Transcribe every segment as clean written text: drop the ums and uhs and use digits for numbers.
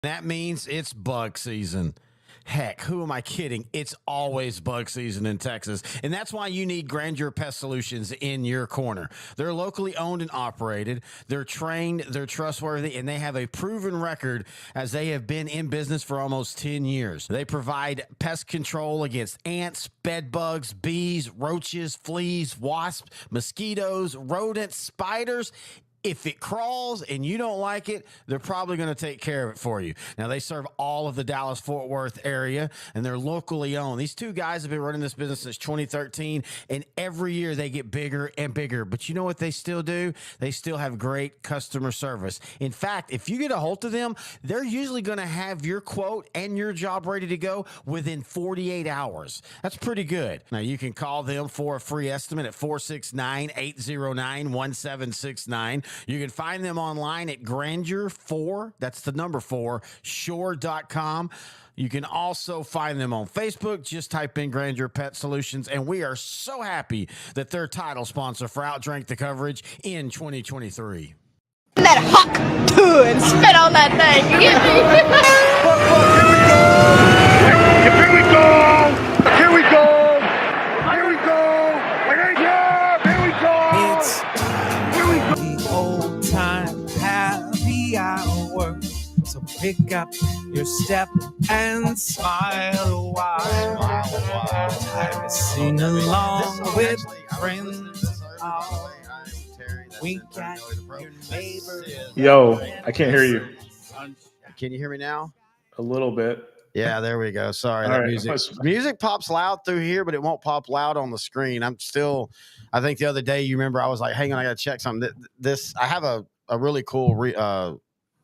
That means it's bug season. Heck, who am I kidding? It's always bug season in Texas. And that's why you need Grandeur Pest Solutions in your corner. They're locally owned and operated. They're trained, they're trustworthy, and they have a proven record as they have been in business for almost 10 years. They provide pest control against ants, bed bugs, bees, roaches, fleas, wasps, mosquitoes, rodents, spiders. If it crawls and you don't like it, they're probably going to take care of it for you. Now, they serve all of the Dallas-Fort Worth area, and they're locally owned. These two guys have been running this business since 2013, and every year they get bigger and bigger. But you know what they still do? They still have great customer service. In fact, if you get a hold of them, they're usually going to have your quote and your job ready to go within 48 hours. That's pretty good. Now, you can call them for a free estimate at 469-809-1769. You can find them online at Grandeur4, that's the number 4, shore.com. You can also find them on Facebook. Just type in Grandeur Pet Solutions, and we are so happy that they're title sponsor for OutDrank The Coverage in 2023. That hawk and spit on that thing. You get me? Here we go! Here we go! Here we go! Yeah! Here we go! It's the old time happy hour. So pick up your step and smile a while. Sing along with friends. Wink at your neighbor. Yo, I can't hear you. Can you hear me now? A little bit. Yeah, there we go. Sorry, All that right. music pops loud through here, but it won't pop loud on the screen. I think the other day, you remember, I was like, hang on, I got to check something. I have a really cool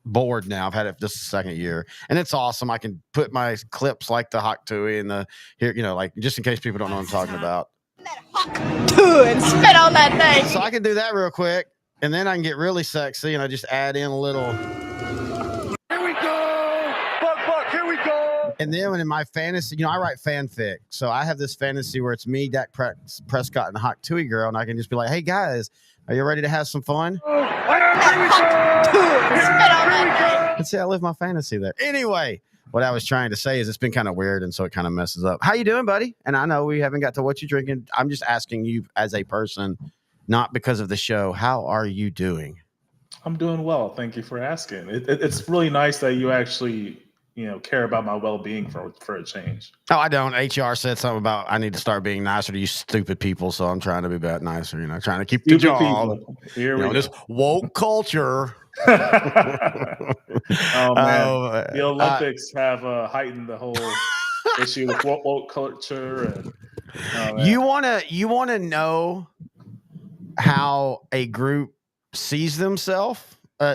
board now. I've had it this second year, and it's awesome. I can put my clips like the Hawk Tui and the here, like just in case people don't know what I'm talking about. That hawk and spit on that thing. So I can do that real quick, and then I can get really sexy, and I just add in a little. Here we go! Buck, here we go! And then in my fantasy, I write fanfic. So I have this fantasy where it's me, Dak Prescott, and the Hawk Tui girl, and I can just be like, hey, guys, are you ready to have some fun? Here we go! Let's see, I live my fantasy there. Anyway, what I was trying to say is it's been kind of weird, and so it kind of messes up. How you doing, buddy? And I know we haven't got to what you're drinking. I'm just asking you as a person, not because of the show. How are you doing? I'm doing well. Thank you for asking. It's really nice that you actually, care about my well-being for a change. Oh, I don't. HR said something about I need to start being nicer to you stupid people, so I'm trying to be about nicer. Trying to keep the job. People. Here we go. This woke culture. Oh man, the Olympics have heightened the whole issue with woke culture. And you wanna know how a group sees themselves?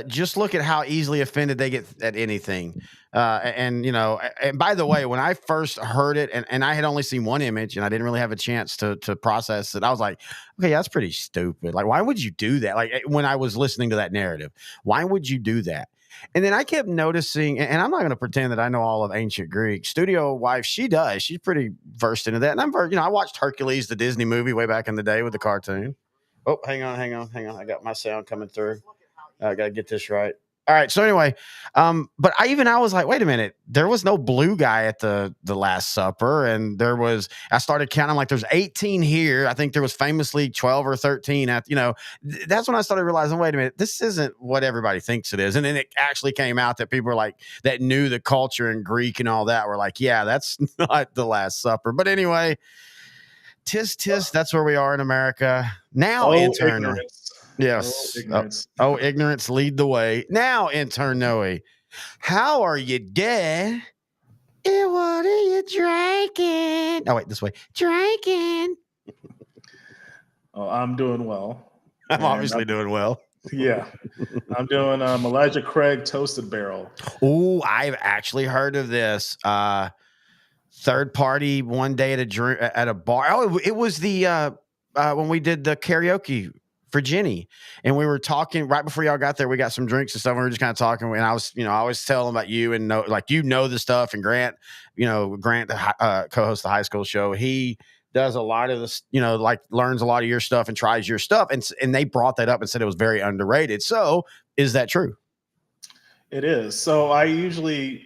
Just look at how easily offended they get at anything. And by the way, when I first heard it, and I had only seen one image, and I didn't really have a chance to process it, I was like, okay, that's pretty stupid. Like, why would you do that? Like, when I was listening to that narrative, why would you do that? And then I kept noticing, and I'm not going to pretend that I know all of ancient Greek. Studio wife, she does. She's pretty versed into that. And I watched Hercules, the Disney movie, way back in the day with the cartoon. Oh, hang on. I got my sound coming through. I got to get this right. All right. So anyway, but I was like, wait a minute, there was no blue guy at the Last Supper. And I started counting, like there's 18 here. I think there was famously 12 or 13 that's when I started realizing, wait a minute, this isn't what everybody thinks it is. And then it actually came out that people were like, that knew the culture and Greek and all that were like, yeah, that's not the Last Supper. But anyway, tis, that's where we are in America. Now, ignorance. Yes. Ignorance. Ignorance lead the way. Now, intern Noe, how are you doing? And what are you drinking? Oh, wait, this way. Drinking. Oh, I'm doing well. I'm obviously doing well. Yeah. I'm doing Elijah Craig Toasted Barrel. Oh, I've actually heard of this. Third party one day at a bar. Oh, it was the when we did the karaoke for Jenny, and we were talking right before y'all got there. We got some drinks and stuff, and we were just kind of talking. And I was, I always tell them about you and the stuff. And Grant, Grant, co-host the high school show. He does a lot of this, learns a lot of your stuff and tries your stuff. And they brought that up and said it was very underrated. So is that true? It is. So I usually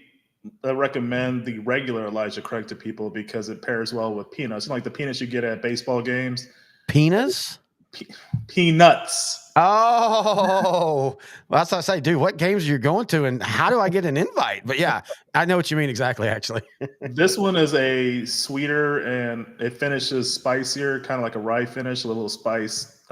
recommend the regular Elijah Craig to people because it pairs well with peanuts. Like the peanuts you get at baseball games. Penis? Pe- Peanuts. Oh, well, that's what I say, dude. What games are you going to, and how do I get an invite? But yeah, I know what you mean exactly. Actually, This one is a sweeter and it finishes spicier, kind of like a rye finish, a little spice.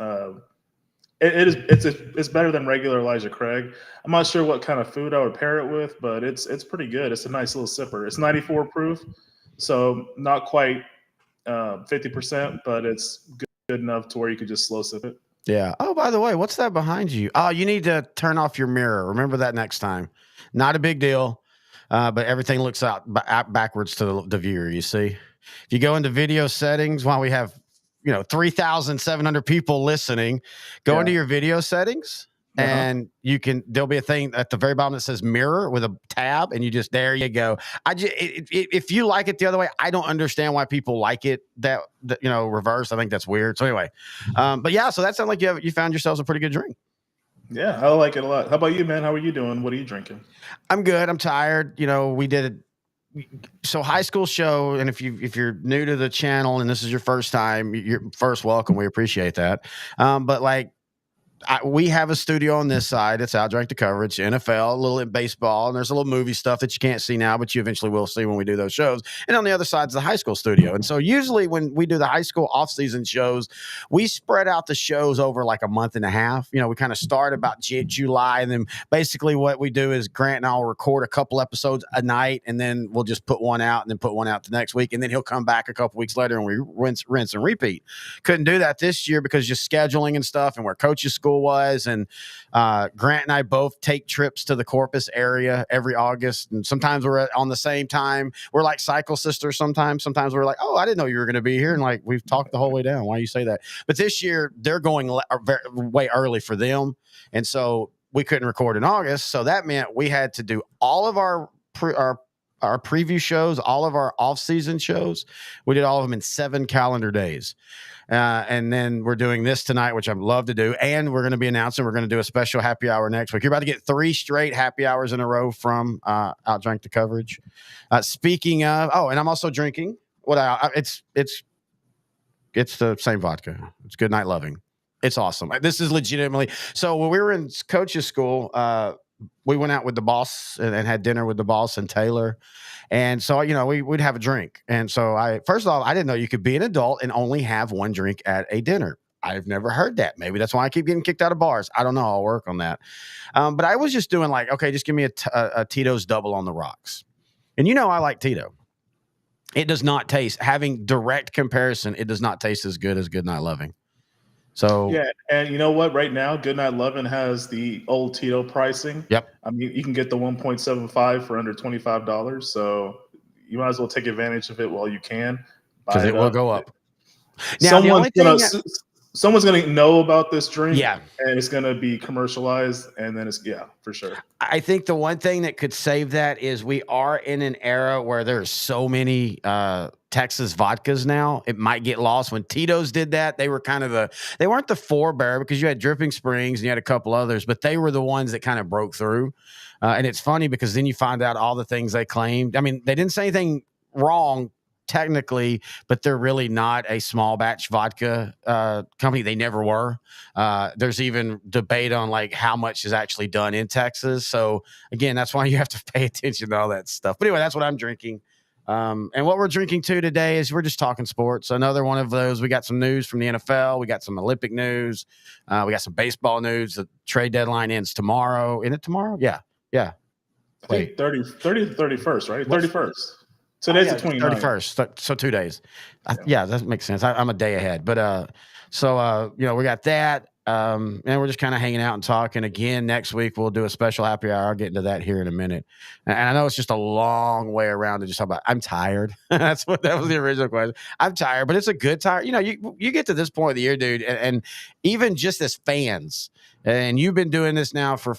It's better than regular Elijah Craig. I'm not sure what kind of food I would pair it with, but it's pretty good. It's a nice little sipper. It's 94 proof, so not quite 50%, but it's good enough to where you could just slow sip it. yeah. Oh, by the way, what's that behind you? Oh, you need to turn off your mirror. Remember that next time. Not a big deal, but everything looks out backwards to the viewer. You see, if you go into video settings, while we have 3,700 people listening, go into your video settings. And there'll be a thing at the very bottom that says mirror with a tab, and there you go. If you like it the other way, I don't understand why people like it that reverse. I think that's weird. So anyway, but yeah, so that sounds like you found yourselves a pretty good drink. Yeah, I like it a lot. How about you, man? How are you doing? What are you drinking? I'm good. I'm tired. We did it. So high school show, and if you're new to the channel and this is your first time, you're first welcome. We appreciate that. But like, we have a studio on this side. It's OutDrank The Coverage, NFL, a little in baseball, and there's a little movie stuff that you can't see now, but you eventually will see when we do those shows. And on the other side is the high school studio. And so usually when we do the high school off-season shows, we spread out the shows over like a month and a half. We kind of start about July, and then basically what we do is Grant and I'll record a couple episodes a night, and then we'll just put one out and then put one out the next week. And then he'll come back a couple weeks later and we rinse and repeat. Couldn't do that this year because just scheduling and stuff and where coaches' school was, and Grant and I both take trips to the Corpus area every August, and sometimes we're on the same time. We're like cycle sisters sometimes we're like, oh, I didn't know you were going to be here, and like we've talked the whole way down. Why you say that? But this year they're going way early for them, and so we couldn't record in August, so that meant we had to do all of our preview shows, all of our off-season shows. We did all of them in 7 calendar days. And then we're doing this tonight, which I'd love to do. And we're going to be announcing we're going to do a special happy hour next week. You're about to get 3 straight happy hours in a row from OutDrank The Coverage. Speaking of, and I'm also drinking it's the same vodka. It's Good Night Loving. It's awesome. This is legitimately. So when we were in coach's school, we went out with the boss and had dinner with the boss and Taylor. And so, we'd have a drink. And so first of all, I didn't know you could be an adult and only have one drink at a dinner. I've never heard that. Maybe that's why I keep getting kicked out of bars. I don't know. I'll work on that. But I was just doing like, okay, just give me a Tito's double on the rocks. And I like Tito. It does not taste, having direct comparison, it does not taste as good as Good Night Loving. So yeah, and you know what? Right now, Good Night Lovin' has the old Tito pricing. Yep. I mean, you can get the 1.75 for under $25. So you might as well take advantage of it while you can, because it will go up. Now, someone's gonna know about this drink, and it's gonna be commercialized, and then it's for sure. I think the one thing that could save that is we are in an era where there's so many Texas vodkas now. It might get lost. When Tito's did that, they were kind of they weren't the forebear, because you had Dripping Springs and you had a couple others, but they were the ones that kind of broke through. And it's funny because then you find out all the things they claimed. I mean, they didn't say anything wrong technically, but they're really not a small batch vodka company. They never were. There's even debate on like how much is actually done in Texas. So again, that's why you have to pay attention to all that stuff. But anyway, that's what I'm drinking. And what we're drinking today is we're just talking sports. Another one of those. We got some news from the NFL. We got some Olympic news. We got some baseball news. The trade deadline ends tomorrow. Isn't it tomorrow? Yeah. Wait, 30 to 31st, right? 31st. Today's the 29th. 31st. So 2 days. Yeah, that makes sense. I'm a day ahead. But we got that. And we're just kind of hanging out and talking. Again, next week we'll do a special happy hour. I'll get into that here in a minute. And I know it's just a long way around to just talk about. I'm tired. That was the original question. I'm tired, but it's a good tired. You get to this point of the year, dude, and even just as fans, and you've been doing this now for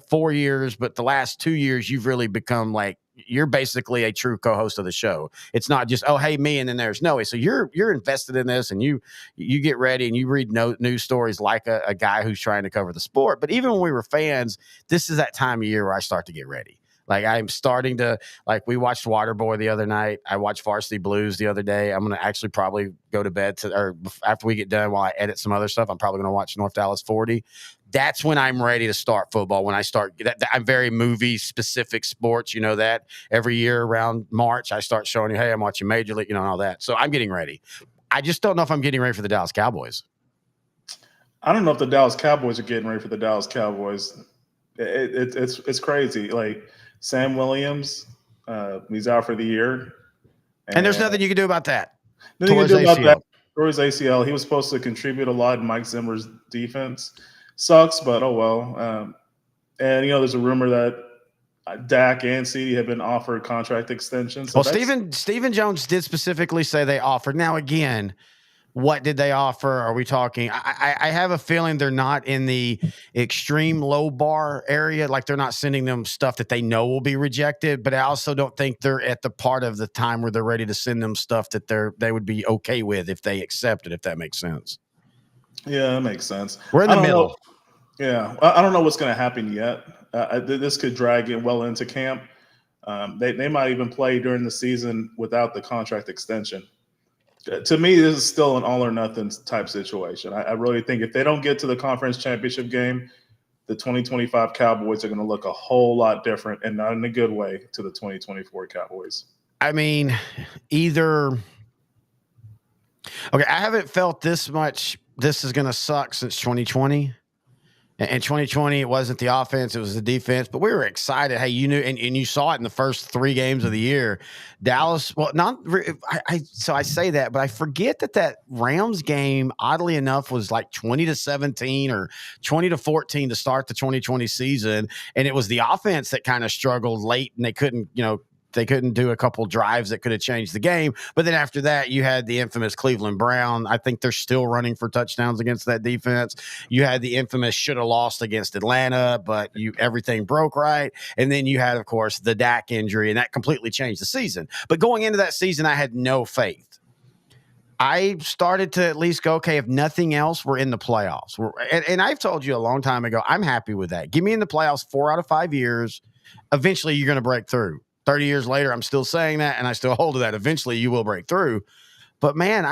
4 years, but the last 2 years you've really become like you're basically a true co-host of the show. It's not just, oh, hey, me, and then there's Noe. So you're invested in this, and you get ready and you read news stories like a guy who's trying to cover the sport. But even when we were fans, this is that time of year where I start to get ready. Like I'm starting to, like we watched Waterboy the other night. I watched Varsity Blues the other day. I'm going to actually probably go to bed or after we get done while I edit some other stuff, I'm probably going to watch North Dallas 40. That's when I'm ready to start football. When I start, I'm very movie specific sports. You know that every year around March, I start showing you, hey, I'm watching Major League, and all that. So I'm getting ready. I just don't know if I'm getting ready for the Dallas Cowboys. I don't know if the Dallas Cowboys are getting ready for the Dallas Cowboys. It's crazy. Like Sam Williams, he's out for the year, and there's nothing you can do about that. Nothing you can do about that. Tore his ACL. He was supposed to contribute a lot in Mike Zimmer's defense. Sucks, but oh well. And there's a rumor that Dak and CD have been offered contract extensions. So Stephen Jones did specifically say they offered. Now again, what did they offer? Are we talking? I have a feeling they're not in the extreme low bar area. Like they're not sending them stuff that they know will be rejected. But I also don't think they're at the part of the time where they're ready to send them stuff that they would be okay with if they accept it. If that makes sense. Yeah, that makes sense. We're in the middle. Yeah, I don't know what's going to happen yet. This could drag it well into camp. They might even play during the season without the contract extension. To me, this is still an all or nothing type situation. I really think if they don't get to the conference championship game, the 2025 Cowboys are going to look a whole lot different, and not in a good way, to the 2024 Cowboys. I mean, okay, I haven't felt this much. This is going to suck since 2020. In 2020, it wasn't the offense, it was the defense. But we were excited. Hey, you knew, and you saw it in the first 3 games of the year. Dallas, well, so I say that, but I forget that Rams game, oddly enough, was like 20-17 or 20-14 to start the 2020 season. And it was the offense that kind of struggled late, and they couldn't do a couple drives that could have changed the game. But then after that, you had the infamous Cleveland Brown. I think they're still running for touchdowns against that defense. You had the infamous should have lost against Atlanta, but everything broke right. And then you had, of course, the Dak injury, and that completely changed the season. But going into that season, I had no faith. I started to at least go, okay, if nothing else, we're in the playoffs. And I've told you a long time ago, I'm happy with that. Give me in the playoffs 4 out of 5 years. Eventually, you're going to break through. 30 years later, I'm still saying that, and I still hold to that. Eventually, you will break through. But, man,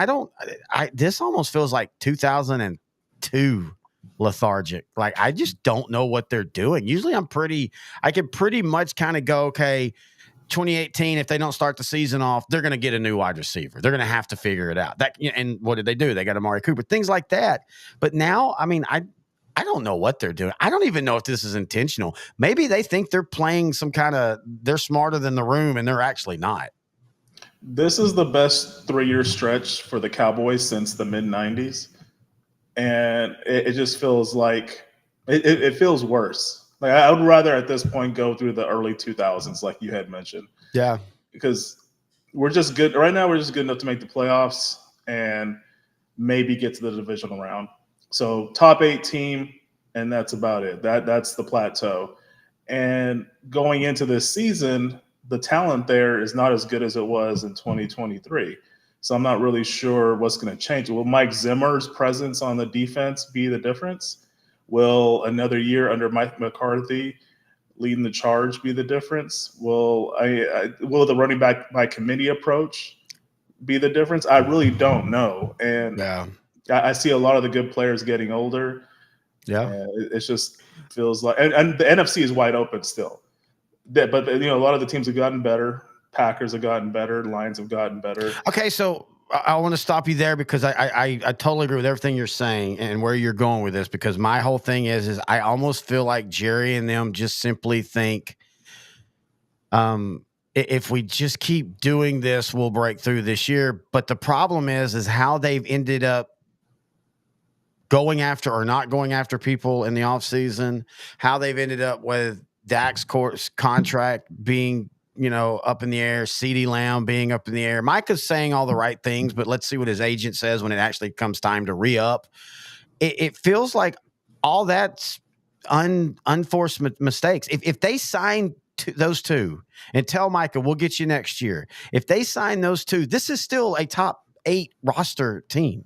this almost feels like 2002 lethargic. Like, I just don't know what they're doing. Usually, I can pretty much kind of go, okay, 2018, if they don't start the season off, they're going to get a new wide receiver. They're going to have to figure it out. And what did they do? They got Amari Cooper, things like that. But now, I mean, I don't know what they're doing. I don't even know if this is intentional. Maybe they think they're playing they're smarter than the room, and they're actually not. This is the best 3-year stretch for the Cowboys since the mid-90s. And it just feels like it feels worse. Like I would rather at this point go through the early 2000s, like you had mentioned. Yeah. Because we're just good. Right now, we're just good enough to make the playoffs and maybe get to the divisional round. So top 8 team, and that's about it. That's the plateau. And going into this season, the talent there is not as good as it was in 2023. So I'm not really sure what's going to change. Will Mike Zimmer's presence on the defense be the difference? Will another year under Mike McCarthy leading the charge be the difference? Will the running back by committee approach be the difference? I really don't know. And yeah. I see a lot of the good players getting older. Yeah. It just feels like, and the NFC is wide open still. But a lot of the teams have gotten better. Packers have gotten better. Lions have gotten better. Okay, so I want to stop you there because I totally agree with everything you're saying and where you're going with this, because my whole thing is I almost feel like Jerry and them just simply think, if we just keep doing this, we'll break through this year. But the problem is how they've ended up going after or not going after people in the offseason, how they've ended up with Dak's contract being, up in the air, CeeDee Lamb being up in the air. Micah's saying all the right things, but let's see what his agent says when it actually comes time to re-up. It feels like all that's unforced mistakes. If they sign those two and tell Micah, we'll get you next year. If they sign those two, this is still a top 8 roster team.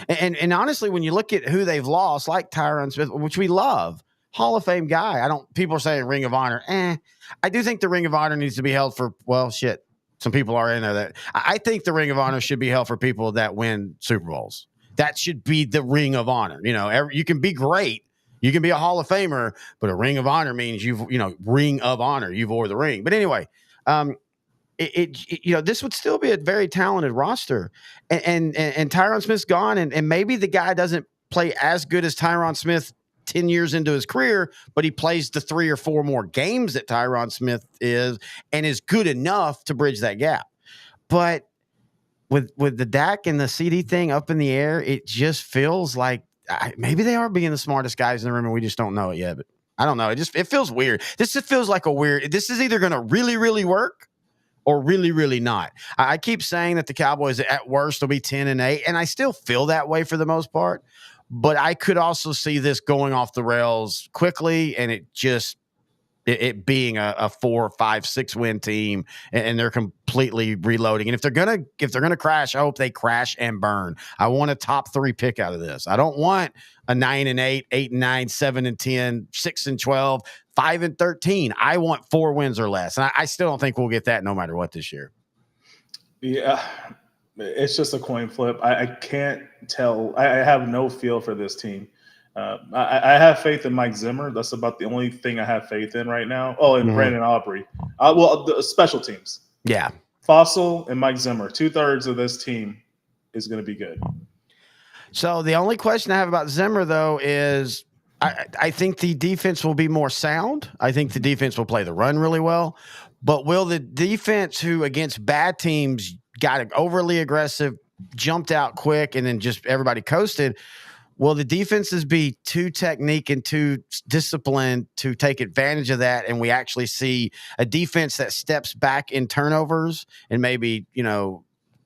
And honestly, when you look at who they've lost, like Tyron Smith, which we love, Hall of Fame guy. People are saying Ring of Honor. I do think the Ring of Honor needs to be held for, well, shit. Some people are in there that I think the Ring of Honor should be held for people that win Super Bowls. That should be the Ring of Honor. You can be great. You can be a Hall of Famer, but a Ring of Honor means Ring of Honor. You've wore the ring. But anyway, this would still be a very talented roster, and Tyron Smith's gone, and maybe the guy doesn't play as good as Tyron Smith 10 years into his career, but he plays the 3 or 4 more games that Tyron Smith is, and is good enough to bridge that gap. But with the Dak and the CD thing up in the air, it just feels like maybe they are being the smartest guys in the room, and we just don't know it yet. But I don't know. It feels weird. This just feels like this is either going to really, really work or really, really not. I keep saying that the Cowboys at worst will be 10-8, and I still feel that way for the most part. But I could also see this going off the rails quickly, and it being a 4, 5, 6 win team, and they're completely reloading. And if they're gonna crash, I hope they crash and burn. I want a top 3 pick out of this. I don't want a 9-8, 8-9, 7-10, 6-12, 5-13. I want 4 wins or less, and I still don't think we'll get that no matter what this year. Yeah, it's just a coin flip. I can't tell. I have no feel for this team. I have faith in Mike Zimmer. That's about the only thing I have faith in right now. Oh, and Brandon Aubrey. The special teams. Yeah. Fossil and Mike Zimmer. 2/3 of this team is going to be good. So the only question I have about Zimmer, though, is I think the defense will be more sound. I think the defense will play the run really well. But will the defense, who against bad teams got overly aggressive, jumped out quick, and then just everybody coasted, will the defenses be too technique and too disciplined to take advantage of that, and we actually see a defense that steps back in turnovers and maybe,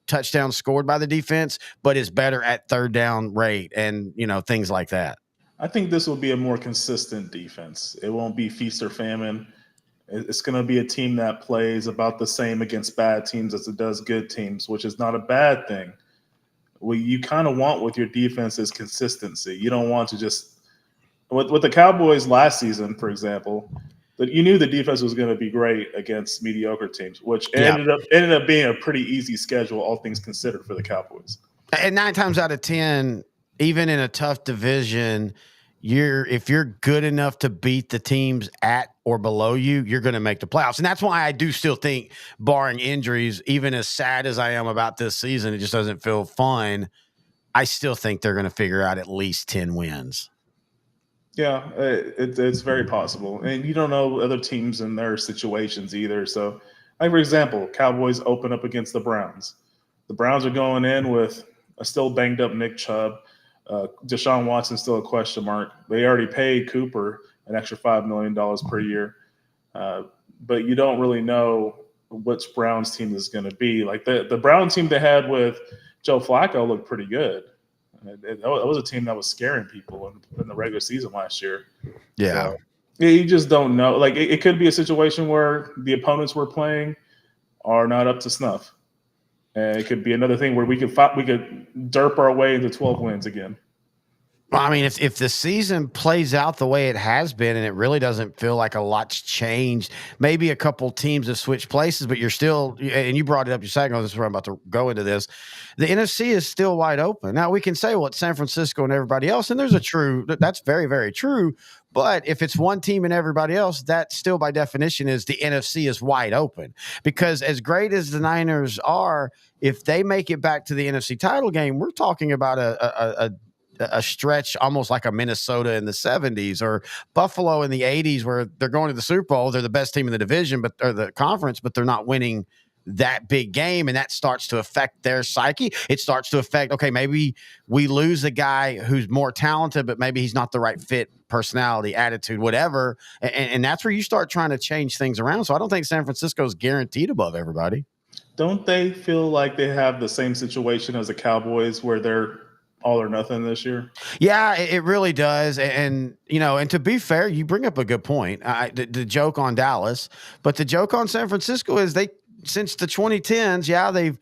touchdowns scored by the defense, but is better at third down rate and, things like that? I think this will be a more consistent defense. It won't be feast or famine. It's going to be a team that plays about the same against bad teams as it does good teams, which is not a bad thing. What you kind of want with your defense is consistency. You don't want to just – with the Cowboys last season, for example, that you knew the defense was going to be great against mediocre teams, which ended up being a pretty easy schedule, all things considered, for the Cowboys. And 9 times out of 10, even in a tough division, if you're good enough to beat the teams at or below you, you're going to make the playoffs. And that's why I do still think, barring injuries, even as sad as I am about this season, it just doesn't feel fun. I still think they're going to figure out at least 10 wins. Yeah, it's very possible. And you don't know other teams and their situations either. So, like, for example, Cowboys open up against the Browns. The Browns are going in with a still banged up Nick Chubb. Deshaun Watson's still a question mark. They already paid Cooper an extra $5 million per year. But you don't really know which Browns team is going to be. Like the Brown team they had with Joe Flacco looked pretty good. It was a team that was scaring people in the regular season last year. Yeah. So, you just don't know. Like it could be a situation where the opponents we're playing are not up to snuff. And it could be another thing where we could derp our way into 12 wins again. Well, I mean, if the season plays out the way it has been, and it really doesn't feel like a lot's changed, maybe a couple teams have switched places, but you're still, and you brought it up your second, this is where I'm about to go into this. The NFC is still wide open. Now we can say, well, it's San Francisco and everybody else, and that's very, very true. But if it's one team and everybody else, that still by definition is the NFC is wide open. Because as great as the Niners are, if they make it back to the NFC title game, we're talking about a stretch almost like a Minnesota in the 70s or Buffalo in the 80s, where they're going to the Super Bowl. They're the best team in the division, or the conference, but they're not winning that big game. And that starts to affect their psyche. It starts to affect, okay, maybe we lose a guy who's more talented, but maybe he's not the right fit, personality, attitude, whatever. And that's where you start trying to change things around. So I don't think San Francisco is guaranteed above everybody. Don't they feel like they have the same situation as the Cowboys, where they're all or nothing this year. Yeah, it really does. And, and to be fair, you bring up a good point. The joke on Dallas, but the joke on San Francisco is since the 2010s, they've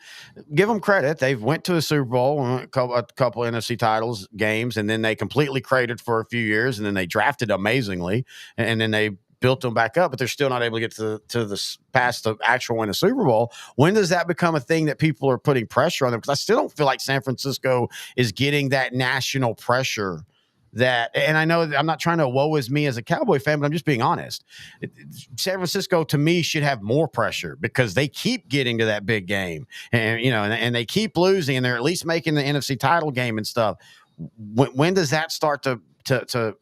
give them credit. They've went to a Super Bowl, a couple NFC titles games, and then they completely cratered for a few years, and then they drafted amazingly, and then they built them back up, but they're still not able to get to the past the actual win a Super Bowl. When does that become a thing that people are putting pressure on them? Because I still don't feel like San Francisco is getting that national pressure and I know that I'm not trying to woe is me as a Cowboy fan, but I'm just being honest. San Francisco to me should have more pressure because they keep getting to that big game and they keep losing and they're at least making the NFC title game and stuff. When does that start to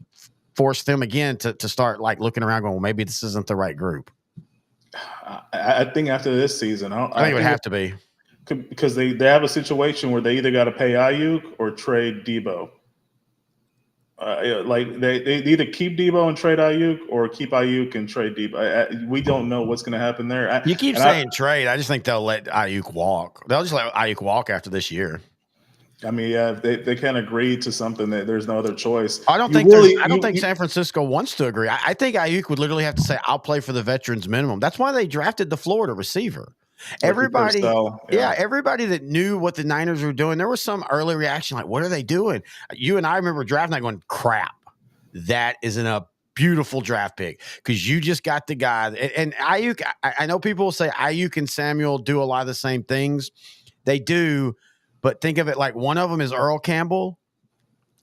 force them again to start like looking around going, well, maybe this isn't the right group? I think after this season, I think it would have to be because they have a situation where they either got to pay Ayuk or trade Debo. Like they either keep Debo and trade Ayuk or keep Ayuk and trade Debo. We don't know what's going to happen there. You keep saying trade. I just think they'll let Ayuk walk. They'll just let Ayuk walk after this year. I mean, yeah, they can't agree to something that there's no other choice. I don't think San Francisco wants to agree. I think Ayuk would literally have to say, "I'll play for the veterans minimum." That's why they drafted the Florida receiver. Everybody that knew what the Niners were doing, there was some early reaction like, what are they doing? You and I remember drafting night going, crap, that isn't a beautiful draft pick because you just got the guy. And Ayuk, I know people will say Ayuk and Samuel do a lot of the same things. They do, but think of it like one of them is Earl Campbell.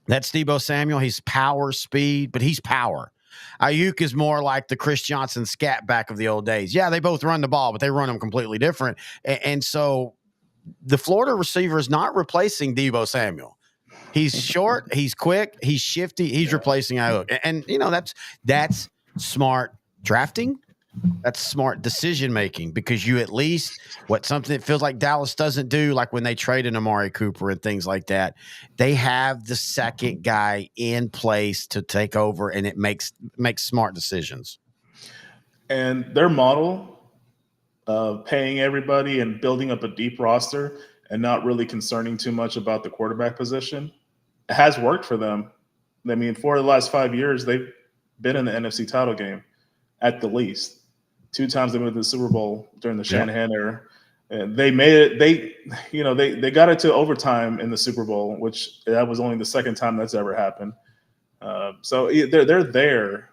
That's Deebo Samuel. He's power, speed, but he's power. Ayuk is more like the Chris Johnson scat back of the old days. Yeah, they both run the ball, but they run them completely different. And so the Florida receiver is not replacing Deebo Samuel. He's short, he's quick, he's shifty, he's replacing Ayuk. And that's smart drafting. That's smart decision making because you at least something that feels like Dallas doesn't do, like when they traded Amari Cooper and things like that. They have the second guy in place to take over, and it makes smart decisions. And their model of paying everybody and building up a deep roster and not really concerning too much about the quarterback position has worked for them. I mean, for the last 5 years, they've been in the NFC title game at the least. 2 times they went to the Super Bowl during the Shanahan era. And they made it. They got it to overtime in the Super Bowl, which that was only the second time that's ever happened. So they're there.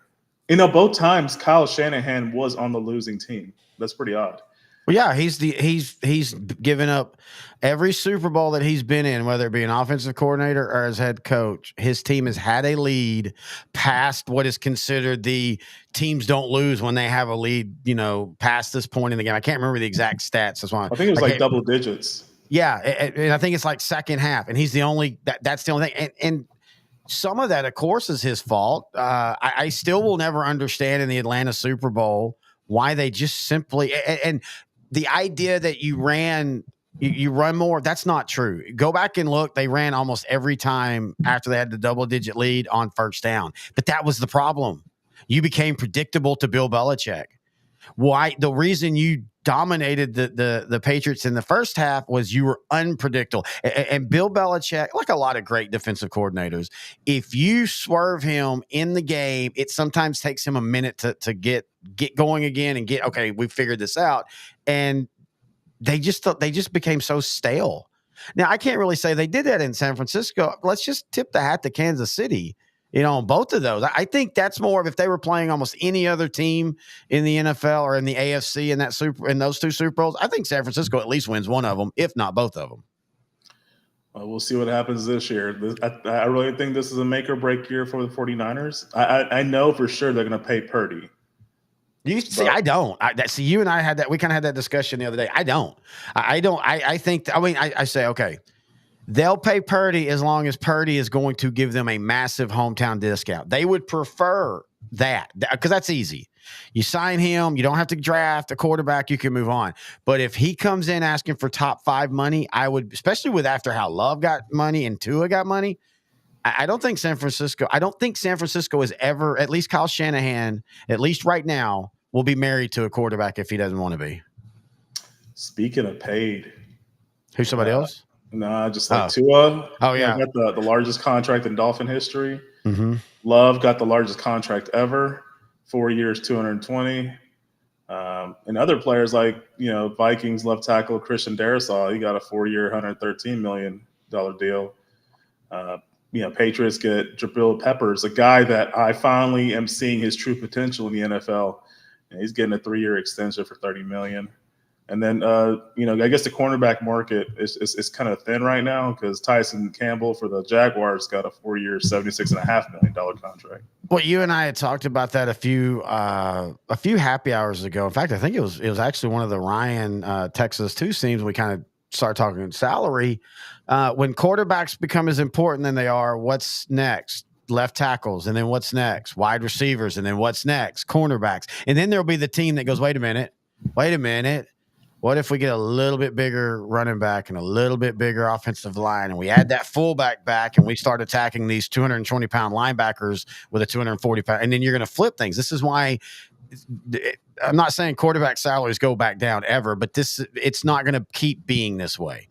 Both times Kyle Shanahan was on the losing team. That's pretty odd. Well, yeah, he's given up every Super Bowl that he's been in, whether it be an offensive coordinator or as head coach. His team has had a lead past what is considered the teams don't lose when they have a lead, past this point in the game. I can't remember the exact stats. That's why I think it was like double digits. Yeah, and I think it's like second half, and he's the only that's the only thing. And some of that, of course, is his fault. I still will never understand in the Atlanta Super Bowl why they just simply and the idea that you run more, that's not true. Go back and look. They ran almost every time after they had the double-digit lead on first down. But that was the problem. You became predictable to Bill Belichick. Why? The reason you dominated the Patriots in the first half was you were unpredictable. And Bill Belichick, like a lot of great defensive coordinators, if you swerve him in the game, it sometimes takes him a minute to get going again and okay, we figured this out. And they just became so stale. Now, I can't really say they did that in San Francisco. Let's just tip the hat to Kansas City, on both of those. I think that's more of if they were playing almost any other team in the NFL or in the AFC in those 2 Super Bowls. I think San Francisco at least wins one of them, if not both of them. Well, we'll see what happens this year. I really think this is a make or break year for the 49ers. I know for sure they're going to pay Purdy. I don't. You and I had that. We kind of had that discussion the other day. I don't. I think. I say okay. They'll pay Purdy as long as Purdy is going to give them a massive hometown discount. They would prefer that because that's easy. You sign him. You don't have to draft a quarterback. You can move on. But if he comes in asking for top 5 money, I would, especially with after how Love got money and Tua got money. I don't think San Francisco is ever, at least Kyle Shanahan, at least right now, will be married to a quarterback if he doesn't want to be. Speaking of paid. Who's somebody else? No, just like Oh. Tua. Oh, yeah. Got the largest contract in Dolphin history. Mm-hmm. Love got the largest contract ever, 4 years, 220. And other players like Vikings left tackle Christian Darrisaw, he got a 4 year, $113 million deal. Patriots get Jabril Peppers, a guy that I finally am seeing his true potential in the NFL. And he's getting a 3 year extension for $30 million. And then, I guess the cornerback market is kind of thin right now because Tyson Campbell for the Jaguars got a 4 year, $76.5 million contract. Well, you and I had talked about that a few happy hours ago. In fact, I think it was actually one of the Ryan Texas 2 scenes. We kind of started talking salary. When quarterbacks become as important than they are, what's next? Left tackles, and then what's next? Wide receivers, and then what's next? Cornerbacks, and then there'll be the team that goes, wait a minute. What if we get a little bit bigger running back and a little bit bigger offensive line, and we add that fullback back, and we start attacking these 220-pound linebackers with a 240-pound, and then you're going to flip things. This is why I'm not saying quarterback salaries go back down ever, but it's not going to keep being this way.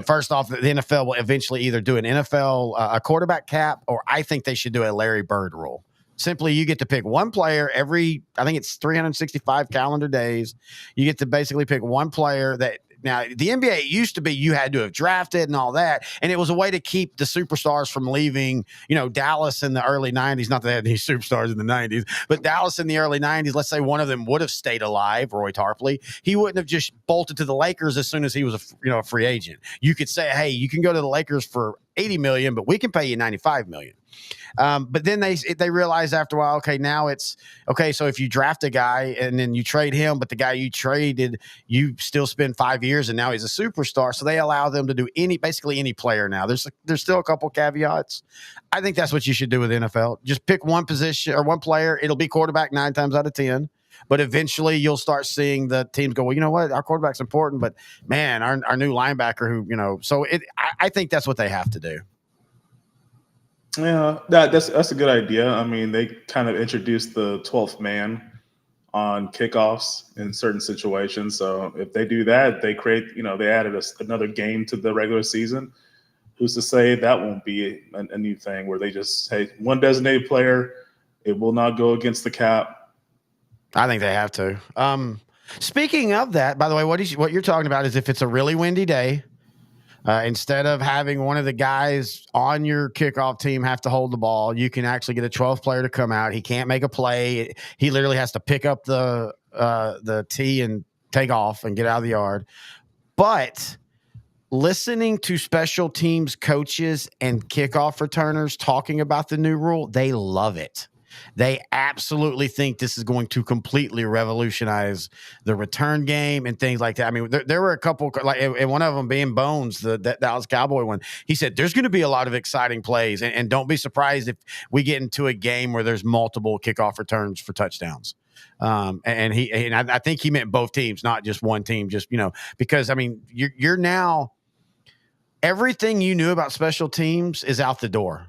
First off, the NFL will eventually either do an NFL a quarterback cap, or I think they should do a Larry Bird rule. Simply, you get to pick one player every, I think it's 365 calendar days. You get to basically pick one player that, now the NBA used to be you had to have drafted and all that. And it was a way to keep the superstars from leaving, Dallas in the early 90s. Not that they had any superstars in the 90s, but Dallas in the early 90s, let's say one of them would have stayed alive, Roy Tarpley. He wouldn't have just bolted to the Lakers as soon as he was a free agent. You could say, hey, you can go to the Lakers for $80 million, but we can pay you $95 million. But then they realize after a while, okay, now it's okay. So if you draft a guy and then you trade him, but the guy you traded, you still spend 5 years and now he's a superstar. So they allow them to do basically any player now. There's still a couple caveats. I think that's what you should do with NFL. Just pick one position or one player. It'll be quarterback 9 times out of 10. But eventually you'll start seeing the teams go, well, you know what? Our quarterback's important, but man, our new linebacker who, I think that's what they have to do. Yeah, that's a good idea. I mean, they kind of introduced the 12th man on kickoffs in certain situations. So if they do that, they create, they added another game to the regular season. Who's to say that won't be a new thing where they just say one designated player, it will not go against the cap. I think they have to. Speaking of that, by the way, what you're talking about is if it's a really windy day, instead of having one of the guys on your kickoff team have to hold the ball, you can actually get a 12th player to come out. He can't make a play. He literally has to pick up the tee and take off and get out of the yard. But listening to special teams coaches and kickoff returners talking about the new rule, they love it. They absolutely think this is going to completely revolutionize the return game and things like that. I mean, there were a couple, like, and one of them being Bones, the Dallas Cowboy one. He said there's going to be a lot of exciting plays, and don't be surprised if we get into a game where there's multiple kickoff returns for touchdowns. And I think he meant both teams, not just one team. Just because I mean, you're now everything you knew about special teams is out the door.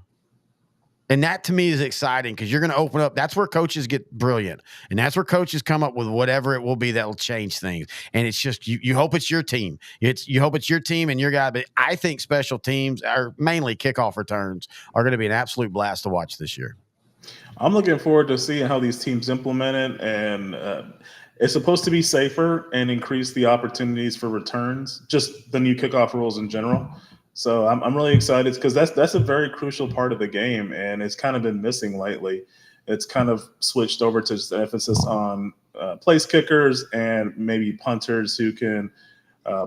And that to me is exciting because you're going to open up. That's where coaches get brilliant. And that's where coaches come up with whatever it will be that will change things. And it's just, you hope it's your team. You hope it's your team and your guy. But I think special teams, are mainly kickoff returns, are going to be an absolute blast to watch this year. I'm looking forward to seeing how these teams implement it. And it's supposed to be safer and increase the opportunities for returns, just the new kickoff rules in general. So I'm really excited because that's a very crucial part of the game, and it's kind of been missing lately. It's kind of switched over to just emphasis on place kickers and maybe punters who can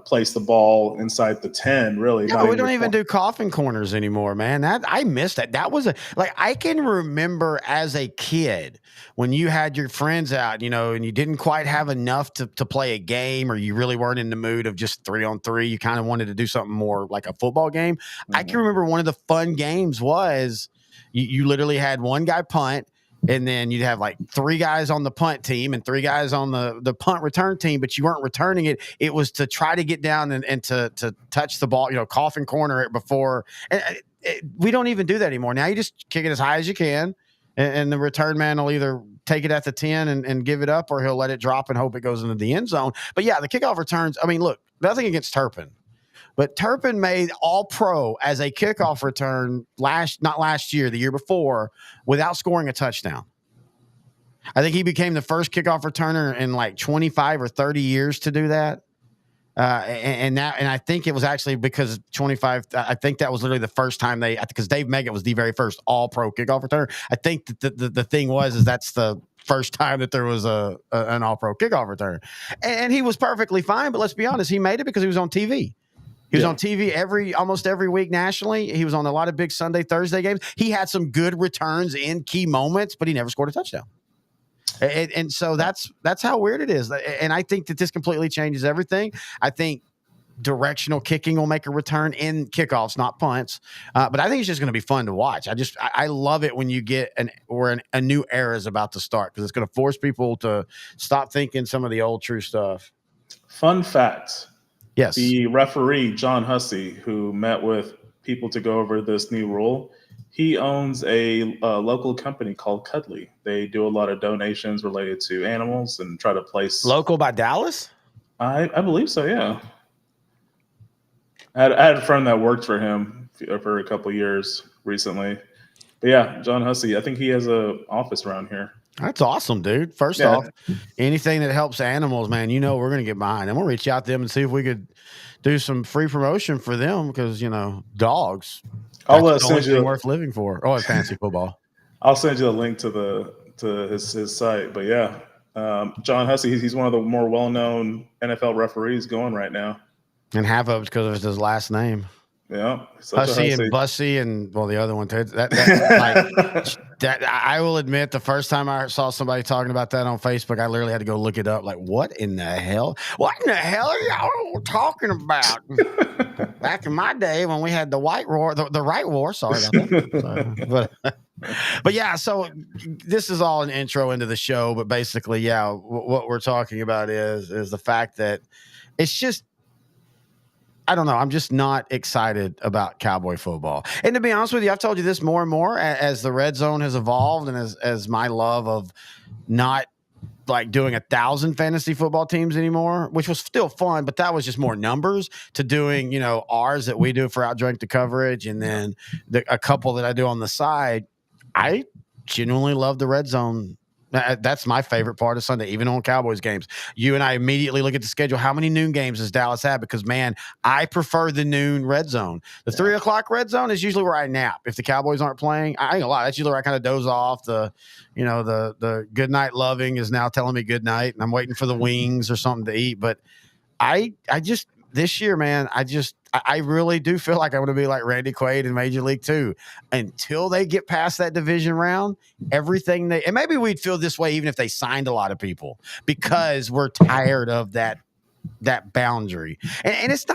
place the ball inside the 10, really. Yeah, we don't even do coffin corners anymore, man. I missed that. That was I can remember as a kid when you had your friends out, and you didn't quite have enough to play a game, or you really weren't in the mood of just 3-on-3. You kind of wanted to do something more like a football game. Mm-hmm. I can remember one of the fun games was you literally had one guy punt, and then you'd have like 3 guys on the punt team and 3 guys on the punt return team, but you weren't returning it. It was to try to get down and to touch the ball, coffin corner it before. And we don't even do that anymore. Now you just kick it as high as you can, and the return man will either take it at the 10 and give it up, or he'll let it drop and hope it goes into the end zone. But yeah, the kickoff returns, I mean, look, nothing against Turpin. but Turpin made all pro as a kickoff return not last year, the year before, without scoring a touchdown. I think he became the first kickoff returner in like 25 or 30 years to do that. And I think it was actually because 25. I think that was literally the first time because Dave Meggett was the very first all pro kickoff returner. I think that the thing is that's the first time that there was an all pro kickoff return, and he was perfectly fine. But let's be honest, he made it because he was on TV. He was on TV almost every week nationally. He was on a lot of big Sunday, Thursday games. He had some good returns in key moments, but he never scored a touchdown. And so that's how weird it is. And I think that this completely changes everything. I think directional kicking will make a return in kickoffs, not punts. But I think it's just going to be fun to watch. I love it when you get a new era is about to start, because it's going to force people to stop thinking some of the old true stuff. Fun fact. Yes. The referee, John Hussey, who met with people to go over this new rule, he owns a local company called Cuddly. They do a lot of donations related to animals and try to place. Local by Dallas? I believe so, yeah. I had a friend that worked for him for a couple of years recently. But yeah, John Hussey, I think he has an office around here. That's awesome, dude. First off, anything that helps animals, man, we're going to get behind. I'm going to reach out to them and see if we could do some free promotion for them, because, dogs. I'll send you worth living for. Oh, fantasy football. I'll send you a link to his site. But yeah, John Hussey, he's one of the more well-known NFL referees going right now. And half of it's because of his last name. Yeah, Hussey and Bussy, and the other one too. That I will admit, the first time I saw somebody talking about that on Facebook, I literally had to go look it up. Like, what in the hell? What in the hell are y'all talking about? Back in my day when we had the White War, the Right War. Sorry about that. But yeah, so this is all an intro into the show. But basically, yeah, what we're talking about is the fact that it's just, I don't know. I'm just not excited about Cowboy football. And to be honest with you, I've told you this more and more as the red zone has evolved, and as my love of not like doing 1,000 fantasy football teams anymore, which was still fun, but that was just more numbers, to doing, ours that we do for OutDrank The Coverage, and then a couple that I do on the side. I genuinely love the red zone. That's my favorite part of Sunday, even on Cowboys games. You and I immediately look at the schedule. How many noon games does Dallas have? Because, man, I prefer the noon red zone. The 3 o'clock red zone is usually where I nap. If the Cowboys aren't playing, I ain't gonna lie, that's usually where I kind of doze off. The good night loving is now telling me good night, and I'm waiting for the wings or something to eat. But I just this year, man, I really do feel like I'm going to be like Randy Quaid in Major League 2 until they get past that division round. Everything and maybe we'd feel this way even if they signed a lot of people, because we're tired of that boundary. And it's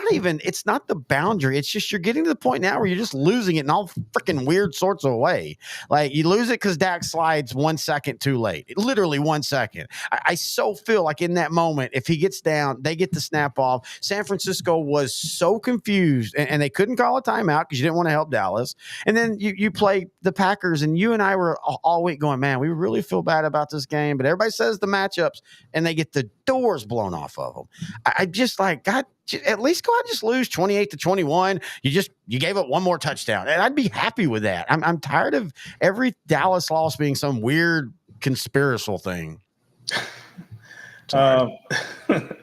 not the boundary. It's just you're getting to the point now where you're just losing it in all freaking weird sorts of way. Like, you lose it because Dak slides 1 second too late. Literally 1 second. I so feel like in that moment, if he gets down, they get the snap off. San Francisco was so confused, and they couldn't call a timeout because you didn't want to help Dallas. And then you play the Packers, and you and I were all week going, man, we really feel bad about this game. But everybody says the matchups, and they get the doors blown off of them. I just like, God, at least go out and just lose 28-21. You gave up one more touchdown, and I'd be happy with that. I'm tired of every Dallas loss being some weird conspiratorial thing.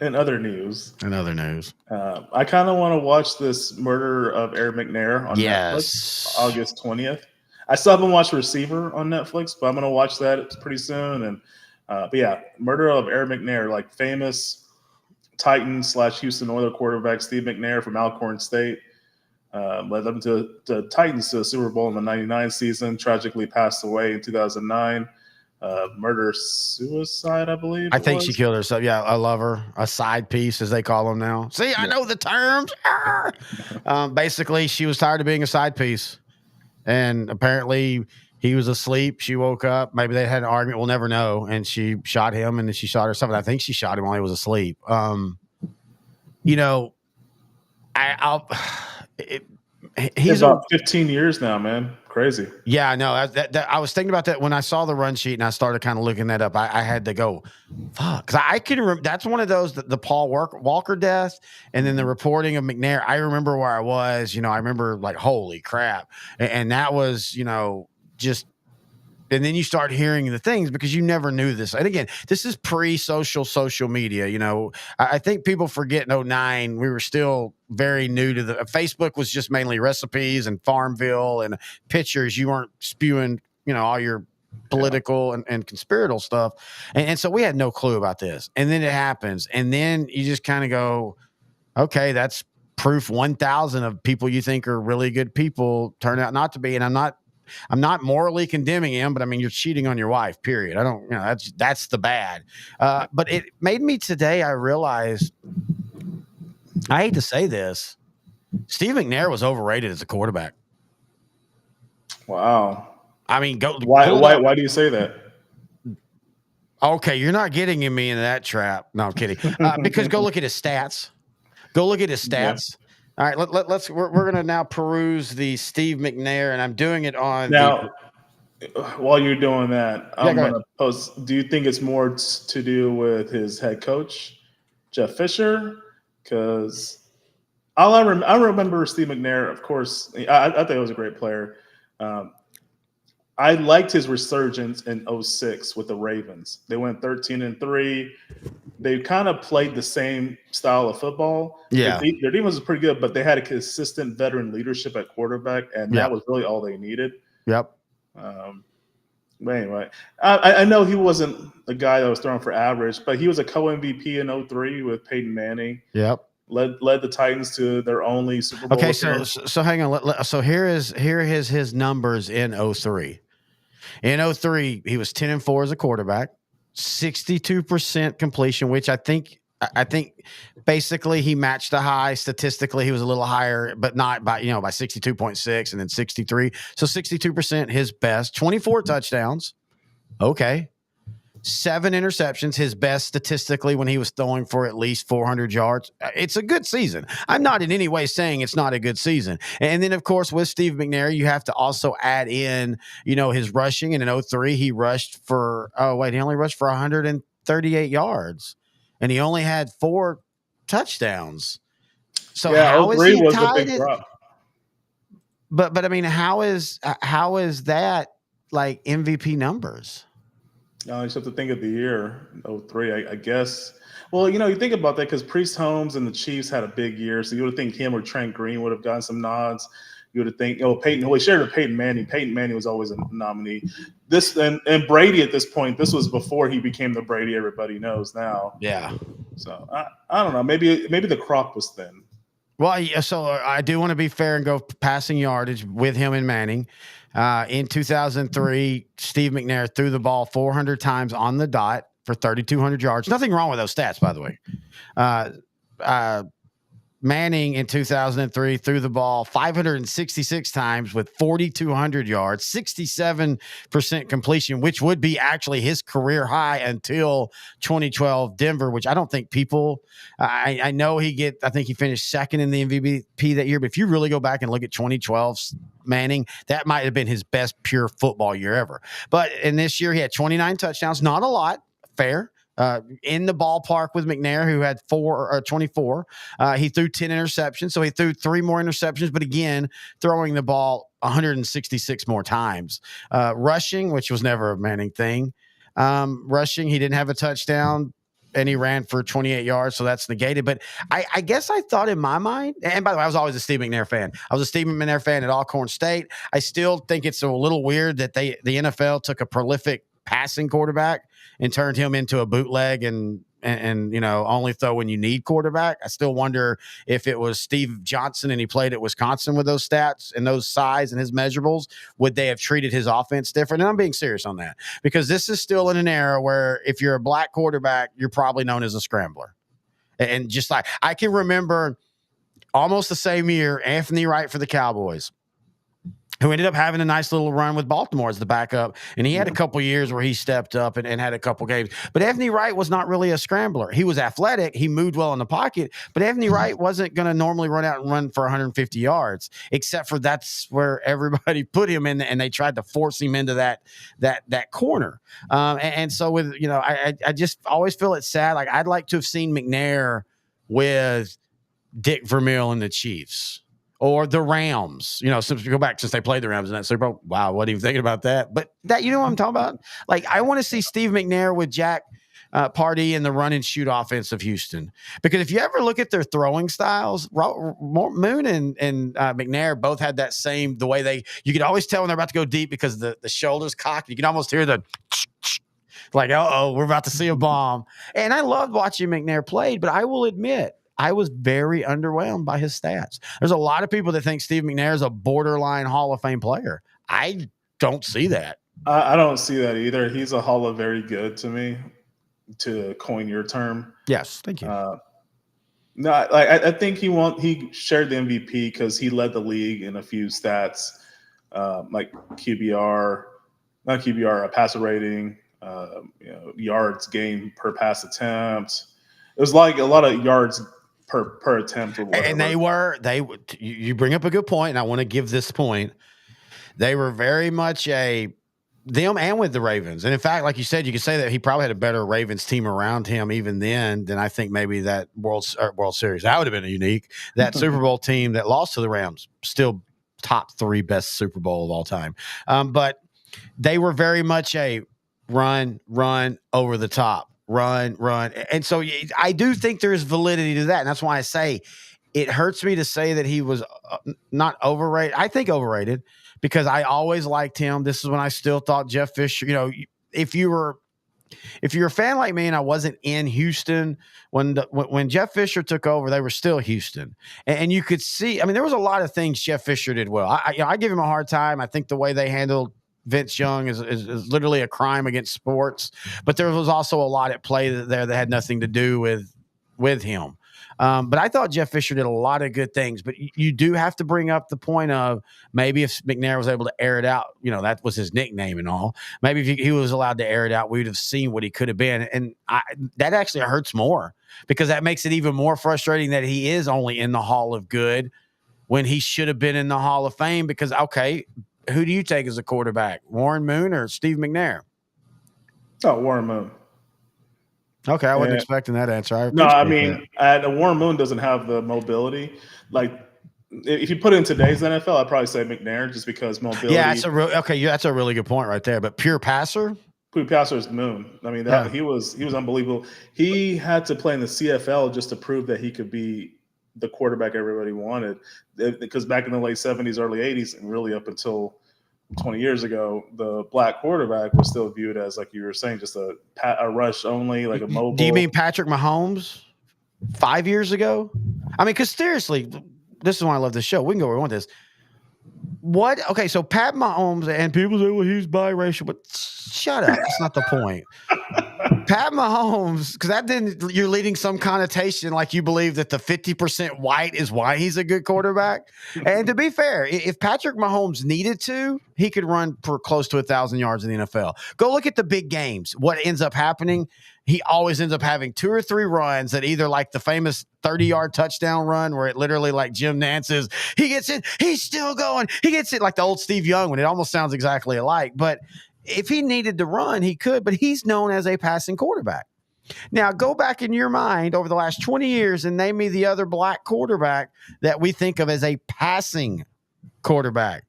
In other news, I kind of want to watch this Murder of Aaron McNair on Netflix, August 20th. I still haven't watched Receiver on Netflix, but I'm going to watch that pretty soon. And but yeah, Murder of Aaron McNair, like famous Titans/Houston Oilers quarterback Steve McNair from Alcorn State, led them to the Titans to the Super Bowl in the '99 season. Tragically passed away in 2009. Murder-suicide, I believe. I think she killed herself. Yeah, I love her. A side piece, as they call them now. See, I know the terms. Basically, she was tired of being a side piece, and apparently he was asleep. She woke up. Maybe they had an argument. We'll never know. And she shot him, and then she shot herself. And I think she shot him while he was asleep. He's about 15 years now, man. Crazy. Yeah, I know. That I was thinking about that when I saw the run sheet and I started kind of looking that up. I had to go, fuck, because I can remember. That's one of those the Paul Walker death, and then the reporting of McNair. I remember where I was. I remember like, holy crap, and that was just. And then you start hearing the things because you never knew this. And again, this is social media. I think people forget in 2009, we were still very new to the Facebook was just mainly recipes and Farmville and pictures. You weren't spewing, all your political and conspiratorial stuff. And so we had no clue about this. And then it happens. And then you just kind of go, okay, that's proof 1,000 of people you think are really good people turn out not to be. And I'm not morally condemning him, but I mean, you're cheating on your wife, period. I don't, that's the bad. But it made me today, I realized, I hate to say this, Steve McNair was overrated as a quarterback. Wow. I mean, why do you say that? Okay, you're not getting me into that trap. No, I'm kidding. Because go look at his stats. Yeah. All right, let's we're going to now peruse the Steve McNair, and I'm doing it on now. While you're doing that, I'm going to post. Do you think it's more to do with his head coach, Jeff Fisher? Because I remember Steve McNair. Of course, I thought he was a great player. I liked his resurgence in 2006 with the Ravens. They went 13-3. They kind of played the same style of football. Yeah. Their defense was pretty good, but they had a consistent veteran leadership at quarterback, and that was really all they needed. Yep. But anyway, I know he wasn't a guy that was throwing for average, but he was a co-MVP in 2003 with Peyton Manning. Yep. Led the Titans to their only Super Bowl. Okay, so hang on. So here is his numbers in 2003. In 2003, he was 10-4 as a quarterback, 62% completion, which I think basically he matched the high. Statistically, he was a little higher, but not by 62.6 and then 63. So 62%, his best. 24 touchdowns. Okay. 7 interceptions, his best statistically when he was throwing for at least 400 yards. It's a good season. I'm not in any way saying it's not a good season. And then, of course, with Steve McNair, you have to also add in, his rushing. And in 2003, he rushed for, he only rushed for 138 yards. And he only had 4 touchdowns. So how is he tied? But I mean, how is that like MVP numbers? No, you just have to think of the year, 2003, I guess. Well, you think about that because Priest Holmes and the Chiefs had a big year, so you would think him or Trent Green would have gotten some nods. You would think, Peyton. Well, he shared with Peyton Manning. Peyton Manning was always a nominee. This and Brady at this point. This was before he became the Brady everybody knows now. Yeah. So I don't know. Maybe the crop was thin. Well, yeah, so I do want to be fair and go passing yardage with him and Manning. In 2003, Steve McNair threw the ball 400 times on the dot for 3,200 yards. Nothing wrong with those stats, by the way. Manning in 2003 threw the ball 566 times with 4,200 yards, 67% completion, which would be actually his career high until 2012 Denver, which I don't think people I know I think he finished second in the MVP that year. But if you really go back and look at 2012's Manning, that might have been his best pure football year ever. But in this year, he had 29 touchdowns, not a lot, fair. In the ballpark with McNair, who had 24. He threw 10 interceptions, so he threw 3 more interceptions, but again, throwing the ball 166 more times. Rushing, which was never a Manning thing. Rushing, he didn't have a touchdown, and he ran for 28 yards, so that's negated. But I guess I thought in my mind, and by the way, I was always a Steve McNair fan. I was a Steve McNair fan at Alcorn State. I still think it's a little weird that the NFL took a prolific passing quarterback and turned him into a bootleg and only throw when you need quarterback. I still wonder if it was Steve Johnson and he played at Wisconsin with those stats and those size and his measurables, would they have treated his offense different? And I'm being serious on that because this is still in an era where if you're a black quarterback, you're probably known as a scrambler. And just like I can remember almost the same year, Anthony Wright for the Cowboys, who ended up having a nice little run with Baltimore as the backup. And he had a couple years where he stepped up and had a couple games. But Anthony Wright was not really a scrambler. He was athletic. He moved well in the pocket. But Anthony Wright wasn't going to normally run out and run for 150 yards, except for that's where everybody put him in, and they tried to force him into that corner. And so with, I just always feel it's sad. Like, I'd like to have seen McNair with Dick Vermeil and the Chiefs. Or the Rams, since they played the Rams in that Super Bowl. Wow, what are you thinking about that? But that, what I'm talking about? Like, I want to see Steve McNair with Jack Pardee in the run and shoot offense of Houston. Because if you ever look at their throwing styles, Moon and McNair both had that same, the way you could always tell when they're about to go deep because the shoulders cocked. You can almost hear the like, we're about to see a bomb. And I loved watching McNair play, but I will admit, I was very underwhelmed by his stats. There's a lot of people that think Steve McNair is a borderline Hall of Fame player. I don't see that. I don't see that either. He's a Hall of Very Good to me, to coin your term. Yes, thank you. No, I think he shared the MVP because he led the league in a few stats, like QBR, not QBR, passer rating, yards gained per pass attempt. It was like a lot of yards per attempt or whatever. And you bring up a good point, and I want to give this point. They were very much them and with the Ravens. And in fact, like you said, you could say that he probably had a better Ravens team around him even then than I think maybe that World Series. That would have been unique. That Super Bowl team that lost to the Rams, still top 3 best Super Bowl of all time. But they were very much a run over the top. Run. And so I do think there's validity to that. And that's why I say it hurts me to say that he was not overrated. I think overrated because I always liked him. This is when I still thought Jeff Fisher, if you're a fan like me and I wasn't in Houston, when Jeff Fisher took over, they were still Houston. And you could see, there was a lot of things Jeff Fisher did well. I give him a hard time. I think the way they handled Vince Young is literally a crime against sports, but there was also a lot at play there that had nothing to do with him. But I thought Jeff Fisher did a lot of good things, but you do have to bring up the point of maybe if McNair was able to air it out, that was his nickname and all, maybe if he was allowed to air it out, we'd have seen what he could have been. And that actually hurts more because that makes it even more frustrating that he is only in the Hall of Good when he should have been in the Hall of Fame because, okay, who do you take as a quarterback, Warren Moon or Steve McNair? Oh, Warren Moon. Okay, I wasn't expecting that answer. Warren Moon doesn't have the mobility. Like, if you put it in today's NFL, I'd probably say McNair just because mobility. Yeah, that's a really good point right there. But pure passer? Pure passer is Moon. He was unbelievable. He had to play in the CFL just to prove that he could be the quarterback everybody wanted, because back in the late 70s, early 80s, and really up until 20 years ago, the black quarterback was still viewed as, like you were saying, just a rush only, like a mobile. Do you mean Patrick Mahomes 5 years ago? Because seriously, this is why I love this show. We can go where we want this. What? Okay, so Pat Mahomes, and people say, well, he's biracial, but shut up. That's not the point. Pat Mahomes, because you're leading some connotation like you believe that the 50% white is why he's a good quarterback. And to be fair, if Patrick Mahomes needed to, he could run for close to 1,000 yards in the NFL. Go look at the big games. What ends up happening? He always ends up having 2 or 3 runs that either like the famous 30-yard touchdown run where it literally like Jim Nance's, he gets it, he's still going. He gets it like the old Steve Young when it almost sounds exactly alike. But if he needed to run, he could, but he's known as a passing quarterback. Now, go back in your mind over the last 20 years and name me the other black quarterback that we think of as a passing quarterback.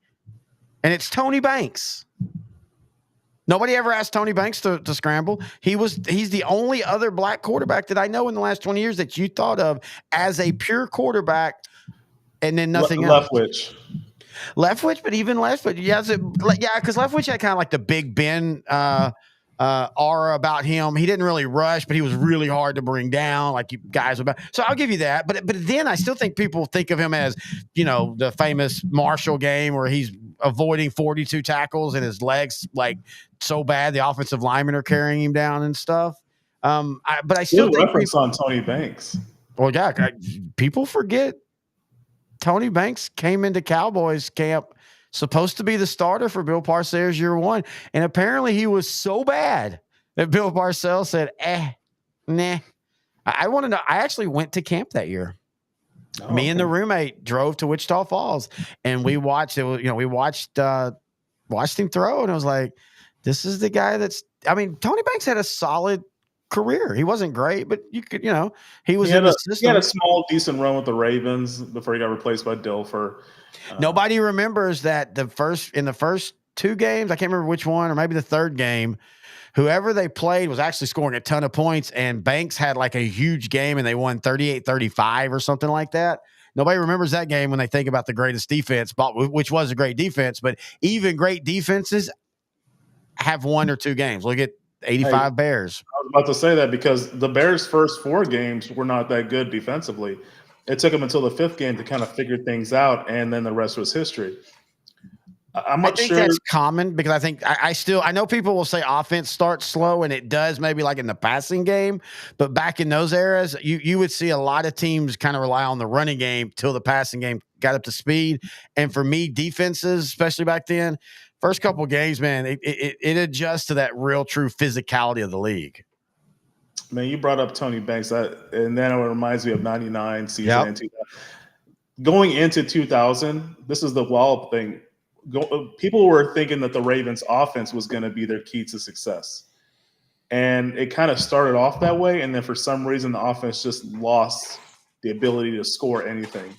And it's Tony Banks. Nobody ever asked Tony Banks to scramble. He's the only other black quarterback that I know in the last 20 years that you thought of as a pure quarterback and then nothing else. Leftwich, but even Leftwich, because Leftwich had kind of like the Big Ben aura about him. He didn't really rush, but he was really hard to bring down, like you guys about. So I'll give you that. But then I still think people think of him as, the famous Marshall game where he's avoiding 42 tackles and his legs like so bad the offensive linemen are carrying him down and stuff. But I still think reference on Tony Banks. Well, yeah, people forget Tony Banks came into Cowboys camp supposed to be the starter for Bill Parcells year one. And apparently he was so bad that Bill Parcells said, nah. I want to know. I actually went to camp that year. Oh, Me and the roommate drove to Wichita Falls, and we watched it. We watched him throw, and I was like, "This is the guy that's." I mean, Tony Banks had a solid career. He wasn't great, but he was in the system. He had a small, decent run with the Ravens before he got replaced by Dilfer. Nobody remembers that in the first two games, I can't remember which one, or maybe the third game, whoever they played was actually scoring a ton of points, and Banks had like a huge game, and they won 38-35 or something like that. Nobody remembers that game when they think about the greatest defense, which was a great defense, but even great defenses have one or two games. Look at 85 Bears. I was about to say that because the Bears' first four games were not that good defensively. It took them until the fifth game to kind of figure things out, and then the rest was history. I'm not sure. That's common because I think I know people will say offense starts slow, and it does maybe like in the passing game, but back in those eras, you would see a lot of teams kind of rely on the running game till the passing game got up to speed. And for me, defenses, especially back then, first couple of games, man, it adjusts to that real true physicality of the league. Man, you brought up Tony Banks, and then it reminds me of '99 season. Yep. And 2000. Going into 2000, this is the wild thing. People were thinking that the Ravens offense was going to be their key to success. And it kind of started off that way. And then for some reason, the offense just lost the ability to score anything.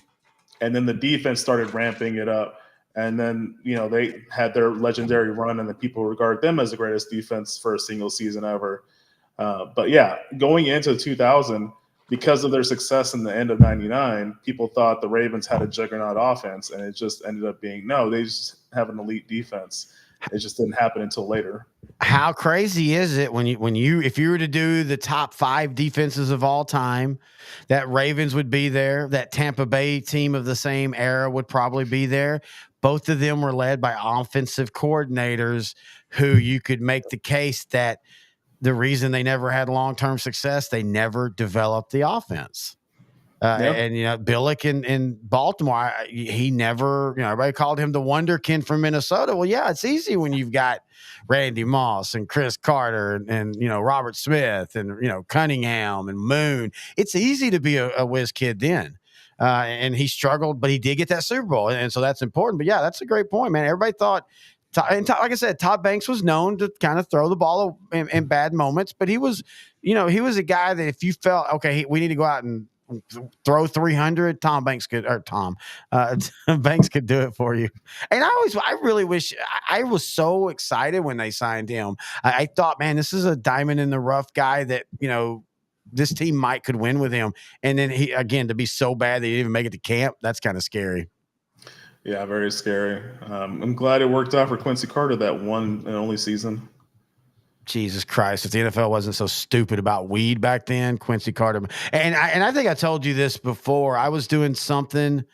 And then the defense started ramping it up. And then, they had their legendary run, and the people regard them as the greatest defense for a single season ever. But yeah, going into 2000, because of their success in the end of '99, people thought the Ravens had a juggernaut offense, and it just ended up being they just have an elite defense. It just didn't happen until later. How crazy is it if you were to do the top 5 defenses of all time, that Ravens would be there, that Tampa Bay team of the same era would probably be there. Both of them were led by offensive coordinators who you could make the case that the reason they never had long-term success, they never developed the offense. And Billick in Baltimore, he never, everybody called him the wonderkin from Minnesota. Well, yeah, it's easy when you've got Randy Moss and Chris Carter and Robert Smith and Cunningham and Moon. It's easy to be a whiz kid then. And he struggled, but he did get that Super Bowl, and so that's important. But yeah, that's a great point, man. Everybody thought. And like I said, Todd Banks was known to kind of throw the ball in bad moments, but he was a guy that if you felt, okay, we need to go out and throw 300, Banks could do it for you. And I really wish I was so excited when they signed him. I thought, man, this is a diamond in the rough guy that, this team could win with him. And then to be so bad that he didn't even make it to camp, that's kind of scary. Yeah, very scary. I'm glad it worked out for Quincy Carter that one and only season. Jesus Christ, if the NFL wasn't so stupid about weed back then, Quincy Carter. And I think I told you this before. I was doing something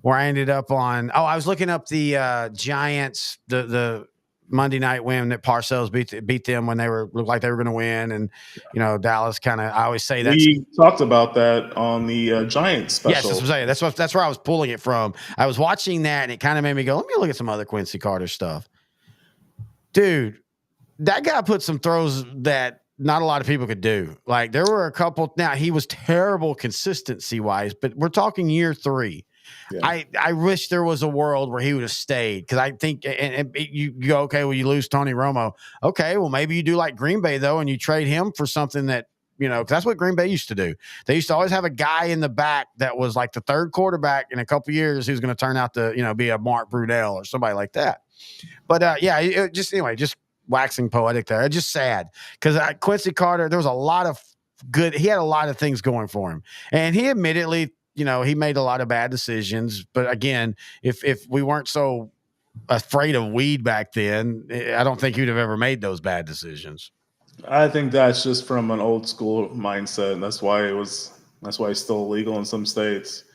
where I ended up I was looking up the Giants, the Monday night win that Parcells beat them when looked like they were going to win. And, Dallas I always say that. We talked about that on the Giants special. Yes, that's what I'm saying. That's where I was pulling it from. I was watching that, and it kind of made me go, let me look at some other Quincy Carter stuff. Dude, that guy put some throws that not a lot of people could do. Like, there were a couple. Now, he was terrible consistency-wise, but we're talking year 3. Yeah. I wish there was a world where he would have stayed, because I think and you go, okay, well, you lose Tony Romo. Okay, well, maybe you do like Green Bay, though, and you trade him for something that, because that's what Green Bay used to do. They used to always have a guy in the back that was like the third quarterback in a couple of years who's going to turn out to, be a Mark Brunell or somebody like that. But, just waxing poetic there. It's just sad because Quincy Carter, there was a lot of he had a lot of things going for him. And he admittedly, he made a lot of bad decisions. But again, if we weren't so afraid of weed back then, I don't think you'd have ever made those bad decisions. I think that's just from an old school mindset. And that's why it's still illegal in some states.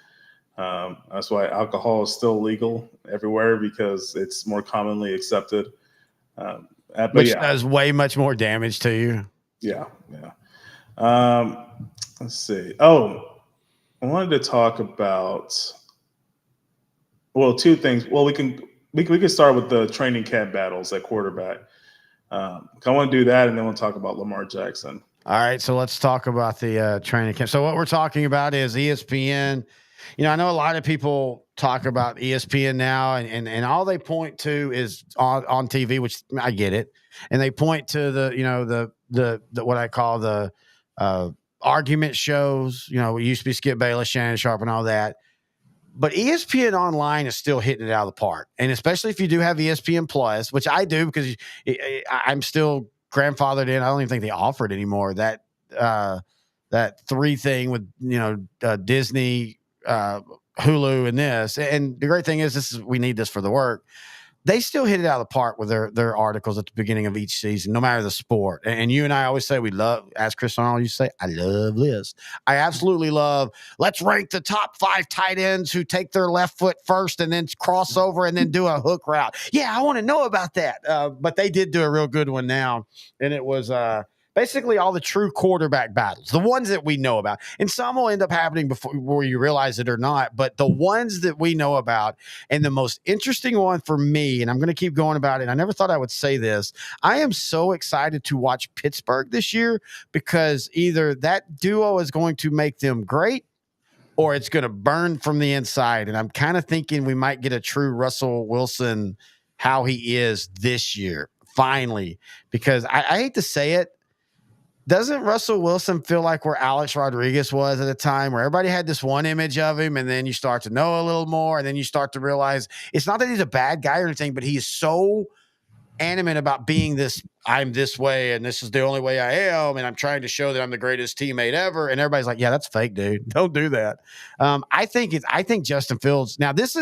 That's why alcohol is still legal everywhere, because it's more commonly accepted. Which does way much more damage to you. Yeah. Let's see. Oh, I wanted to talk about, two things. Well, we can we could start with the training camp battles at quarterback. I want to do that, and then we'll talk about Lamar Jackson. All right, so let's talk about the training camp. So what we're talking about is ESPN. I know a lot of people talk about ESPN now, and all they point to is on TV, which I get it, and they point to the what I call the argument shows. It used to be Skip Bayless, Shannon Sharp, and all that. But ESPN Online is still hitting it out of the park, and especially if you do have ESPN Plus, which I do because I'm still grandfathered in. I don't even think they offer it anymore. That 3 thing with Disney, Hulu, and this. And the great thing is we need this for the work. They still hit it out of the park with their articles at the beginning of each season, no matter the sport. And you and I always say we love, as Chris Arnold used to say, I love this. I absolutely love, let's rank the top 5 tight ends who take their left foot first and then cross over and then do a hook route. Yeah, I want to know about that. But they did do a real good one now. And it was basically all the true quarterback battles, the ones that we know about. And some will end up happening before you realize it or not. But the ones that we know about, and the most interesting one for me, and I'm going to keep going about it. I never thought I would say this. I am so excited to watch Pittsburgh this year because either that duo is going to make them great or it's going to burn from the inside. And I'm kind of thinking we might get a true Russell Wilson, how he is this year, finally, because I hate to say it. Doesn't Russell Wilson feel like where Alex Rodriguez was at a time where everybody had this one image of him, and then you start to know a little more, and then you start to realize it's not that he's a bad guy or anything, but he is so adamant about being this, I'm this way, and this is the only way I am, and I'm trying to show that I'm the greatest teammate ever. And everybody's like, yeah, that's fake, dude. Don't do that. I think Justin Fields. Now, this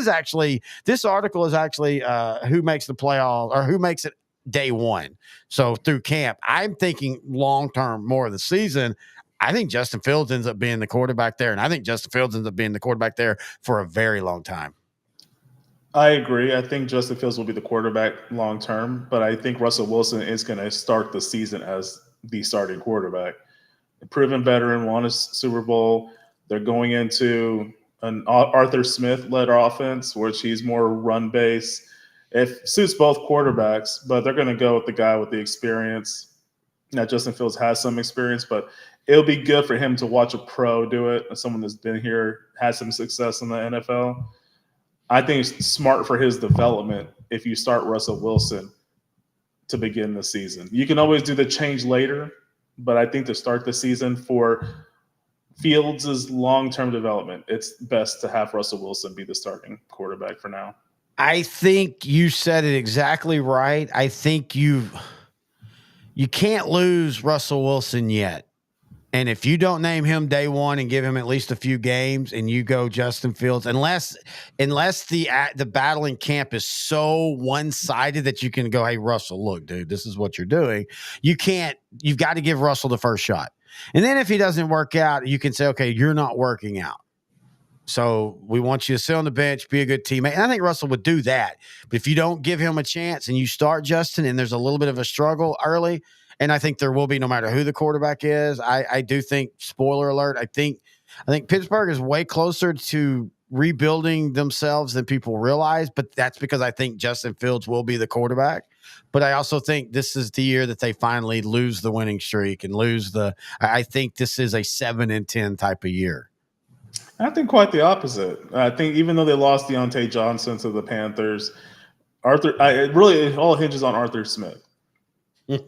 article is actually who makes the playoff or who makes it day one. So through camp, I'm thinking long-term more of the season. I think Justin Fields ends up being the quarterback there. And I think Justin Fields ends up being the quarterback there for a very long time. I agree. I think Justin Fields will be the quarterback long-term, but I think Russell Wilson is going to start the season as the starting quarterback. A proven veteran, won a Super Bowl. They're going into an Arthur Smith-led offense, which he's more run-based. It suits both quarterbacks, but they're going to go with the guy with the experience. Now, Justin Fields has some experience, but it'll be good for him to watch a pro do it, someone that's been here, had some success in the NFL. I think it's smart for his development if you start Russell Wilson to begin the season. You can always do the change later, but I think to start the season for Fields' long-term development, it's best to have Russell Wilson be the starting quarterback for now. I think you said it exactly right. I think you can't lose Russell Wilson yet. And if you don't name him day one and give him at least a few games and you go Justin Fields, unless the battle in camp is so one-sided that you can go, hey, Russell, look, dude, this is what you're doing. You've got to give Russell the first shot. And then if he doesn't work out, you can say, okay, you're not working out. So we want you to sit on the bench, be a good teammate. And I think Russell would do that. But if you don't give him a chance and you start Justin and there's a little bit of a struggle early, and I think there will be no matter who the quarterback is, I do think, spoiler alert, I think Pittsburgh is way closer to rebuilding themselves than people realize. But that's because I think Justin Fields will be the quarterback. But I also think this is the year that they finally lose the winning streak and I think this is a 7-10 type of year. I think quite the opposite. I think even though they lost Deontay Johnson to the Panthers, it really all hinges on Arthur Smith.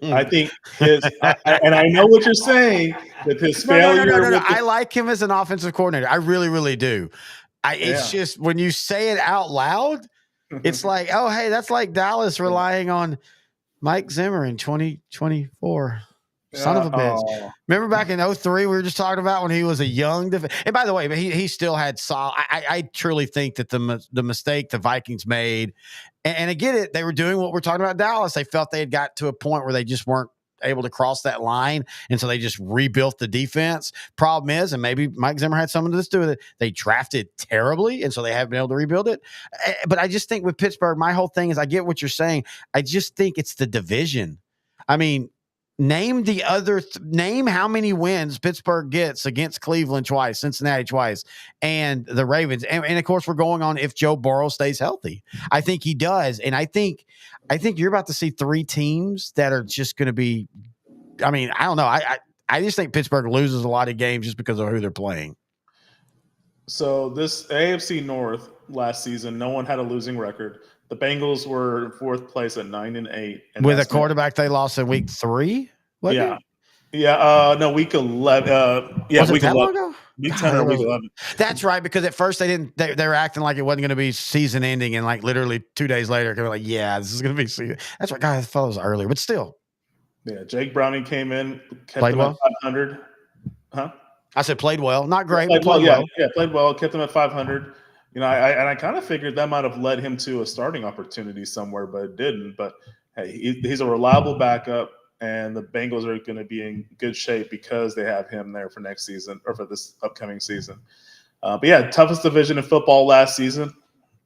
I think and I know what you're saying with his failure. No. I like him as an offensive coordinator. I really, really do. It's just when you say it out loud, it's like, oh, hey, that's like Dallas relying on Mike Zimmer in 2024. Son of a bitch. Oh. Remember back in 2003, we were just talking about when he was a young and by the way, he still had solid. I truly think that the mistake the Vikings made, and I get it, they were doing what we're talking about Dallas. They felt they had got to a point where they just weren't able to cross that line, and so they just rebuilt the defense. Problem is, and maybe Mike Zimmer had something to do with it, they drafted terribly, and so they haven't been able to rebuild it. But I just think with Pittsburgh, my whole thing is I get what you're saying. I just think it's the division. I mean, Name the other. Name how many wins Pittsburgh gets against Cleveland twice, Cincinnati twice, and the Ravens. And of course, we're going on if Joe Burrow stays healthy. I think he does, and I think you're about to see three teams that are just going to be. I mean, I don't know. I just think Pittsburgh loses a lot of games just because of who they're playing. So this AFC North last season, no one had a losing record. The Bengals were fourth place at 9-8, and With a quarterback they lost in week 3. Yeah. No, week 11. Was it week that 11. long ago? Week 10 or week 11. That's right, because at first they were acting like it wasn't going to be season ending, and like literally 2 days later, they were like, "Yeah, this is going to be season." That's right, guys. I thought it was earlier, but still. Yeah, Jake Browning came in, played well. At 500. Huh? I said played well, not great, played but played well. Yeah, played well. Kept him at 500. You know, I kind of figured that might have led him to a starting opportunity somewhere, but it didn't. But hey, he's a reliable backup, and the Bengals are going to be in good shape because they have him there for next season or for this upcoming season. But yeah, toughest division in football last season.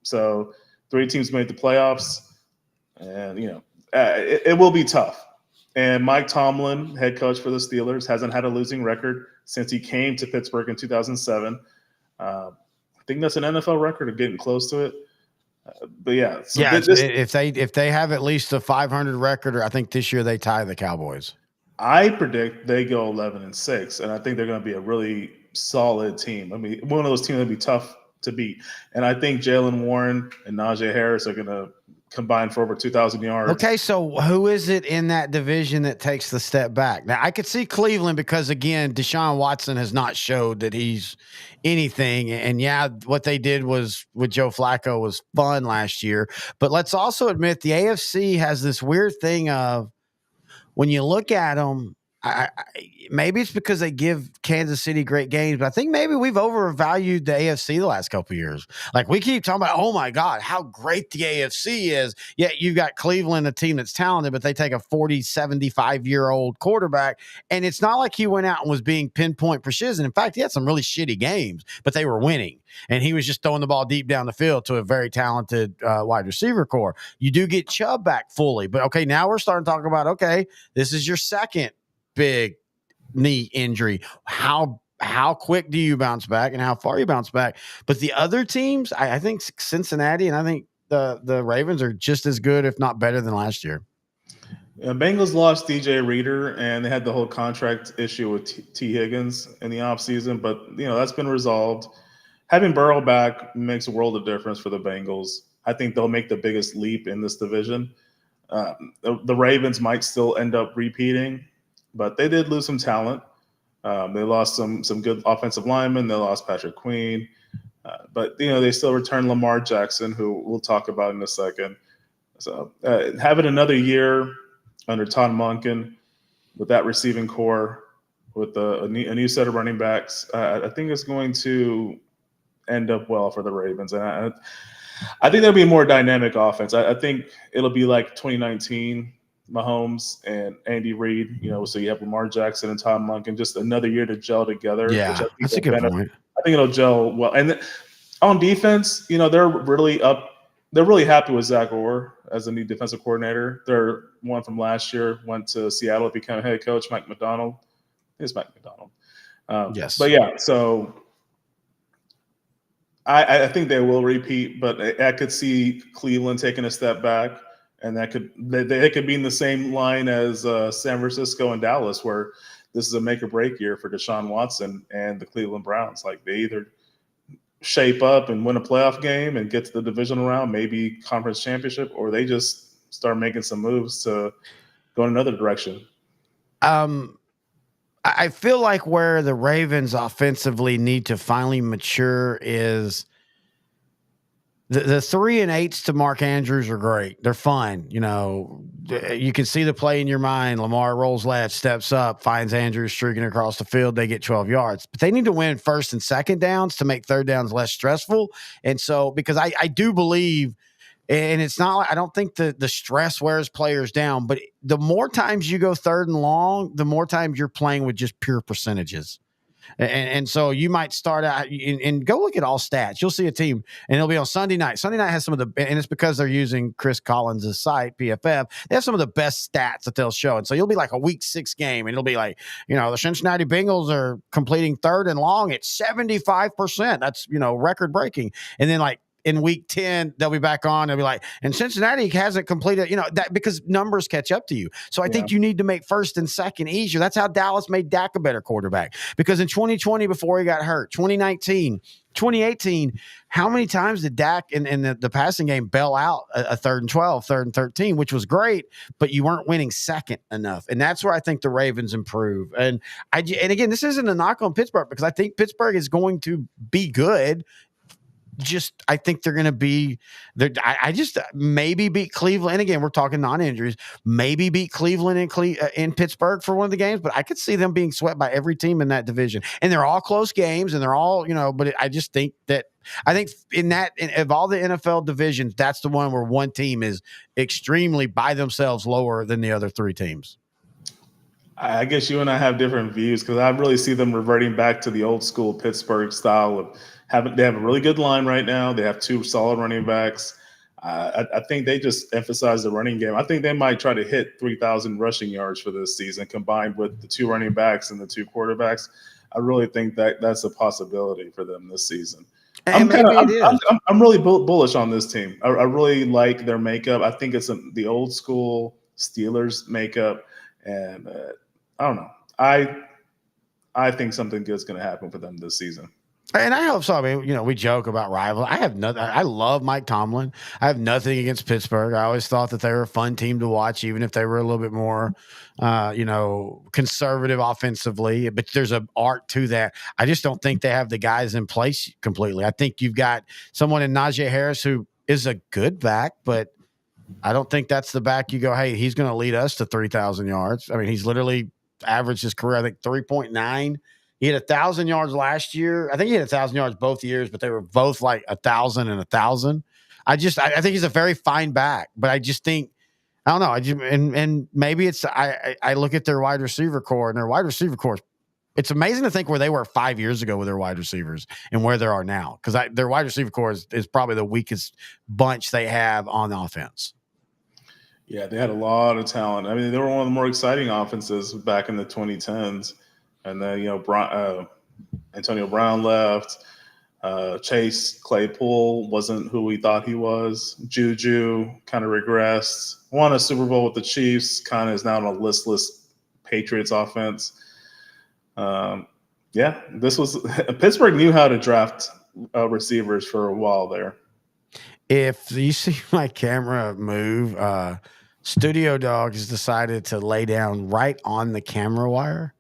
So 3 teams made the playoffs, and it will be tough. And Mike Tomlin, head coach for the Steelers, hasn't had a losing record since he came to Pittsburgh in 2007. I think that's an NFL record or getting close to it. But yeah, so if they have at least a 500 record, or I think this year they tie the Cowboys. I predict they go 11-6, and I think they're going to be a really solid team. I mean, one of those teams that'd be tough to beat. And I think Jalen Warren and Najee Harris are going to combine for over 2,000 yards. Okay, so who is it in that division that takes the step back? Now, I could see Cleveland because, again, Deshaun Watson has not showed that he's anything. And, yeah, what they did was with Joe Flacco was fun last year. But let's also admit the AFC has this weird thing of when you look at them, maybe it's because they give Kansas City great games, but I think maybe we've overvalued the AFC the last couple of years. Like we keep talking about, oh my God, how great the AFC is. Yet you've got Cleveland, a team that's talented, but they take a 40, 75-year-old quarterback. And it's not like he went out and was being pinpoint precision. In fact, he had some really shitty games, but they were winning. And he was just throwing the ball deep down the field to a very talented wide receiver core. You do get Chubb back fully, but okay, now we're starting to talk about, okay, this is your second big knee injury. How quick do you bounce back and how far you bounce back? But the other teams, I think Cincinnati and I think the Ravens are just as good, if not better than last year. Bengals lost DJ Reader, and they had the whole contract issue with T. Higgins in the offseason, but that's been resolved. Having Burrow back makes a world of difference for the Bengals. I think they'll make the biggest leap in this division. The Ravens might still end up repeating, but they did lose some talent. They lost some good offensive linemen. They lost Patrick Queen. But, they still returned Lamar Jackson, who we'll talk about in a second. So having another year under Todd Monken with that receiving core, with a new set of running backs, I think it's going to end up well for the Ravens. And I think there'll be a more dynamic offense. I think it'll be like 2019 Mahomes and Andy Reid, so you have Lamar Jackson and Todd Monken, just another year to gel together. Yeah, that's a good point. I think it'll gel well. And on defense, they're really happy with Zach Orr as the new defensive coordinator. Their one from last year went to Seattle to become head coach, Mike Macdonald. It's Mike Macdonald. Yes. But yeah, so I think they will repeat, but I could see Cleveland taking a step back. And they could be in the same line as San Francisco and Dallas, where this is a make or break year for Deshaun Watson and the Cleveland Browns. Like they either shape up and win a playoff game and get to the divisional round, maybe conference championship, or they just start making some moves to go in another direction. I feel like where the Ravens offensively need to finally mature is the 3-8s to Mark Andrews are great. They're fun. You can see the play in your mind. Lamar rolls left, steps up, finds Andrews streaking across the field. They get 12 yards. But they need to win first and second downs to make third downs less stressful. And so, because I do believe, and it's not like I don't think the stress wears players down, but the more times you go third and long, the more times you're playing with just pure percentages. And so you might start out and go look at all stats. You'll see a team, and it'll be on Sunday night. Sunday night has some of the, and it's because they're using Chris Collins' site, PFF. They have some of the best stats that they'll show. And so you'll be like a week 6 game, and it'll be like, the Cincinnati Bengals are completing 3rd and long at 75%. That's, record breaking. And then like, in week 10, they'll be back on. They'll be like, and Cincinnati hasn't completed, that because numbers catch up to you. So I think you need to make 1st and 2nd easier. That's how Dallas made Dak a better quarterback. Because in 2020, before he got hurt, 2019, 2018, how many times did Dak in the passing game bail out a 3rd and 12, 3rd and 13, which was great, but you weren't winning 2nd enough. And that's where I think the Ravens improve. And again, this isn't a knock on Pittsburgh, because I think Pittsburgh is going to be good. I think they're going to be there. I just maybe beat Cleveland. And again, we're talking non-injuries, maybe beat Cleveland in Pittsburgh for one of the games, but I could see them being swept by every team in that division. And they're all close games, and they're all, but I just think that, of all the NFL divisions, that's the one where one team is extremely by themselves lower than the other 3 teams. I guess you and I have different views, because I really see them reverting back to the old school Pittsburgh style of they have a really good line right now. They have 2 solid running backs. I think they just emphasize the running game. I think they might try to hit 3,000 rushing yards for this season, combined with the 2 running backs and the 2 quarterbacks. I really think that's a possibility for them this season. I'm really bullish on this team. I really like their makeup. I think it's the old school Steelers makeup, and I don't know. I think something good's going to happen for them this season. And I hope so. I mean, we joke about rival. I have nothing. I love Mike Tomlin. I have nothing against Pittsburgh. I always thought that they were a fun team to watch, even if they were a little bit more, conservative offensively. But there's an art to that. I just don't think they have the guys in place completely. I think you've got someone in Najee Harris who is a good back, but I don't think that's the back you go, hey, he's going to lead us to 3,000 yards. I mean, he's literally averaged his career, I think, 3.9. He had 1,000 yards last year. I think he had 1,000 yards both years, but they were both like 1,000 and 1,000. I think he's a very fine back, but I just think, I don't know. And maybe it's, I look at their wide receiver core, and their wide receiver core, it's amazing to think where they were 5 years ago with their wide receivers and where they are now. Because their wide receiver core is probably the weakest bunch they have on offense. Yeah, they had a lot of talent. I mean, they were one of the more exciting offenses back in the 2010s. And then, Antonio Brown left. Chase Claypool wasn't who we thought he was. Juju kind of regressed. Won a Super Bowl with the Chiefs. Kind of is now on a listless Patriots offense. This was Pittsburgh knew how to draft receivers for a while there. If you see my camera move, Studio Dog has decided to lay down right on the camera wire.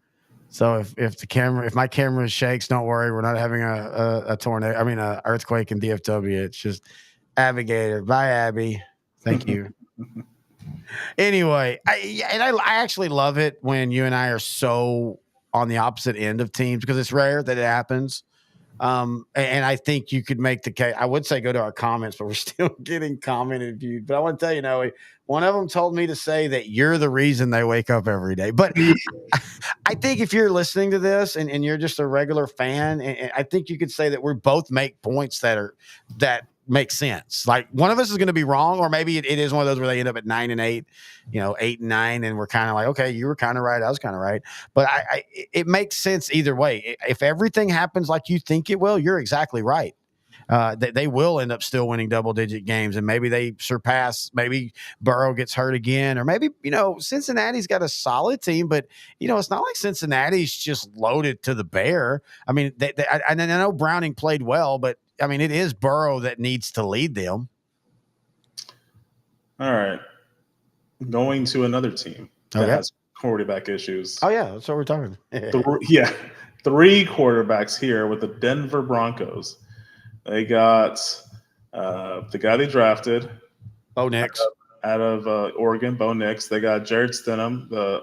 So if my camera shakes, don't worry. We're not having a tornado. I mean, a earthquake in DFW. It's just Abigator. Bye, Abby. Thank you. Anyway, I actually love it when you and I are so on the opposite end of teams, because it's rare that it happens. And I think you could make the case. I would say go to our comments, but we're still getting commented viewed. But I want to tell you, Noe, one of them told me to say that you're the reason they wake up every day. But I think if you're listening to this and you're just a regular fan, and I think you could say that we both make points that make sense. Like, one of us is going to be wrong, or maybe it is one of those where they end up at 9 and 8, 8 and 9, and we're kind of like, okay, you were kind of right, I was kind of right. But it makes sense either way. If everything happens like you think it will, you're exactly right. They will end up still winning double-digit games, and maybe they surpass. Maybe Burrow gets hurt again, or maybe Cincinnati's got a solid team, but it's not like Cincinnati's just loaded to the bear. I mean, I know Browning played well, but I mean, it is Burrow that needs to lead them. All right, going to another team that has quarterback issues. Oh yeah, that's what we're talking. 3 quarterbacks here with the Denver Broncos. They got the guy they drafted, Bo Nix, out of Oregon, Bo Nix. They got Jared Stidham, the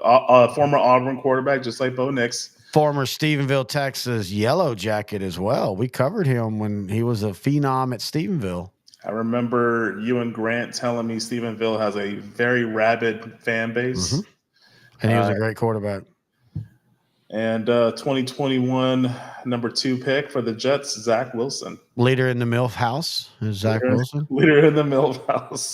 former Auburn quarterback, just like Bo Nix. Former Stephenville, Texas Yellow Jacket as well. We covered him when he was a phenom at Stephenville. I remember you and Grant telling me Stephenville has a very rabid fan base. Mm-hmm. And he was a great quarterback. And 2021 number 2 pick for the Jets, Zach Wilson. Leader in the MILF house is Zach Wilson. Leader in the MILF house.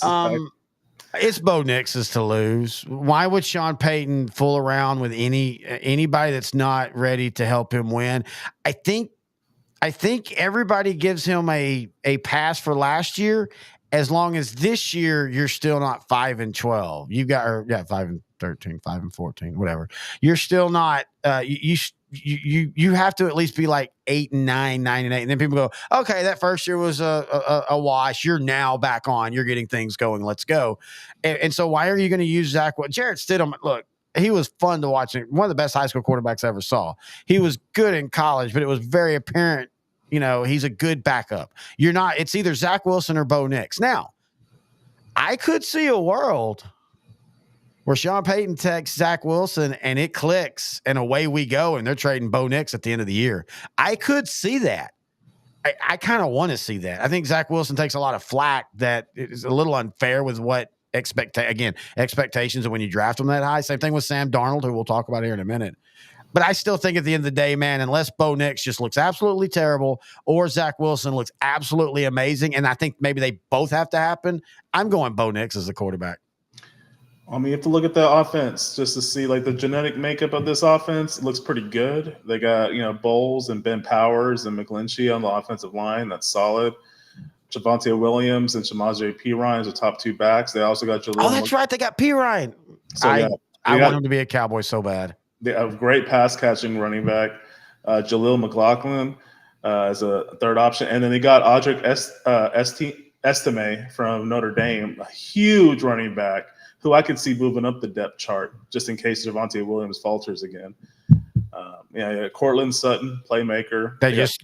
It's Bo Nix's to lose. Why would Sean Payton fool around with anybody that's not ready to help him win? I think everybody gives him a pass for last year, as long as this year you're still not 5-12. You got 5-13, 5-14, whatever. You're still not. You have to at least be like 8-9, 9-8, and then people go, okay, that first year was a wash. You're now back on. You're getting things going. Let's go. And so why are you going to use Zach? Jarrett Stidham? Look, he was fun to watch. One of the best high school quarterbacks I ever saw. He was good in college, but it was very apparent. He's a good backup. It's either Zach Wilson or Bo Nix. Now, I could see a world where Sean Payton texts Zach Wilson and it clicks and away we go and they're trading Bo Nix at the end of the year. I could see that. I kind of want to see that. I think Zach Wilson takes a lot of flack that is a little unfair with what expectations of when you draft him that high. Same thing with Sam Darnold, who we'll talk about here in a minute. But I still think at the end of the day, man, unless Bo Nix just looks absolutely terrible or Zach Wilson looks absolutely amazing, and I think maybe they both have to happen, I'm going Bo Nix as the quarterback. You have to look at the offense just to see like the genetic makeup of this offense. It looks pretty good. They got, Bowles and Ben Powers and McGlinchey on the offensive line. That's solid. Javonte Williams and Shamaje P. Ryan are the top 2 backs. They also got Jaleel. Oh, that's right. They got P. Ryan. So, I want him to be a Cowboy so bad. They have great pass catching running back, Jaleel McLaughlin as a third option. And then they got Audric Estime from Notre Dame, a huge running back who I could see moving up the depth chart just in case Javonte Williams falters again. Cortland Sutton, playmaker. They just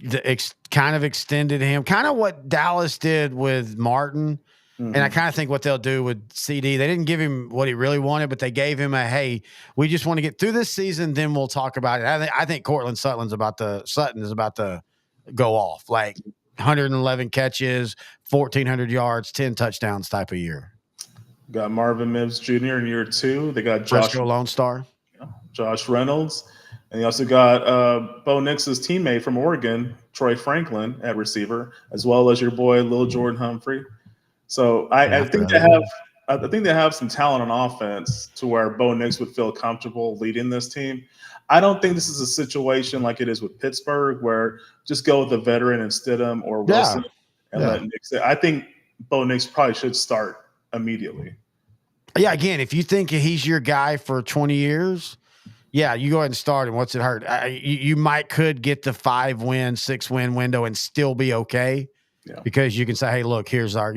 kind of extended him, kind of what Dallas did with Martin. Mm-hmm. And I kind of think what they'll do with CD, they didn't give him what he really wanted, but they gave him hey, we just want to get through this season, then we'll talk about it. I think Cortland Sutton is about to go off, like 111 catches, 1,400 yards, 10 touchdowns type of year. Got Marvin Mims Jr. in year 2. They got Fresco Lone Star, Josh Reynolds, and they also got Bo Nix's teammate from Oregon, Troy Franklin, at receiver, as well as your boy Lil Jordan Humphrey. So I think they have some talent on offense to where Bo Nix would feel comfortable leading this team. I don't think this is a situation like it is with Pittsburgh where just go with a veteran and Stidham or Wilson and let Nix. I think Bo Nix probably should start immediately. Yeah, again, if you think he's your guy for 20 years, you go ahead and start him. What's it hurt? You could get the 5-win, 6-win window and still be okay. Yeah. Because you can say, hey, look, here's our,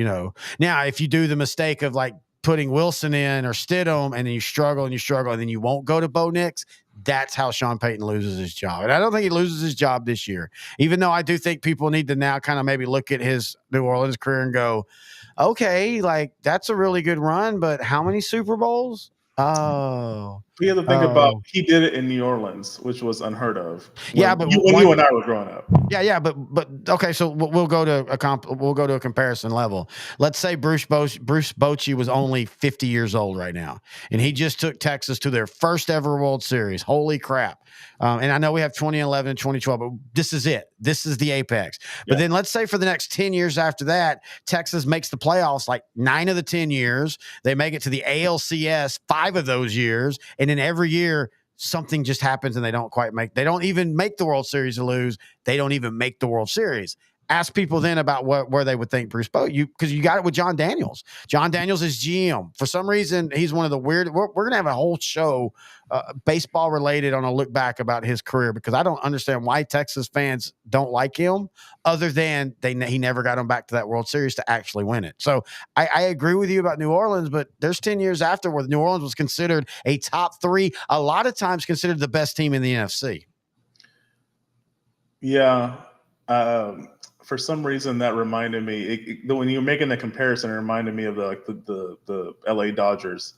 Now, if you do the mistake of like putting Wilson in or Stidham and then you struggle and then you won't go to Bo Nix, that's how Sean Payton loses his job. And I don't think he loses his job this year, even though I do think people need to now kind of maybe look at his New Orleans career and go, okay, like that's a really good run, but how many Super Bowls? Oh, we have to think about he did it in New Orleans, which was unheard of. When you and I were growing up. But okay. So we'll go to a comparison level. Let's say Bruce Bochy was only 50 years old right now, and he just took Texas to their first ever World Series. Holy crap! And I know we have 2011 and 2012, but this is it. This is the apex. But then let's say for the next 10 years after that, Texas makes the playoffs like 9 of the 10 years. They make it to the ALCS 5 of those years, and then every year something just happens and they don't even make the World Series to lose. They don't even make the World Series. Ask people then about where they would think Bruce Bochy, because you got it with John Daniels. John Daniels is GM. For some reason, he's one of the weird. We're going to have a whole show, baseball related, on a look back about his career, because I don't understand why Texas fans don't like him, other than he never got them back to that World Series to actually win it. So I agree with you about New Orleans, but there's 10 years after where New Orleans was considered a top 3, a lot of times considered the best team in the NFC. Yeah. For some reason, that reminded me when you were making the comparison, it reminded me of the LA Dodgers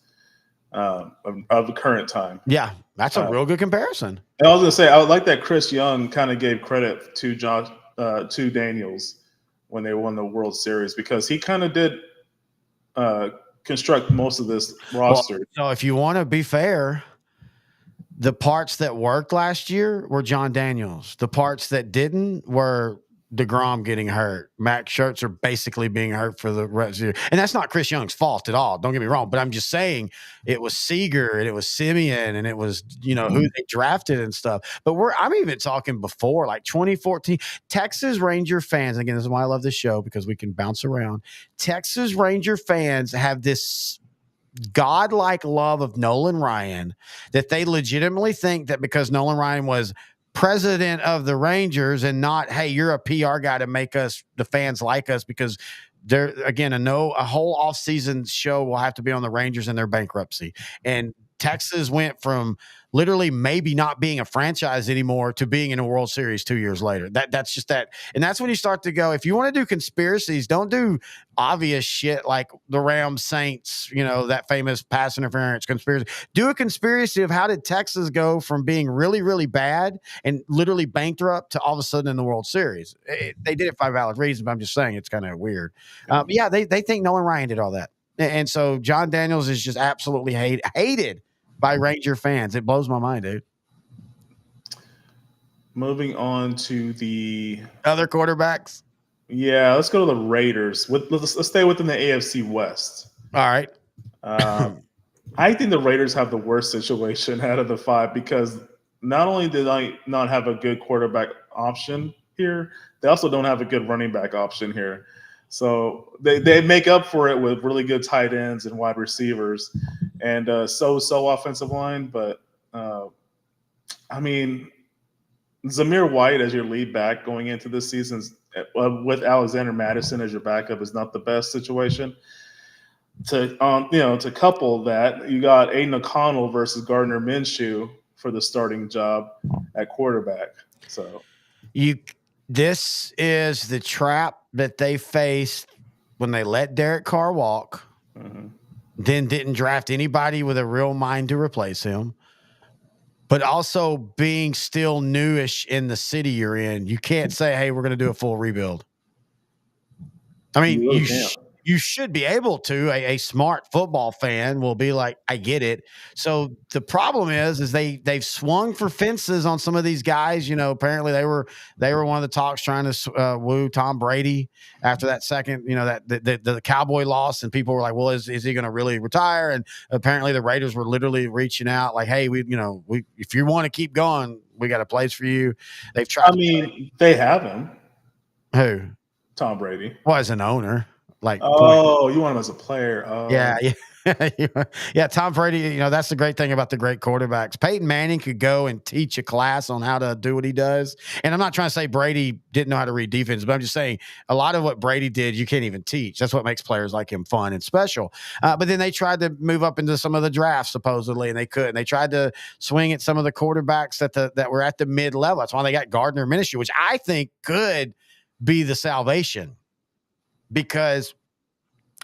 of the current time. Yeah, that's a real good comparison. And I was going to say, I would like that Chris Young kind of gave credit to to Daniels when they won the World Series, because he kind of did construct most of this roster. Well, so if you want to be fair, The parts that worked last year were John Daniels. The parts that didn't were DeGrom getting hurt. Max Scherzer basically being hurt for the rest of the year. And that's not Chris Young's fault at all. Don't get me wrong. But I'm just saying it was Seager and it was Simeon and it was, who they drafted and stuff. But I'm even talking before, like 2014. Texas Ranger fans, again, this is why I love this show, because we can bounce around. Texas Ranger fans have this godlike love of Nolan Ryan that they legitimately think that because Nolan Ryan was president of the Rangers and not, hey, you're a PR guy to make us, the fans like us, because there again, a whole offseason show will have to be on the Rangers and their bankruptcy. And Texas went from literally maybe not being a franchise anymore to being in a World Series 2 years later. That's just that. And that's when you start to go, if you want to do conspiracies, don't do obvious shit like the Rams Saints, that famous pass interference conspiracy. Do a conspiracy of how did Texas go from being really, really bad and literally bankrupt to all of a sudden in the World Series. They did it for valid reasons, but I'm just saying it's kind of weird. They think Nolan Ryan did all that. And so John Daniels is just absolutely hated by Ranger fans. It blows my mind, dude. Moving on to the other quarterbacks. Yeah, let's go to the Raiders. Let's stay within the AFC West. All right. I think the Raiders have the worst situation out of the five because not only did I not have a good quarterback option here, they also don't have a good running back option here. So they make up for it with really good tight ends and wide receivers and so offensive line. But, Zamir White as your lead back going into this season with Alexander Madison as your backup is not the best situation. To couple that, you got Aiden O'Connell versus Gardner Minshew for the starting job at quarterback. So this is the trap that they faced when they let Derek Carr walk, then didn't draft anybody with a real mind to replace him, but also being still newish in the city you're in. You can't say, hey, we're going to do a full rebuild. I mean, you should be able to. A smart football fan will be like, I get it. So the problem is they've swung for fences on some of these guys. Apparently they were one of the talks trying to woo Tom Brady after that second, that the Cowboy loss, and people were like, well, is he going to really retire? And apparently the Raiders were literally reaching out like, hey, we if you want to keep going, we got a place for you. They've tried. They have him. Who? Tom Brady. Well, as an owner. You want him as a player. Yeah. Tom Brady, that's the great thing about the great quarterbacks. Peyton Manning could go and teach a class on how to do what he does. And I'm not trying to say Brady didn't know how to read defense, but I'm just saying a lot of what Brady did, you can't even teach. That's what makes players like him fun and special. But then they tried to move up into some of the drafts, supposedly, and they couldn't. They tried to swing at some of the quarterbacks that were at the mid-level. That's why they got Gardner Minshew, which I think could be the salvation. Because,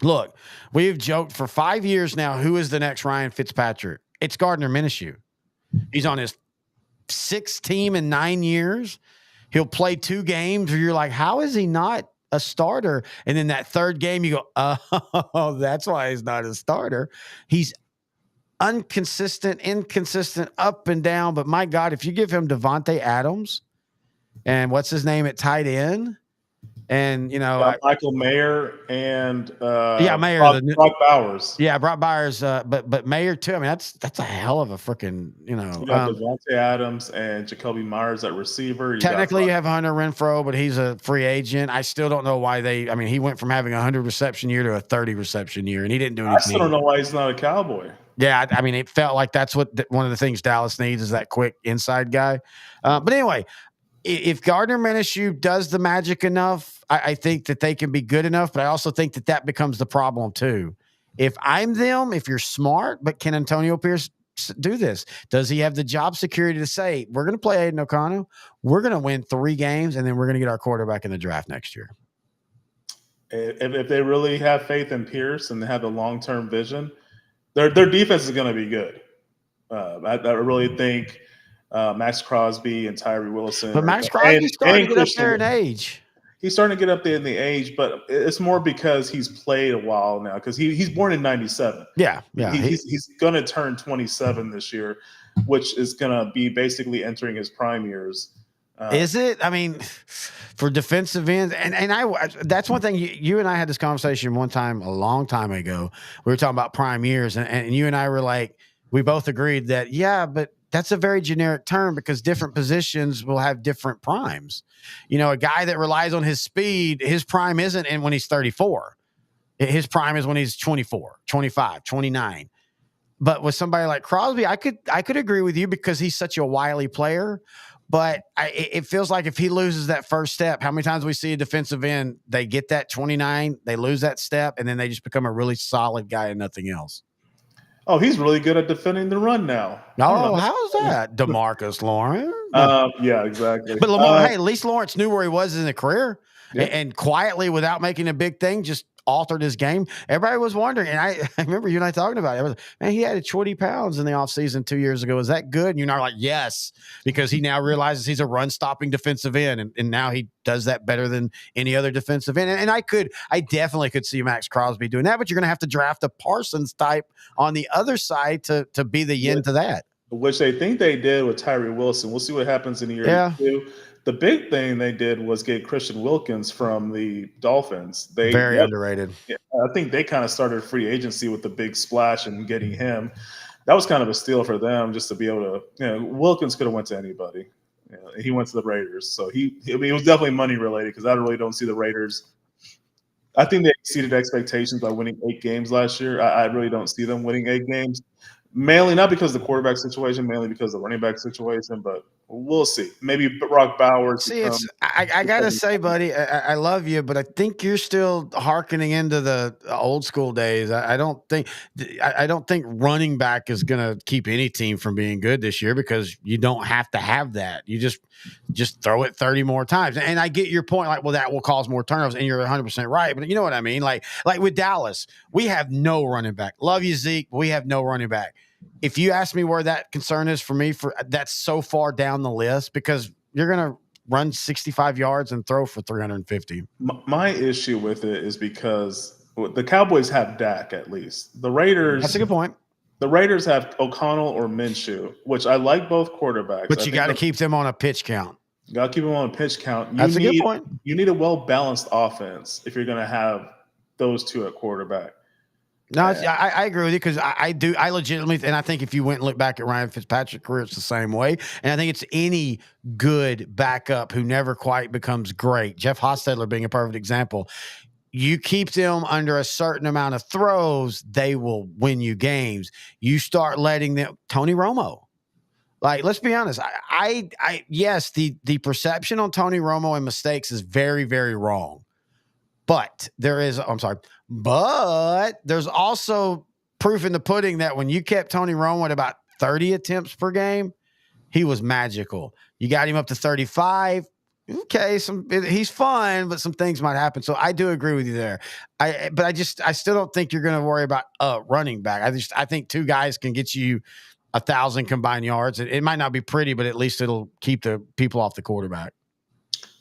look, we've joked for 5 years now, who is the next Ryan Fitzpatrick? It's Gardner Minshew. He's on his 6th team in 9 years. He'll play 2 games where you're like, how is he not a starter? And then that 3rd game, you go, oh, that's why he's not a starter. He's inconsistent, up and down. But, my God, if you give him Devontae Adams and what's his name at tight end, and Michael Mayer and Mayer, Brock Bowers. Yeah, Brock Bowers, but Mayer too. I mean, that's a hell of a freaking Devontae Adams and Jacoby Myers at receiver. Technically, you have Hunter Renfrow, but he's a free agent. I still don't know why he went from having a 100 reception year to a 30 reception year, and he didn't do anything. I still don't know why he's not a Cowboy. Yeah, it felt like that's what one of the things Dallas needs is that quick inside guy. But anyway, if Gardner Minshew does the magic enough, I think that they can be good enough, but I also think that becomes the problem too. If I'm them, if you're smart, but can Antonio Pierce do this? Does he have the job security to say, we're going to play Aiden O'Connell, we're going to win 3 games, and then we're going to get our quarterback in the draft next year? If they really have faith in Pierce and they have the long-term vision, their defense is going to be good. I really think Max Crosby and Tyree Wilson. But Max Crosby's starting to get up there in age. He's starting to get up there in the age, but it's more because he's played a while now. Because he's born in '97. Yeah. He's going to turn 27 this year, which is going to be basically entering his prime years. Is it? I mean, for defensive ends, and that's one thing you and I had this conversation one time a long time ago. We were talking about prime years, and you and I were like, we both agreed that, yeah, but that's a very generic term because different positions will have different primes. You know, a guy that relies on his speed, his prime isn't in when he's 34. His prime is when he's 24, 25, 29. But with somebody like Crosby, I could agree with you because he's such a wily player. But it feels like if he loses that first step, how many times we see a defensive end, they get that 29, they lose that step, and then they just become a really solid guy and nothing else. Oh, he's really good at defending the run now. Oh, how's that? DeMarcus Lawrence? Yeah, exactly. But hey, at least Lawrence knew where he was in the career and quietly, without making a big thing, just altered his game. Everybody was wondering, and I remember you and I talking about it. Man, he added 20 pounds in the offseason 2 years ago. Is that good? And you're not like, yes, because he now realizes he's a run-stopping defensive end, and now he does that better than any other defensive end. And I definitely could see Max Crosby doing that, but you're going to have to draft a Parsons type on the other side to be the yin to that. Which they think they did with Tyree Wilson. We'll see what happens in year 2. The big thing they did was get Christian Wilkins from the Dolphins. Very underrated. I think they kind of started free agency with the big splash and getting him. That was kind of a steal for them just to be able to, Wilkins could have went to anybody. He went to the Raiders. So it was definitely money related because I really don't see the Raiders. I think they exceeded expectations by winning 8 games last year. I really don't see them winning 8 games. Mainly not because of the quarterback situation, mainly because of the running back situation, but we'll see. Maybe Brock Bowers. See, I gotta say, buddy, I love you, but I think you're still hearkening into the old school days. I don't think running back is gonna keep any team from being good this year because you don't have to have that. You just throw it 30 more times. And I get your point, like, well, that will cause more turnovers, and you're 100% right. But you know what I mean? Like with Dallas, we have no running back. Love you, Zeke, but we have no running back. If you ask me where that concern is for me, that's so far down the list because you're going to run 65 yards and throw for 350. My issue with it is because the Cowboys have Dak at least. The Raiders. That's a good point. The Raiders have O'Connell or Minshew, which I like both quarterbacks. But you got to keep them on a pitch count. You got to keep them on a pitch count. That's a good point. You need a well-balanced offense if you're going to have those two at quarterback. No, I agree with you because I legitimately, and I think if you went and look back at Ryan Fitzpatrick's career, it's the same way. And I think it's any good backup who never quite becomes great. Jeff Hostetler being a perfect example. You keep them under a certain amount of throws, they will win you games. You start letting them, Tony Romo. Like, let's be honest. Yes, the perception on Tony Romo and mistakes is very, very wrong. But there's also proof in the pudding that when you kept Tony Romo at about 30 attempts per game, he was magical. You got him up to 35. Okay, he's fun, but some things might happen. So I do agree with you there. I still don't think you're going to worry about running back. I think 2 guys can get you 1,000 combined yards. It might not be pretty, but at least it'll keep the people off the quarterback.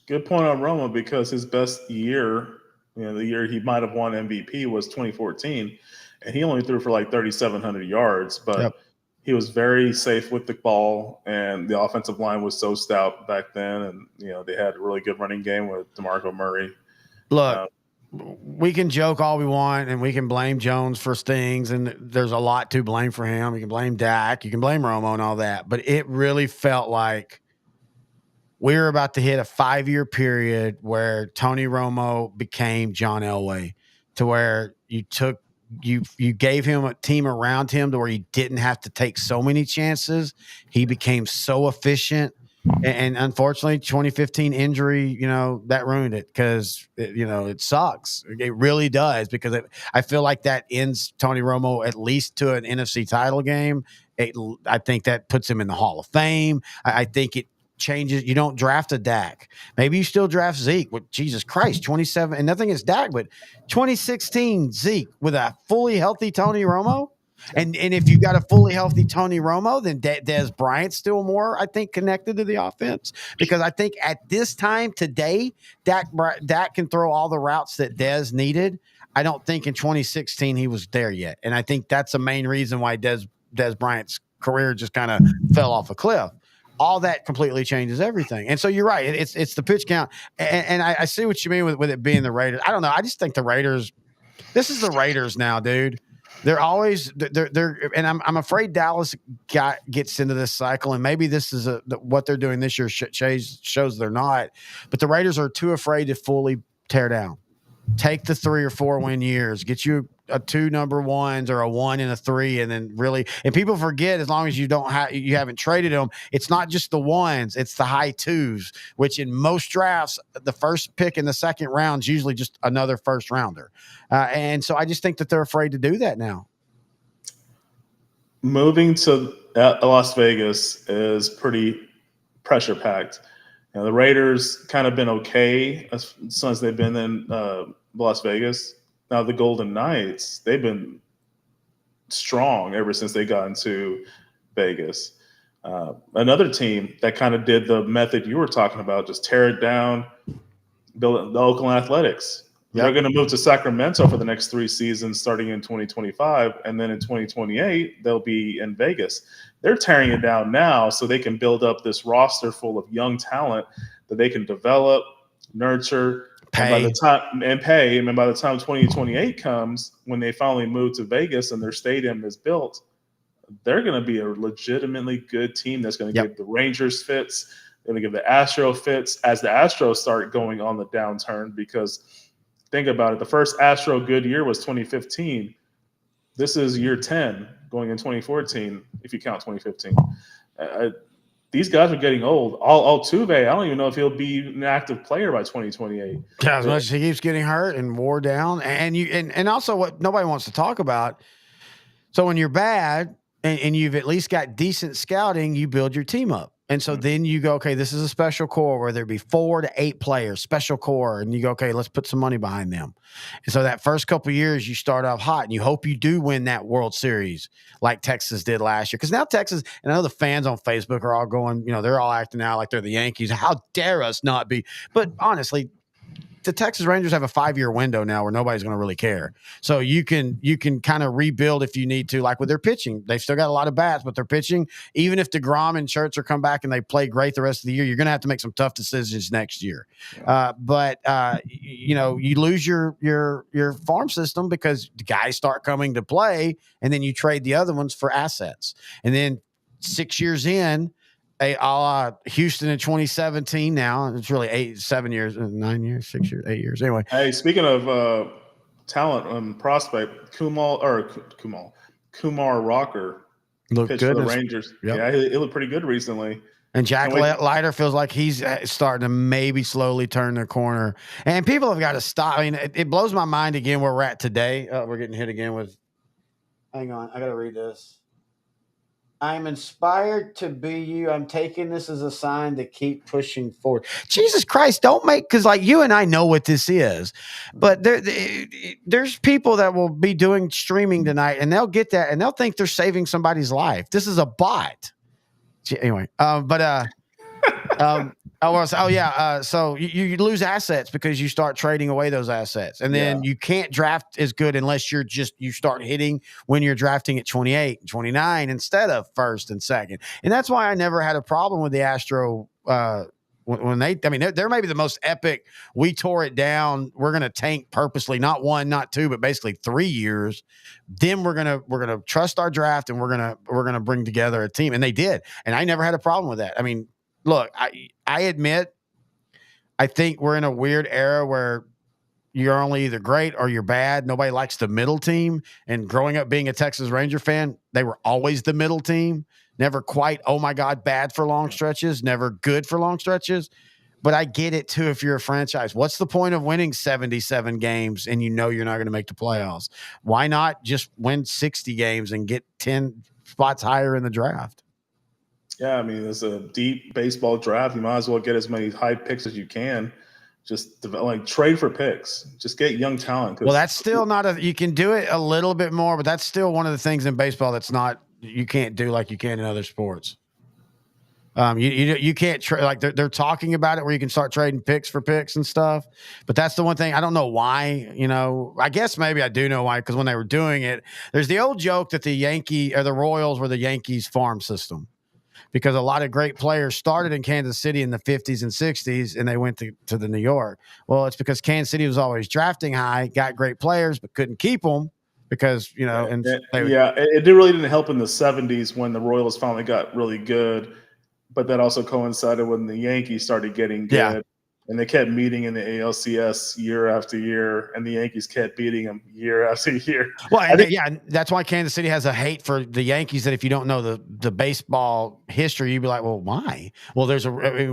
Good point on Romo because his best year, the year he might have won MVP was 2014, and he only threw for like 3,700 yards, but he was very safe with the ball, and the offensive line was so stout back then, and they had a really good running game with DeMarco Murray. Look, we can joke all we want, and we can blame Jones for things, and there's a lot to blame for him. You can blame Dak, you can blame Romo and all that, but it really felt like we were about to hit a 5-year period where Tony Romo became John Elway, to where you gave him a team around him to where he didn't have to take so many chances. He became so efficient. And unfortunately, 2015 injury, that ruined it because, it sucks. It really does because I feel like that ends Tony Romo at least to an NFC title game. I think that puts him in the Hall of Fame. I think it changes. You don't draft a Dak. Maybe you still draft Zeke. With Jesus Christ, 27, and nothing is Dak, but 2016 Zeke with a fully healthy Tony Romo. And if you got a fully healthy Tony Romo, then Dez Bryant's still more, I think, connected to the offense, because I think at this time today, Dak can throw all the routes that Dez needed. I don't think in 2016 he was there yet, and I think that's the main reason why Dez Bryant's career just kind of fell off a cliff. All that completely changes everything. And so you're right. It's the pitch count, and I see what you mean with it being the Raiders. I don't know. I just think the Raiders. This is the Raiders now, dude. They're always they're and I'm afraid Dallas gets into this cycle, and maybe this is what they're doing this year shows they're not. But the Raiders are too afraid to fully tear down. Take the 3 or 4 win years, get you a 2 number ones or a 1 and a 3, and then really. And people forget, as long as you haven't traded them, it's not just the 1s, it's the high 2s. Which in most drafts, the first pick in the second round is usually just another first rounder. And so I just think that they're afraid to do that now. Moving to Las Vegas is pretty pressure packed. The Raiders kind of been okay as soon as they've been in Las Vegas. Now the Golden Knights, they've been strong ever since they got into Vegas. Another team that kind of did the method you were talking about, just tear it down, build the Oakland Athletics. Yep. They're going to move to Sacramento for the next 3 seasons, starting in 2025. And then in 2028, they'll be in Vegas. They're tearing it down now so they can build up this roster full of young talent that they can develop, nurture, and by the time 2028 comes, when they finally move to Vegas and their stadium is built, they're going to be a legitimately good team that's going to give the Rangers fits. They're going to give the Astro fits as the Astros start going on the downturn, because think about it. The first Astro good year was 2015. This is year 10 going in 2014, if you count 2015. These guys are getting old. Altuve, I don't even know if he'll be an active player by 2028. As much as he keeps getting hurt and wore down. And also what nobody wants to talk about. So when you're bad and you've at least got decent scouting, you build your team up. And so then you go, okay, this is a special core where there'd be 4 to 8 players, special core. And you go, okay, let's put some money behind them. And so that first couple of years, you start off hot and you hope you do win that World Series like Texas did last year. Because now Texas, and I know the fans on Facebook are all going, they're all acting out like they're the Yankees. How dare us not be? But honestly, the Texas Rangers have a 5-year window now where nobody's going to really care. So you can kind of rebuild if you need to, like with their pitching. They've still got a lot of bats, but their pitching, even if DeGrom and Scherzer come back and they play great the rest of the year, you're going to have to make some tough decisions next year. But you lose your farm system because the guys start coming to play, and then you trade the other ones for assets. And then 6 years in, Houston in 2017 now. It's really 7 years, 9 years, 6 years, 8 years. Anyway. Hey, speaking of talent and prospect, Kumar Rocker pitched for the Rangers. Yep. Yeah, he looked pretty good recently. And Jack Leiter feels like he's starting to maybe slowly turn the corner. And people have got to stop. I mean, it blows my mind again where we're at today. We're getting hit again with – hang on. I got to read this. I'm inspired to be you. I'm taking this as a sign to keep pushing forward. Jesus Christ, because like you and I know what this is, but there's people that will be doing streaming tonight and they'll get that and they'll think they're saving somebody's life. This is a bot. Anyway, so you lose assets because you start trading away those assets, and then you can't draft as good unless you start hitting when you're drafting at 28 and 29 instead of first and second. And that's why I never had a problem with the Astro when they're maybe the most epic. We tore it down. We're going to tank purposely, not 1, not 2, but basically 3 years. Then we're going to trust our draft, and we're going to bring together a team. And they did. And I never had a problem with that. I mean, look, I admit, I think we're in a weird era where you're only either great or you're bad. Nobody likes the middle team. And growing up being a Texas Ranger fan, they were always the middle team. Never quite, oh my God, bad for long stretches. Never good for long stretches. But I get it too if you're a franchise. What's the point of winning 77 games and you're not going to make the playoffs? Why not just win 60 games and get 10 spots higher in the draft? Yeah, I mean, it's a deep baseball draft. You might as well get as many high picks as you can. just like trade for picks, just get young talent. Well, that's still not you can do it a little bit more, but that's still one of the things in baseball that's not, you can't do like you can in other sports. You can't trade, like they're talking about it where you can start trading picks for picks and stuff. But that's the one thing I don't know why. I guess maybe I do know why, because when they were doing it, there's the old joke that the Royals were the Yankees farm system, because a lot of great players started in Kansas City in the 50s and 60s and they went to the New York. Well, it's because Kansas City was always drafting high, got great players, but couldn't keep them because it really didn't help in the 70s when the Royals finally got really good. But that also coincided when the Yankees started getting good, and they kept meeting in the ALCS year after year, and the Yankees kept beating them year after year. Well, that's why Kansas City has a hate for the Yankees. That if you don't know the baseball history, you'd be like, well, why? Well, it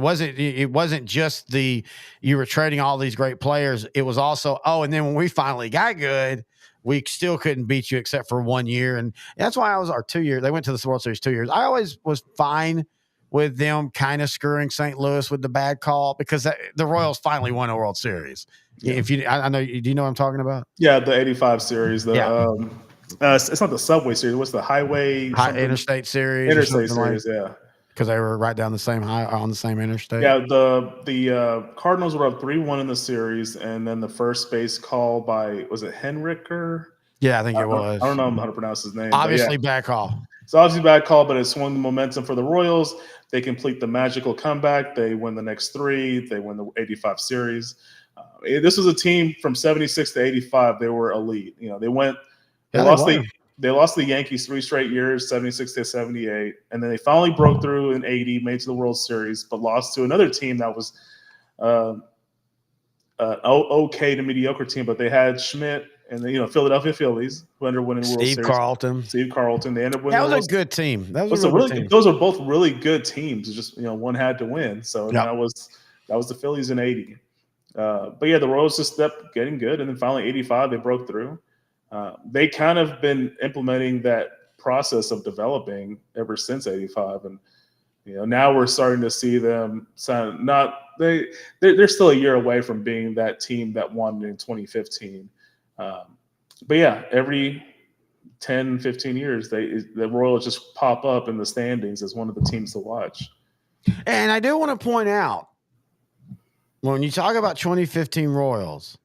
wasn't just you were trading all these great players. It was also, and then when we finally got good, we still couldn't beat you except for 1 year, and that's why our 2 years. They went to the World Series 2 years. I always was fine with them kind of screwing St. Louis with the bad call, because the Royals finally won a World Series. Yeah. I know, do you know what I'm talking about? Yeah, the '85 series. It's not the Subway Series. What's the Interstate Series? Interstate Series, yeah. Because they were right down the same on the same interstate. Yeah, the Cardinals were up 3-1 in the series, and then the first base call by, was it Henriker? Yeah, I think it was. I don't know how to pronounce his name. Obviously, bad call. It's obviously a bad call, but it swung the momentum for the Royals. They complete the magical comeback. They win the next 3. They win the '85 series. This was a team from '76 to '85. They were elite. They lost the Yankees 3 straight years, '76 to '78, and then they finally broke through in '80, made to the World Series, but lost to another team that was okay to mediocre team. But they had Schmidt and the Philadelphia Phillies, who ended up winning the World Series. Steve Carlton. They ended up winning. That was a good team. Those are both really good teams. It's just one had to win. So that was the Phillies in '80. But yeah, the Royals just kept getting good, and then finally '85 they broke through. They kind of been implementing that process of developing ever since '85, and now we're starting to see them sound they're still a year away from being that team that won in 2015. But yeah, every 10, 15 years, the Royals just pop up in the standings as one of the teams to watch. And I do want to point out, when you talk about 2015 Royals,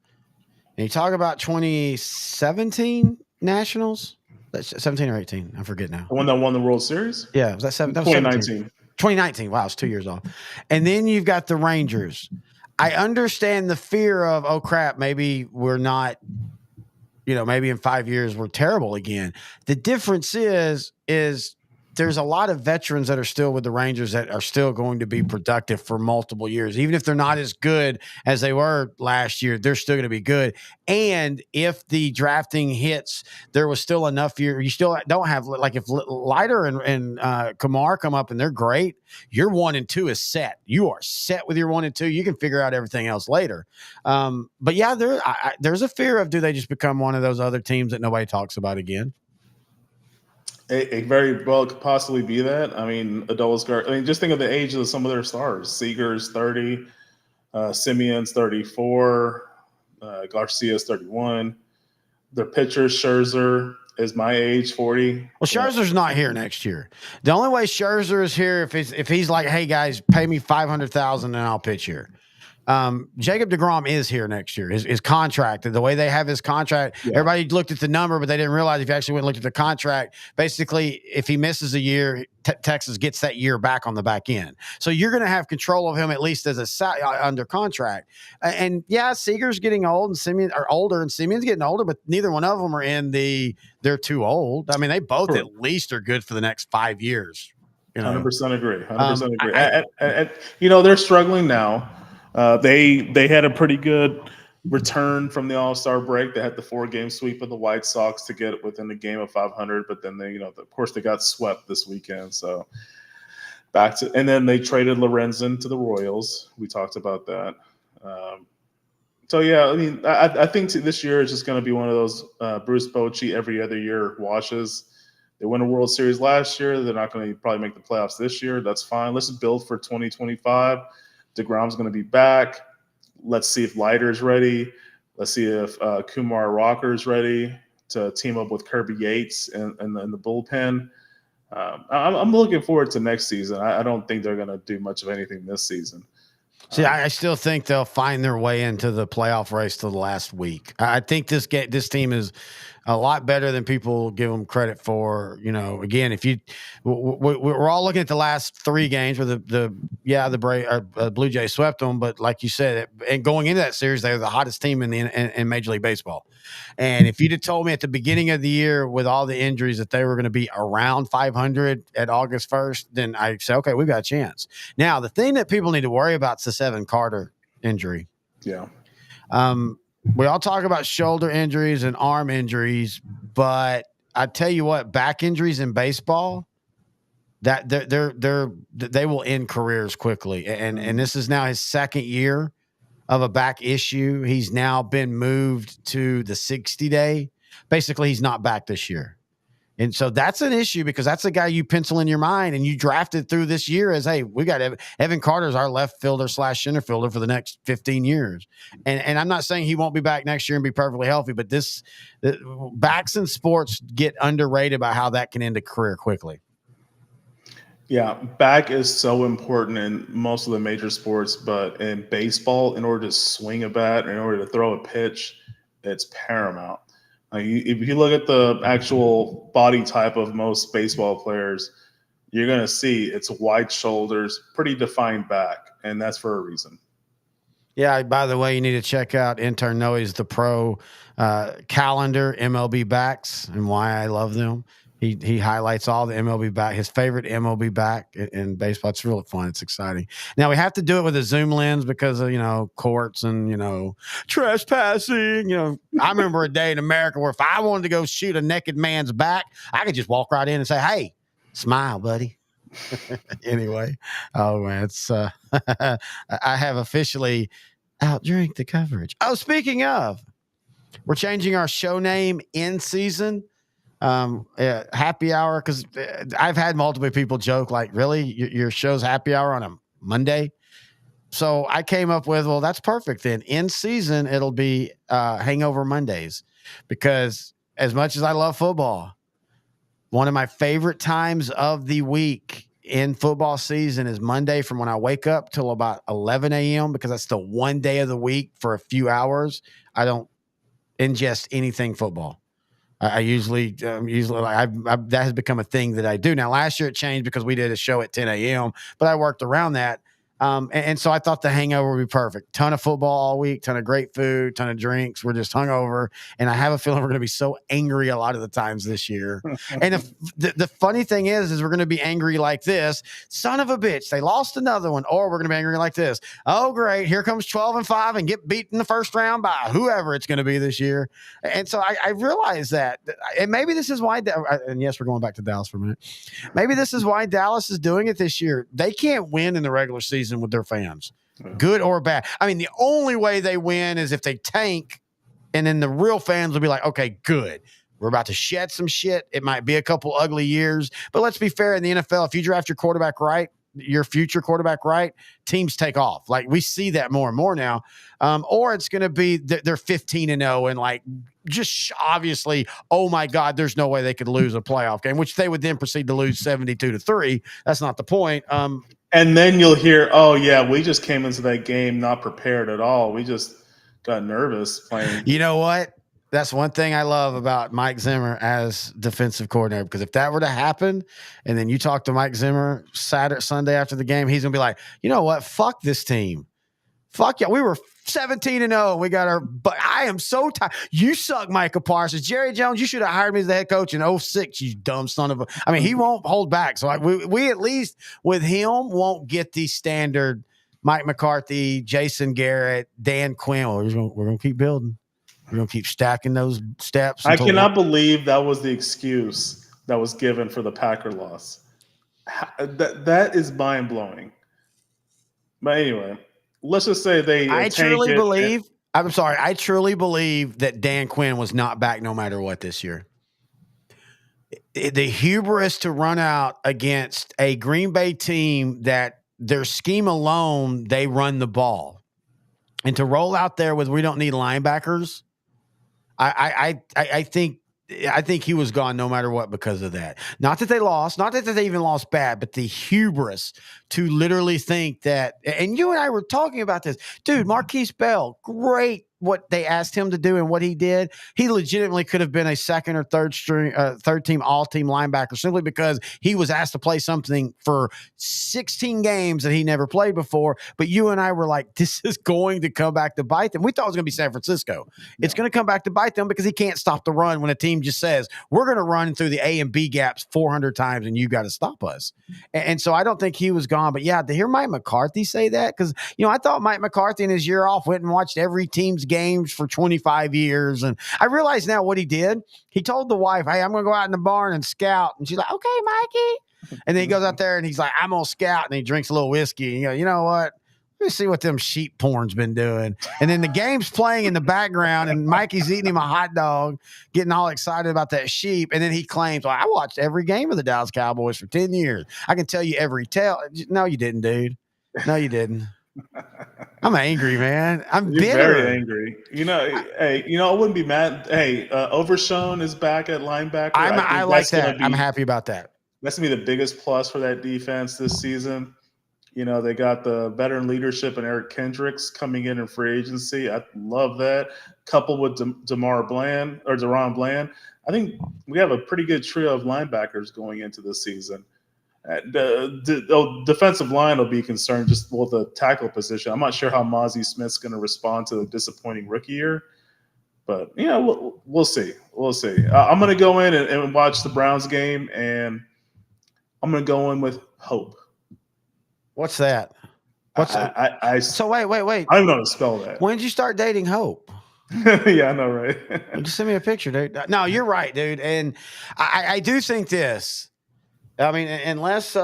and you talk about 2017 Nationals, that's 17 or 18, I forget now. The one that won the World Series? Yeah, was that 2019. 2019. Wow, it's 2 years off. And then you've got the Rangers. I understand the fear of, oh crap, maybe we're not, maybe in 5 years we're terrible again. The difference is there's a lot of veterans that are still with the Rangers that are still going to be productive for multiple years. Even if they're not as good as they were last year, they're still going to be good. And if the drafting hits, there was still enough year. You still don't have, like, if Leiter and Kamar come up and they're great, your 1 and 2 is set. You are set with your 1 and 2. You can figure out everything else later. But yeah, there's a fear of, do they just become one of those other teams that nobody talks about again? It very well could possibly be that. I mean, just think of the age of some of their stars. Seager's 30, Simeon's 34, Garcia's 31. Their pitcher, Scherzer, is my age, 40. Well, Scherzer's not here next year. The only way Scherzer is here if he's like, hey guys, pay me $500,000 and I'll pitch here. Jacob deGrom is here next year. His contract, the way they have his contract, everybody looked at the number, but they didn't realize if you actually went and looked at the contract, basically, if he misses a year, Texas gets that year back on the back end. So you're going to have control of him at least as under contract. And yeah, Seager's getting old and Simeon are older, and Simeon's getting older, but neither one of them are they're too old. I mean, they both at least are good for the next 5 years. 100% agree. 100% agree. And they're struggling now. They had a pretty good return from the All-Star break. They had the 4-game sweep of the White Sox to get within a game of 500, but then they, of course, they got swept this weekend. So and then they traded Lorenzen to the Royals. We talked about that. So yeah, I mean, I think this year is just going to be one of those Bruce Bochy every other year washes. They won a World Series last year. They're not going to probably make the playoffs this year. That's fine. Let's build for 2025. DeGrom's going to be back. let's see if Leiter's ready. Let's see if Kumar Rocker's ready to team up with Kirby Yates in the bullpen. I'm looking forward to next season. I don't think they're going to do much of anything this season. See, I still think they'll find their way into the playoff race to the last week. I think this team is a lot better than people give them credit for. You know, again, if we're all looking at the last 3 games where the Blue Jays swept them, but like you said, and going into that series, they're the hottest team in Major League Baseball. And if you'd have told me at the beginning of the year with all the injuries that they were going to be around 500 at August 1st, then I'd say, okay, we've got a chance. Now, the thing that people need to worry about is the Evan Carter injury. Yeah. We all talk about shoulder injuries and arm injuries, but I tell you what, back injuries in baseball, that they will end careers quickly. And this is now his 2nd year of a back issue. He's now been moved to the 60-day. Basically, he's not back this year. And so that's an issue because that's a guy you pencil in your mind and you drafted through this year as, hey, we got Evan Carter's our left fielder / center fielder for the next 15 years. And I'm not saying he won't be back next year and be perfectly healthy, but backs in sports get underrated by how that can end a career quickly. Yeah, back is so important in most of the major sports, but in baseball, in order to swing a bat, in order to throw a pitch, it's paramount. If you look at the actual body type of most baseball players, you're going to see it's wide shoulders, pretty defined back, and that's for a reason. Yeah, by the way, you need to check out Intern Noe's The Pro calendar, MLB backs, and why I love them. He highlights all the MLB back, his favorite MLB back in baseball. It's really fun. It's exciting. Now we have to do it with a zoom lens because of, courts and, trespassing. I remember a day in America where if I wanted to go shoot a naked man's back, I could just walk right in and say, hey, smile, buddy. Anyway. Oh man, it's, I have officially OutDrank the Coverage. Oh, speaking of, we're changing our show name in season. Happy Hour, because I've had multiple people joke like, really, your show's Happy Hour on a Monday? So I came up with, well, that's perfect then. In season, it'll be Hangover Mondays, because as much as I love football, one of my favorite times of the week in football season is Monday from when I wake up till about 11 a.m. because that's the one day of the week for a few hours I don't ingest anything football. I usually that has become a thing that I do. Now, last year it changed because we did a show at 10 a.m., but I worked around that. And so I thought the hangover would be perfect. Ton of football all week, ton of great food, ton of drinks. We're just hungover. And I have a feeling we're going to be so angry a lot of the times this year. And the funny thing is we're going to be angry like this. Son of a bitch, they lost another one. Or we're going to be angry like this. Oh, great. Here comes 12-5 and get beat in the first round by whoever it's going to be this year. And so I realized that. And maybe this is why, and yes, we're going back to Dallas for a minute. Maybe this is why Dallas is doing it this year. They can't win in the regular season with their fans, good or bad. I mean, the only way they win is if they tank, and then the real fans will be like, okay, good. We're about to shed some shit. It might be a couple ugly years, but let's be fair in the NFL. If you draft your quarterback right, your future quarterback right, teams take off. Like we see that more and more now. Or it's going to be they're 15-0 and like just obviously, oh my God, there's no way they could lose a playoff game, which they would then proceed to lose 72-3. That's not the point. And then you'll hear, oh yeah, we just came into that game not prepared at all. We just got nervous playing. You know what? That's one thing I love about Mike Zimmer as defensive coordinator, because if that were to happen and then you talk to Mike Zimmer Sunday after the game, he's going to be like, you know what? Fuck this team. Fuck yeah. We were 17-0. We got but I am so tired. You suck, Micah Parsons. Jerry Jones, you should have hired me as the head coach in 06, you dumb son of a. I mean, he won't hold back. So we at least with him won't get the standard Mike McCarthy, Jason Garrett, Dan Quinn. We're going to keep building. We're going to keep stacking those steps. I cannot believe that was the excuse that was given for the Packer loss. That is mind blowing. But anyway, let's just say I truly believe that Dan Quinn was not back no matter what this year. The hubris to run out against a Green Bay team that their scheme alone, they run the ball. And to roll out there with we don't need linebackers, I think he was gone no matter what because of that. Not that they lost, not that they even lost bad, but the hubris to literally think that. And you and I were talking about this, dude. Marquise Bell, great what they asked him to do and what he did. He legitimately could have been a second or third team all team linebacker simply because he was asked to play something for 16 games that he never played before. But you and I were like, this is going to come back to bite them. We thought it was going to be San Francisco. It's going to come back to bite them because he can't stop the run when a team just says, we're going to run through the A and B gaps 400 times and you got to stop us. And so I don't think he was gone. But yeah, to hear Mike McCarthy say that, because, I thought Mike McCarthy in his year off went and watched every team's games for 25 years. And I realize now what he did. He told the wife, hey, I'm going to go out in the barn and scout. And she's like, okay, Mikey. And then he goes out there and he's like, I'm going to scout. And he drinks a little whiskey. And you know what? Let me see what them sheep porn's been doing. And then the game's playing in the background and Mikey's eating him a hot dog, getting all excited about that sheep. And then he claims, well, I watched every game of the Dallas Cowboys for 10 years. I can tell you every tell. No, you didn't, dude. No, you didn't. I'm angry, man. I'm You're bitter. very angry. I wouldn't be mad. Hey, Overshown is back at linebacker. I like that. I'm happy about that. That's going to be the biggest plus for that defense this season. They got the veteran leadership and Eric Kendricks coming in free agency. I love that. Coupled with DeRon Bland. I think we have a pretty good trio of linebackers going into this season. The defensive line will be concerned just with the tackle position. I'm not sure how Mozzie Smith's going to respond to the disappointing rookie year, but we'll see. We'll see. I'm going to go in and watch the Browns game, and I'm going to go in with hope. What's that? So wait. I'm going to spell that. When did you start dating Hope? Yeah, I know, right? Just send me a picture, dude. No, you're right, dude. And I do think this. I mean, unless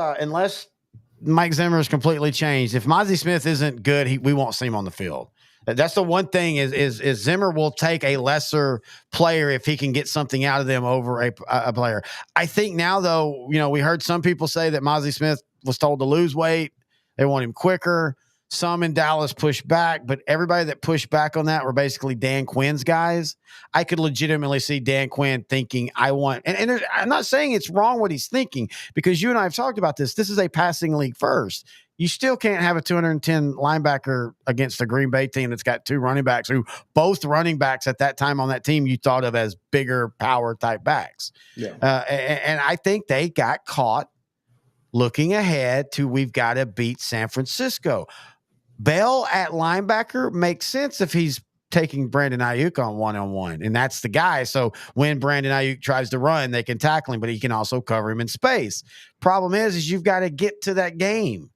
Mike Zimmer is completely changed, if Mozzie Smith isn't good, we won't see him on the field. That's the one thing is Zimmer will take a lesser player if he can get something out of them over a player. I think now, though, we heard some people say that Mozzie Smith was told to lose weight. They want him quicker. Some in Dallas pushed back, but everybody that pushed back on that were basically Dan Quinn's guys. I could legitimately see Dan Quinn thinking, and I'm not saying it's wrong what he's thinking, because you and I have talked about this. This is a passing league first. You still can't have a 210 linebacker against a Green Bay team that's got two running backs who both running backs at that time on that team you thought of as bigger power type backs. Yeah. And I think they got caught looking ahead to we've got to beat San Francisco. Bell at linebacker makes sense if he's taking Brandon Ayuk on one-on-one, and that's the guy. So when Brandon Ayuk tries to run, they can tackle him, but he can also cover him in space. Problem is you've got to get to that game.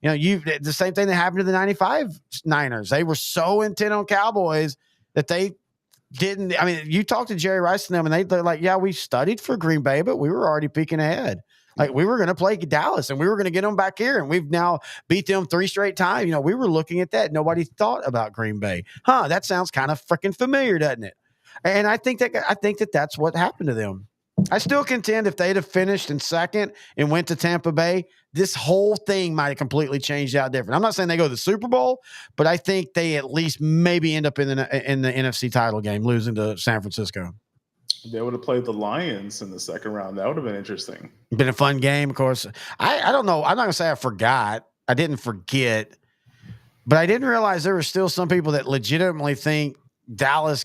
The same thing that happened to the 95 Niners. They were so intent on Cowboys that they didn't. I mean, you talk to Jerry Rice and them, and they're like, yeah, we studied for Green Bay, but we were already peeking ahead. Like, we were going to play Dallas and we were going to get them back here, and we've now beat them 3 straight times. We were looking at that. Nobody thought about Green Bay. That sounds kind of freaking familiar, doesn't it? And I think that that's what happened to them. I still contend if they'd have finished in second and went to Tampa Bay, this whole thing might have completely changed out different. I'm not saying they go to the Super Bowl, but I think they at least maybe end up in the NFC title game, losing to San Francisco. They would have played the Lions in the second round. That would have been interesting. Been a fun game, of course. I don't know. I'm not going to say I forgot. I didn't forget. But I didn't realize there were still some people that legitimately think Dallas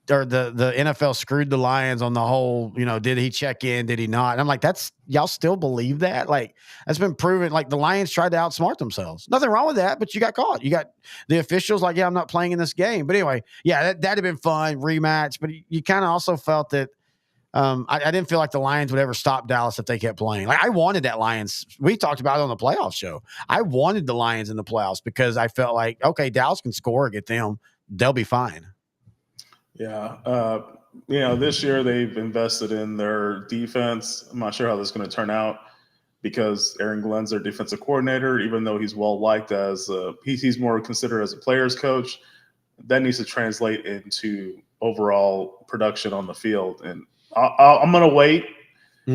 or the NFL screwed the Lions on the whole, did he check in? Did he not? And I'm like, y'all still believe that? Like, that's been proven. Like, the Lions tried to outsmart themselves. Nothing wrong with that, but you got caught. You got the officials like, yeah, I'm not playing in this game. But anyway, yeah, that'd have been fun, rematch. But you kind of also felt that I didn't feel like the Lions would ever stop Dallas if they kept playing. Like, I wanted that Lions. We talked about it on the playoff show. I wanted the Lions in the playoffs because I felt like, okay, Dallas can score and get them. They'll be fine. Yeah. This year they've invested in their defense. I'm not sure how this is going to turn out because Aaron Glenn's their defensive coordinator, even though he's well liked as he's more considered as a player's coach. That needs to translate into overall production on the field. And I'm going to wait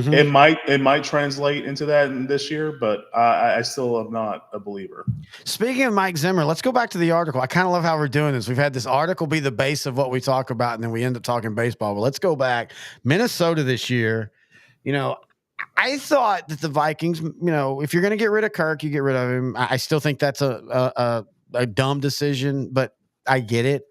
It might translate into that in this year, but I still am not a believer. Speaking of Mike Zimmer, let's go back to the article. I kind of love how we're doing this. We've had this article be the base of what we talk about, and then we end up talking baseball. But let's go back. Minnesota this year, I thought that the Vikings, if you're going to get rid of Kirk, you get rid of him. I still think that's a dumb decision, but I get it.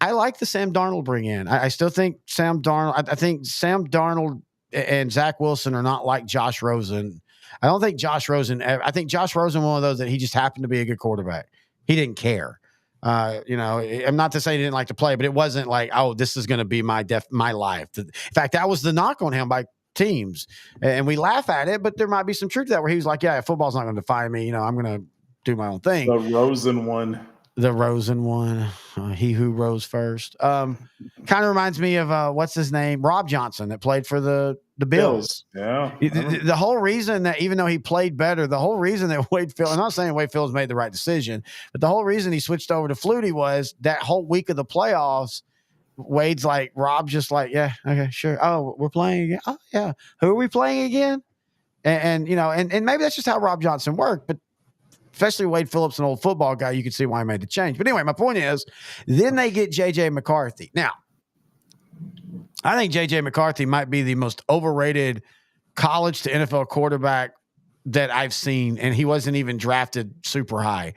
I like the Sam Darnold bring in. I still think Sam Darnold. I think Sam Darnold and Zach Wilson are not like Josh Rosen. I don't think Josh Rosen. I think Josh Rosen one of those that he just happened to be a good quarterback. He didn't care. I'm not to say he didn't like to play, but it wasn't like, oh, this is going to be my life. In fact, that was the knock on him by teams, and we laugh at it, but there might be some truth to that where he was like, yeah, football's not going to define me. I'm going to do my own thing. The Rosen one. He who rose first. Kind of reminds me of what's his name, Rob Johnson, that played for the Bills. Yeah. The whole reason that, even though he played better, the whole reason that Wade Phillips, I'm not saying Wade Phillips made the right decision, but the whole reason he switched over to Flutie was that whole week of the playoffs. Wade's like, Rob's just like, yeah, okay, sure. Oh, we're playing again. Oh, yeah. Who are we playing again? And maybe that's just how Rob Johnson worked, but especially Wade Phillips, an old football guy, you can see why he made the change. But anyway, my point is, then they get J.J. McCarthy. Now, I think J.J. McCarthy might be the most overrated college to NFL quarterback that I've seen, and he wasn't even drafted super high.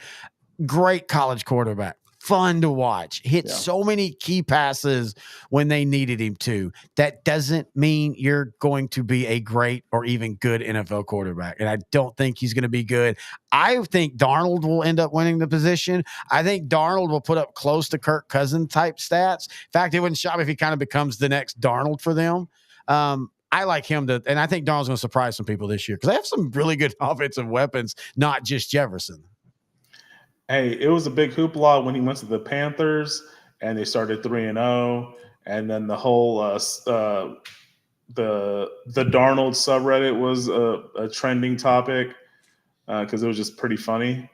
Great college quarterback. Fun to watch. Hit so many key passes when they needed him to. That doesn't mean you're going to be a great or even good NFL quarterback. And I don't think he's going to be good. I think Darnold will end up winning the position. I think Darnold will put up close to Kirk Cousins type stats. In fact, it wouldn't shock me if he kind of becomes the next Darnold for them. I like him and I think Darnold's going to surprise some people this year because they have some really good offensive weapons, not just Jefferson. Hey, it was a big hoopla when he went to the Panthers and they started 3-0, and then the whole the Darnold subreddit was a trending topic because it was just pretty funny.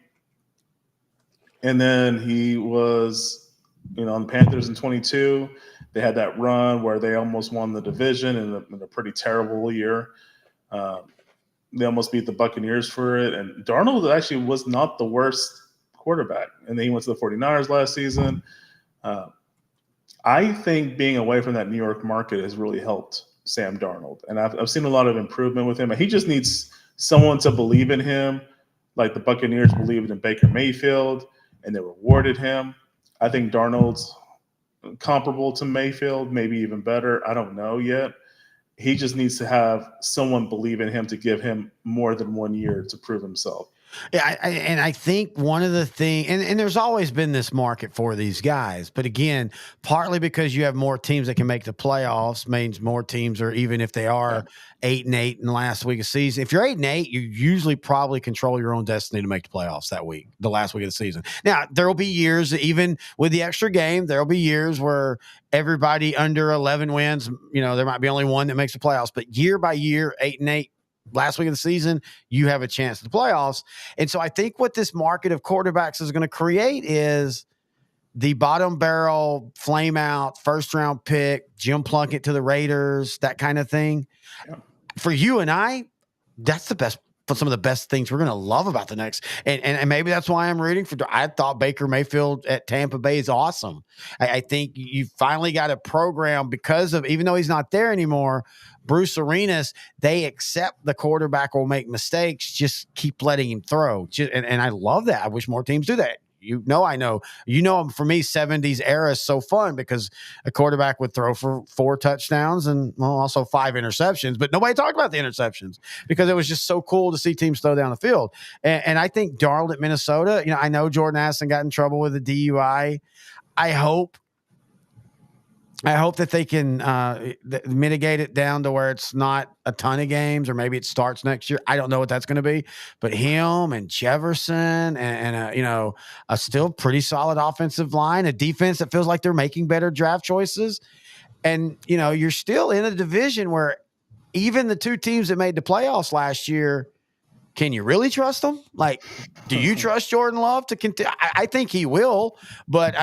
And then he was, on the Panthers in 22. They had that run where they almost won the division in a pretty terrible year. They almost beat the Buccaneers for it, and Darnold actually was not the worst quarterback. And then he went to the 49ers last season. I think being away from that New York market has really helped Sam Darnold. And I've seen a lot of improvement with him. And he just needs someone to believe in him, like the Buccaneers believed in Baker Mayfield, and they rewarded him. I think Darnold's comparable to Mayfield, maybe even better. I don't know yet. He just needs to have someone believe in him to give him more than 1 year to prove himself. Yeah, I think one of the things, and there's always been this market for these guys, but again, partly because you have more teams that can make the playoffs means more teams are, even if they are 8-8 in the last week of season. If you're 8-8, you usually probably control your own destiny to make the playoffs that week, the last week of the season. Now, there will be years, even with the extra game, there will be years where everybody under 11 wins, there might be only one that makes the playoffs, but year by year, 8-8, last week of the season, you have a chance at the playoffs. And so I think what this market of quarterbacks is going to create is the bottom barrel, flame out, first round pick, Jim Plunkett to the Raiders, that kind of thing. Yeah. For you and I, that's some of the best things we're going to love about the next. And maybe that's why I'm rooting for. I thought Baker Mayfield at Tampa Bay is awesome. I think you finally got a program because of, even though he's not there anymore, Bruce Arenas, they accept the quarterback will make mistakes. Just keep letting him throw. And I love that. I wish more teams do that. I know. For me, 70s era is so fun because a quarterback would throw for 4 touchdowns and also 5 interceptions. But nobody talked about the interceptions because it was just so cool to see teams throw down the field. And I think Darnold at Minnesota, I know Jordan Addison got in trouble with a DUI. I hope that they can mitigate it down to where it's not a ton of games, or maybe it starts next year. I don't know what that's going to be, but him and Jefferson and a still pretty solid offensive line, a defense that feels like they're making better draft choices. And, you're still in a division where even the 2 teams that made the playoffs last year, can you really trust them? Like, do you trust Jordan Love to continue? I think he will, but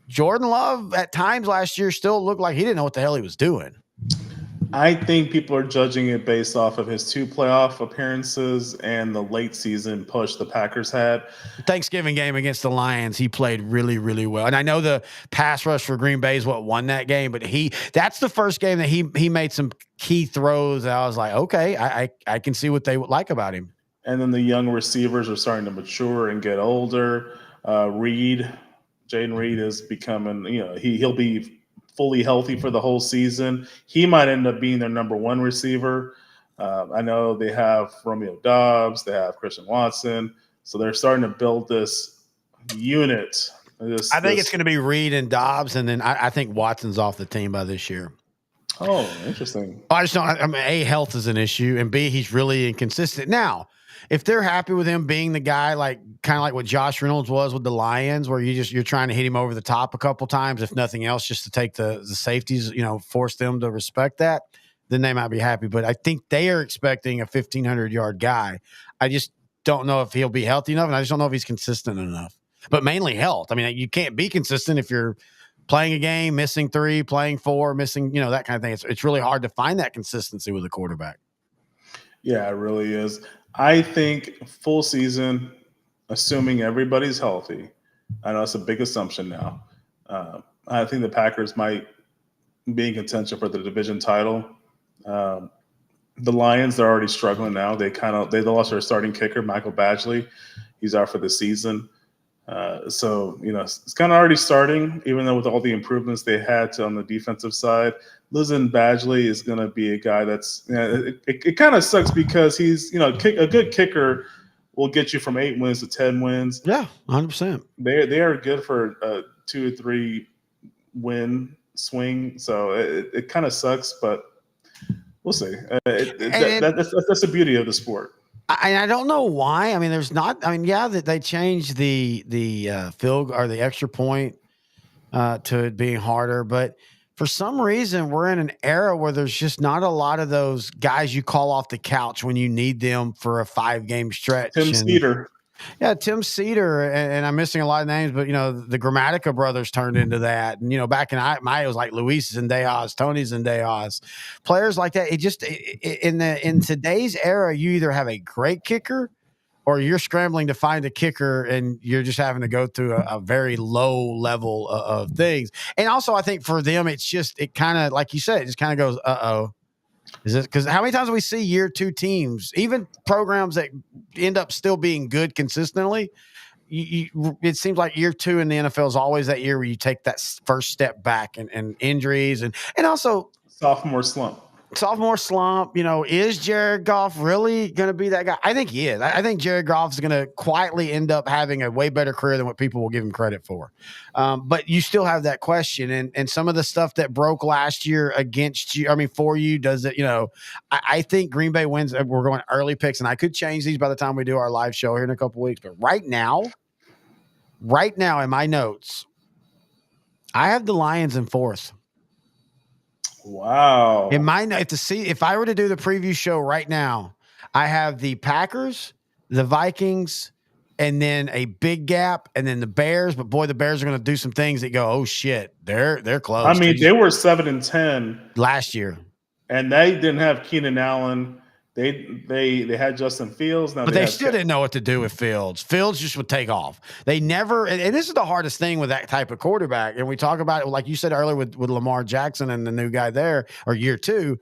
Jordan Love at times last year still looked like he didn't know what the hell he was doing. I think people are judging it based off of his 2 playoff appearances and the late season push the Packers had. Thanksgiving game against the Lions, he played really, really well. And I know the pass rush for Green Bay is what won that game, but that's the first game that he made some key throws. I was like, okay, I can see what they would like about him. And then the young receivers are starting to mature and get older. Jaden Reed is becoming, he'll be fully healthy for the whole season. He might end up being their number 1 receiver. I know they have Romeo Doubs, they have Christian Watson, so they're starting to build this unit. I think it's going to be Reed and Dobbs, and then I think Watson's off the team by this year. Oh, interesting. I just don't. I mean, A, health is an issue, and B, he's really inconsistent. Now, if they're happy with him being the guy, kind of like what Josh Reynolds was with the Lions, where you're trying to hit him over the top a couple times, if nothing else, just to take the safeties, force them to respect that, then they might be happy. But I think they are expecting a 1,500-yard guy. I just don't know if he'll be healthy enough, and I just don't know if he's consistent enough. But mainly health. I mean, you can't be consistent if you're playing a game, missing 3, playing 4, missing, that kind of thing. It's really hard to find that consistency with a quarterback. Yeah, it really is. I think full season, assuming everybody's healthy, I know it's a big assumption now. I think the Packers might be in contention for the division title. The Lions are already struggling now. They lost their starting kicker, Michael Badgley. He's out for the season. So it's kind of already starting, even though with all the improvements they had on the defensive side. Losing Badgley is going to be a guy that's it kind of sucks because he's a good kicker will get you from 8 wins to 10 wins. Yeah, 100%. They are good for a 2 or 3 win swing. So it kind of sucks, but we'll see. That's the beauty of the sport. I don't know why. I mean, that they changed the field or the extra point to it being harder, but for some reason we're in an era where there's just not a lot of those guys you call off the couch when you need them for a 5-game stretch. Tim Cedar. Yeah, Tim Cedar, and I'm missing a lot of names, but the Grammatica brothers turned into that. And back in my it was like Luis Zendejas, Tony Zendejas, players like that. In today's era, you either have a great kicker or you're scrambling to find a kicker, and you're just having to go through a very low level of things. And also, I think for them, it kind of, like you said, it just kind of goes, uh-oh. Is it because how many times do we see year 2 teams, even programs that end up still being good consistently? It seems like year 2 in the NFL is always that year where you take that first step back and injuries and also sophomore slump. Is Jared Goff really going to be that guy? I think he is. I think Jared Goff is going to quietly end up having a way better career than what people will give him credit for. But you still have that question. And some of the stuff that broke last year for you, does it, I think Green Bay wins. We're going early picks, and I could change these by the time we do our live show here in a couple weeks. But right now in my notes, I have the Lions in 4th. Wow. If I were to do the preview show right now, I have the Packers, the Vikings, and then a big gap, and then the Bears. But boy, the Bears are going to do some things that go, oh shit, they're close. I mean, they were 7-10 last year, and they didn't have Keenan Allen. They had Justin Fields. But they still didn't know what to do with Fields. Fields just would take off. They never, and this is the hardest thing with that type of quarterback. And we talk about it, like you said earlier, with Lamar Jackson and the new guy there, or year 2.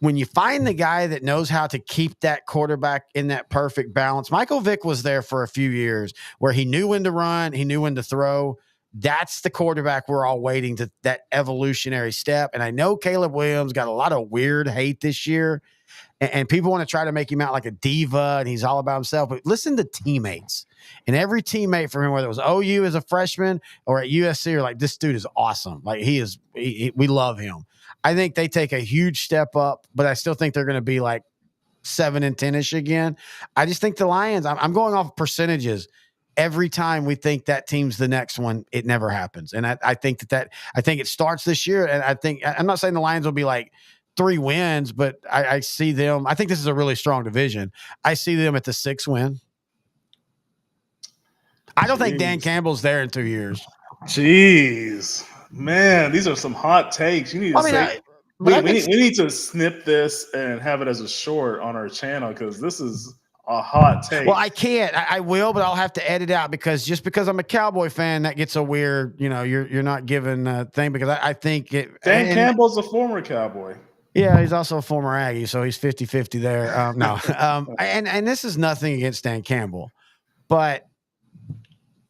When you find the guy that knows how to keep that quarterback in that perfect balance, Michael Vick was there for a few years where he knew when to run, he knew when to throw. That's the quarterback we're all waiting to, that evolutionary step. And I know Caleb Williams got a lot of weird hate this year. And people want to try to make him out like a diva and he's all about himself. But listen to teammates. And every teammate for him, whether it was OU as a freshman or at USC, are like, this dude is awesome. Like we love him. I think they take a huge step up, but I still think they're going to be like 7-10-ish again. I just think the Lions, I'm going off percentages. Every time we think that team's the next one, it never happens. And I think I think it starts this year. And I'm not saying the Lions will be like 3 wins, but I see them. I think this is a really strong division. I see them at the 6th win. I don't think Dan Campbell's there in 2 years. Jeez, man, these are some hot takes. You need to say we need to snip this and have it as a short on our channel because this is a hot take. Well, I can't. I will, but I'll have to edit out because just because I'm a Cowboy fan, that gets a weird. You're not given a thing because I think it. Dan Campbell's a former Cowboy. Yeah, he's also a former Aggie, so he's 50-50 there. No, and this is nothing against Dan Campbell, but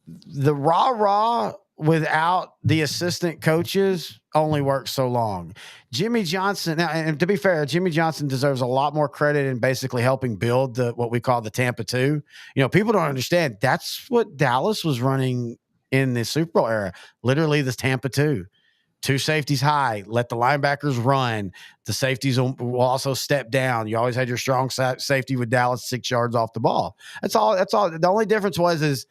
the rah-rah without the assistant coaches only works so long. Jimmy Johnson, now, and to be fair, Jimmy Johnson deserves a lot more credit in basically helping build what we call the Tampa 2. People don't understand that's what Dallas was running in the Super Bowl era. Literally the Tampa 2. 2 safeties high, let the linebackers run. The safeties will also step down. You always had your strong safety with Dallas 6 yards off the ball. That's all. The only difference was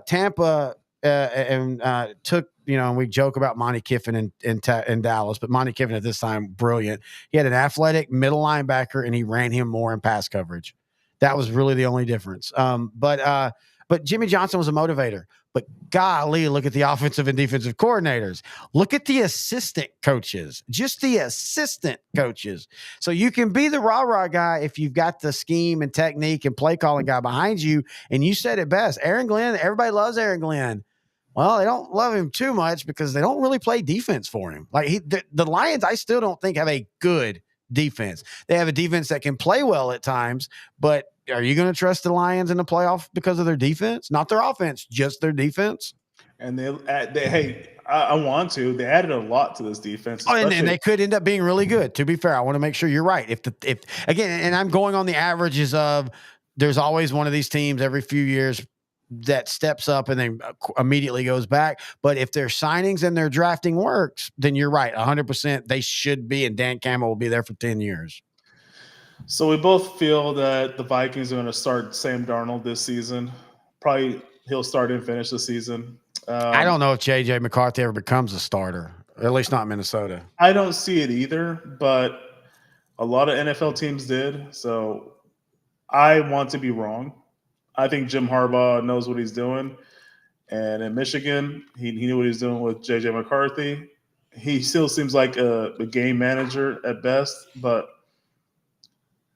Tampa took, and we joke about Monty Kiffin in Dallas, but Monty Kiffin at this time, brilliant. He had an athletic middle linebacker and he ran him more in pass coverage. That was really the only difference. But Jimmy Johnson was a motivator. But golly, look at the offensive and defensive coordinators. Look at the assistant coaches, just the assistant coaches. So you can be the rah-rah guy if you've got the scheme and technique and play calling guy behind you. And you said it best. Aaron Glenn, everybody loves Aaron Glenn. Well, they don't love him too much because they don't really play defense for him. Like the Lions, I still don't think have a good defense. They have a defense that can play well at times, but are you going to trust the Lions in the playoff because of their defense? Not their offense, just their defense. And I want to. They added a lot to this defense. And they could end up being really good. To be fair, I want to make sure you're right. If again, and I'm going on the averages of there's always one of these teams every few years that steps up and then immediately goes back. But if their signings and their drafting works, then you're right. 100% they should be, and Dan Campbell will be there for 10 years. So we both feel that the Vikings are going to start Sam Darnold this season. Probably he'll start and finish the season. I don't know if J.J. McCarthy ever becomes a starter, at least not in Minnesota. I don't see it either, but a lot of NFL teams did. So I want to be wrong. I think Jim Harbaugh knows what he's doing. And in Michigan, he knew what he's doing with J.J. McCarthy. He still seems like a game manager at best, but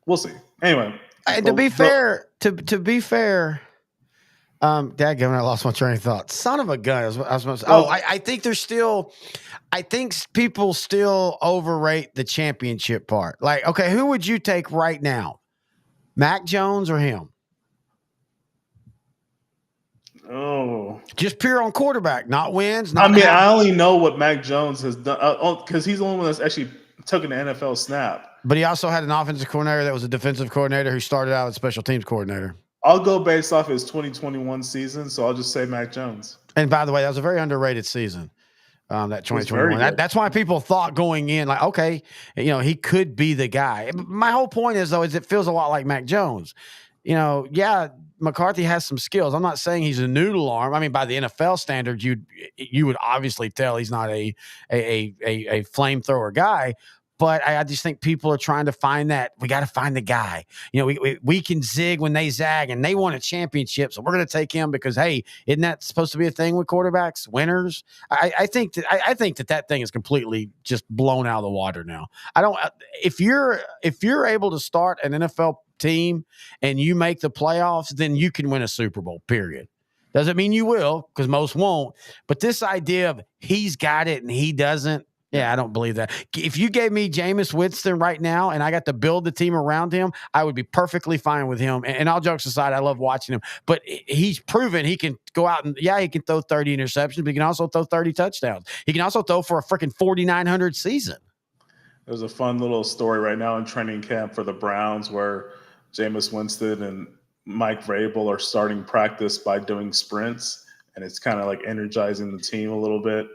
we'll see. Anyway, to be fair, dadgummit, I lost my train of thought. Son of a gun. I think I think people still overrate the championship part. Like, okay, who would you take right now? Mac Jones or him? Oh, just pure on quarterback, not wins. I only know what Mac Jones has done because he's the only one that's actually took an NFL snap. But he also had an offensive coordinator that was a defensive coordinator who started out as special teams coordinator. I'll go based off his 2021 season, so I'll just say Mac Jones. And by the way, that was a very underrated season. That 2021. That's why people thought going in, like, okay, he could be the guy. My whole point is it feels a lot like Mac Jones. McCarthy has some skills. I'm not saying he's a noodle arm. I mean, by the NFL standards, you would obviously tell he's not a flamethrower guy. But I just think people are trying to find that. We got to find the guy. We can zig when they zag, and they won a championship, so we're going to take him because, hey, isn't that supposed to be a thing with quarterbacks, winners? I think that thing is completely just blown out of the water now. If you're able to start an NFL team and you make the playoffs, then you can win a Super Bowl. Period. Doesn't mean you will, because most won't. But this idea of he's got it and he doesn't. Yeah, I don't believe that. If you gave me Jameis Winston right now and I got to build the team around him, I would be perfectly fine with him. And all jokes aside, I love watching him. But he's proven he can go out and, he can throw 30 interceptions, but he can also throw 30 touchdowns. He can also throw for a freaking 4,900 season. There's a fun little story right now in training camp for the Browns where Jameis Winston and Mike Vrabel are starting practice by doing sprints, and it's kind of like energizing the team a little bit.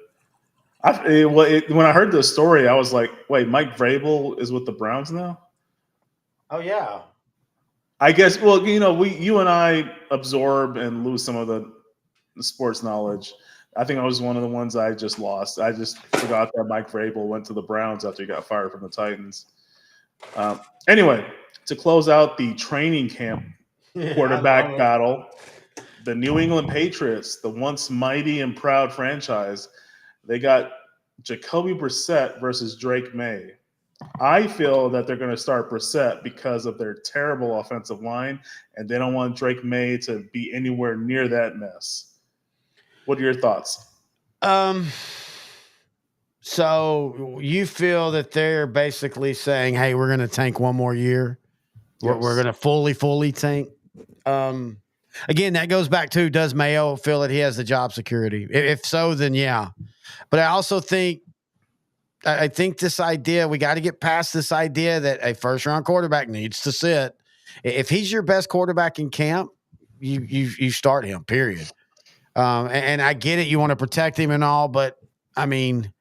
When I heard this story, I was like, wait, Mike Vrabel is with the Browns now? Oh, yeah. I guess, well, you and I absorb and lose some of the sports knowledge. I think I was one of the ones I just lost. I just forgot that Mike Vrabel went to the Browns after he got fired from the Titans. Anyway, to close out the training camp quarterback battle, the New England Patriots, the once mighty and proud franchise, they got Jacoby Brissett versus Drake May. I feel that they're going to start Brissett because of their terrible offensive line, and they don't want Drake May to be anywhere near that mess. What are your thoughts? So you feel that they're basically saying, "Hey, we're going to tank one more year. We're Yes. going to fully tank." Again, that goes back to, does Mayo feel that he has the job security? If so, then yeah. But I also think this idea, we got to get past this idea that a first round quarterback needs to sit. If he's your best quarterback in camp, you start him. Period. And I get it, you want to protect him and all, but I mean,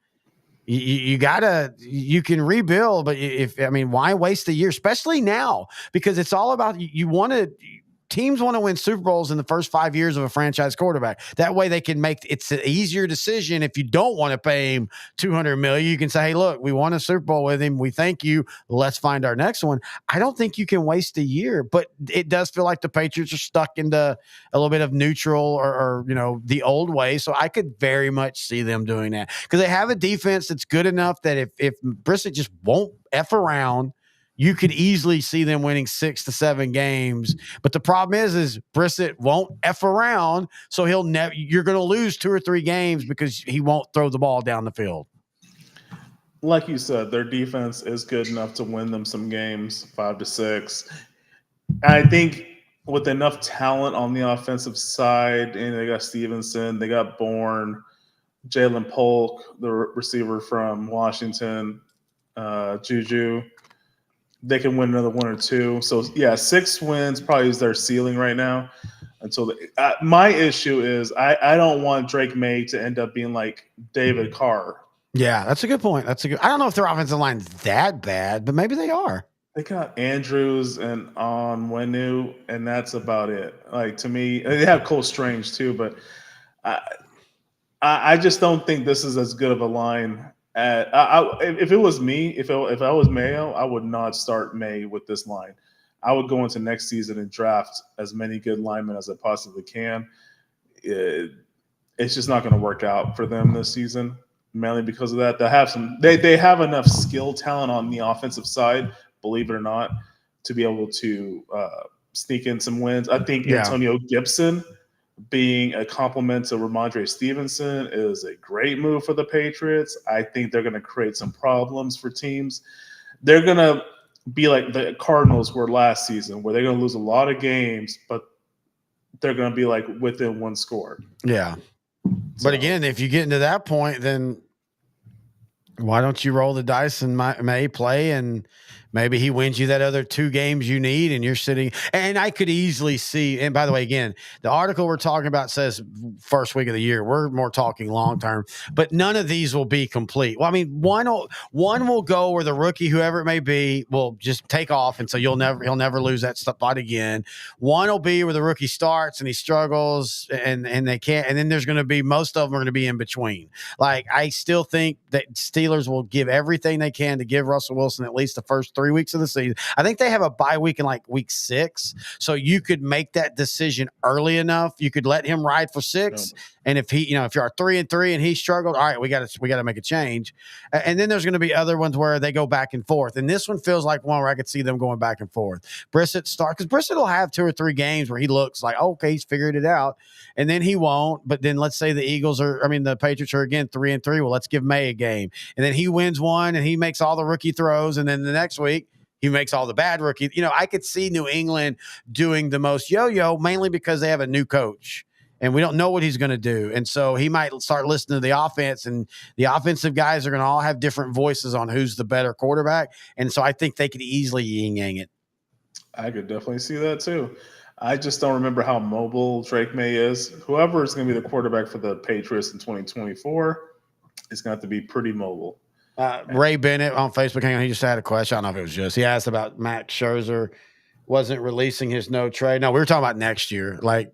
you can rebuild, but why waste a year, especially now? Because it's all about, teams want to win Super Bowls in the first 5 years of a franchise quarterback. That way they can it's an easier decision. If you don't want to pay him $200 million, you can say, "Hey, look, we won a Super Bowl with him. We thank you. Let's find our next one." I don't think you can waste a year, but it does feel like the Patriots are stuck into a little bit of neutral or the old way. So I could very much see them doing that because they have a defense that's good enough that if Brissett just won't F around, you could easily see them winning 6 to 7 games. But the problem is Brissett won't F around, so you're going to lose 2 or 3 games because he won't throw the ball down the field. Like you said, their defense is good enough to win them some games, 5 to 6. I think with enough talent on the offensive side, and they got Stevenson, they got Bourne, Jalen Polk, the receiver from Washington, Juju, they can win another 1 or 2. So, yeah, 6 wins probably is their ceiling right now. My issue is I don't want Drake May to end up being like David Carr. Yeah, that's a good point. I don't know if their offensive line's that bad, but maybe they are. They got Andrews and Onwenu, and that's about it. Like, to me, they have Cole Strange too, but I just don't think this is as good of a line. If it was me, if I was Mayo, I would not start May with this line. I would go into next season and draft as many good linemen as I possibly can. It's just not going to work out for them this season, mainly because of that. They have enough skill talent on the offensive side, believe it or not, to be able to sneak in some wins. I think Antonio Gibson being a compliment to Ramondre Stevenson is a great move for the Patriots. I think they're going to create some problems for teams. They're going to be like the Cardinals were last season, where they're going to lose a lot of games, but they're going to be like within 1 score. Yeah. But again, if you get into that point, then why don't you roll the dice and May play, and maybe he wins you that other 2 games you need, and you're sitting. And I could easily see. And by the way, again, the article we're talking about says first week of the year. We're more talking long term, but none of these will be complete. Well, I mean, one will go where the rookie, whoever it may be, will just take off, and so he'll never lose that spot again. One will be where the rookie starts and he struggles, and they can't. And then there's going to be, most of them are going to be in between. Like, I still think that Steelers will give everything they can to give Russell Wilson at least the first 3 weeks of the season. I think they have a bye week in like week 6. So you could make that decision early enough. You could let him ride for 6. And if he, if you're 3-3 and he struggled, all right, we got to make a change. And then there's going to be other ones where they go back and forth. And this one feels like one where I could see them going back and forth. Brissett because Brissett will have 2 or 3 games where he looks like, okay, he's figured it out. And then he won't. But then let's say the Patriots are again 3-3. Well, let's give May a game. And then he wins one and he makes all the rookie throws. And then the next week, he makes all the bad rookie. I could see New England doing the most yo-yo, mainly because they have a new coach and we don't know what he's going to do. And so he might start listening to the offense, and the offensive guys are going to all have different voices on who's the better quarterback. And so I think they could easily yin-yang it. I could definitely see that too. I just don't remember how mobile Drake May is. Whoever is going to be the quarterback for the Patriots in 2024 is going to have to be pretty mobile. Ray Bennett on Facebook, he just had a question. I don't know if it was just. He asked about Max Scherzer wasn't releasing his no trade. No, we were talking about next year. Like,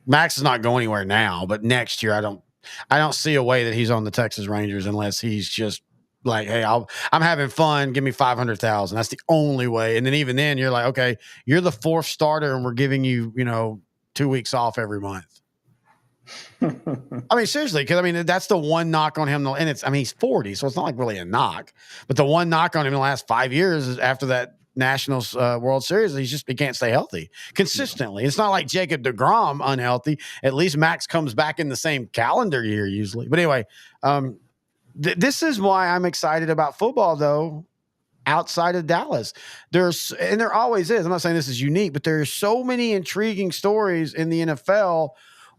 Max is not going anywhere now, but next year I don't see a way that he's on the Texas Rangers unless he's just like, hey, I'm having fun. Give me $500,000. That's the only way. And then even then, you're like, okay, you're the 4th starter, and we're giving you 2 weeks off every month. I mean, seriously, because I mean, that's the one knock on him. And he's 40, so it's not like really a knock. But the one knock on him in the last 5 years is after that Nationals World Series, he can't stay healthy consistently. It's not like Jacob deGrom unhealthy. At least Max comes back in the same calendar year usually. But anyway, this is why I'm excited about football, though. Outside of Dallas, there always is. I'm not saying this is unique, but there are so many intriguing stories in the NFL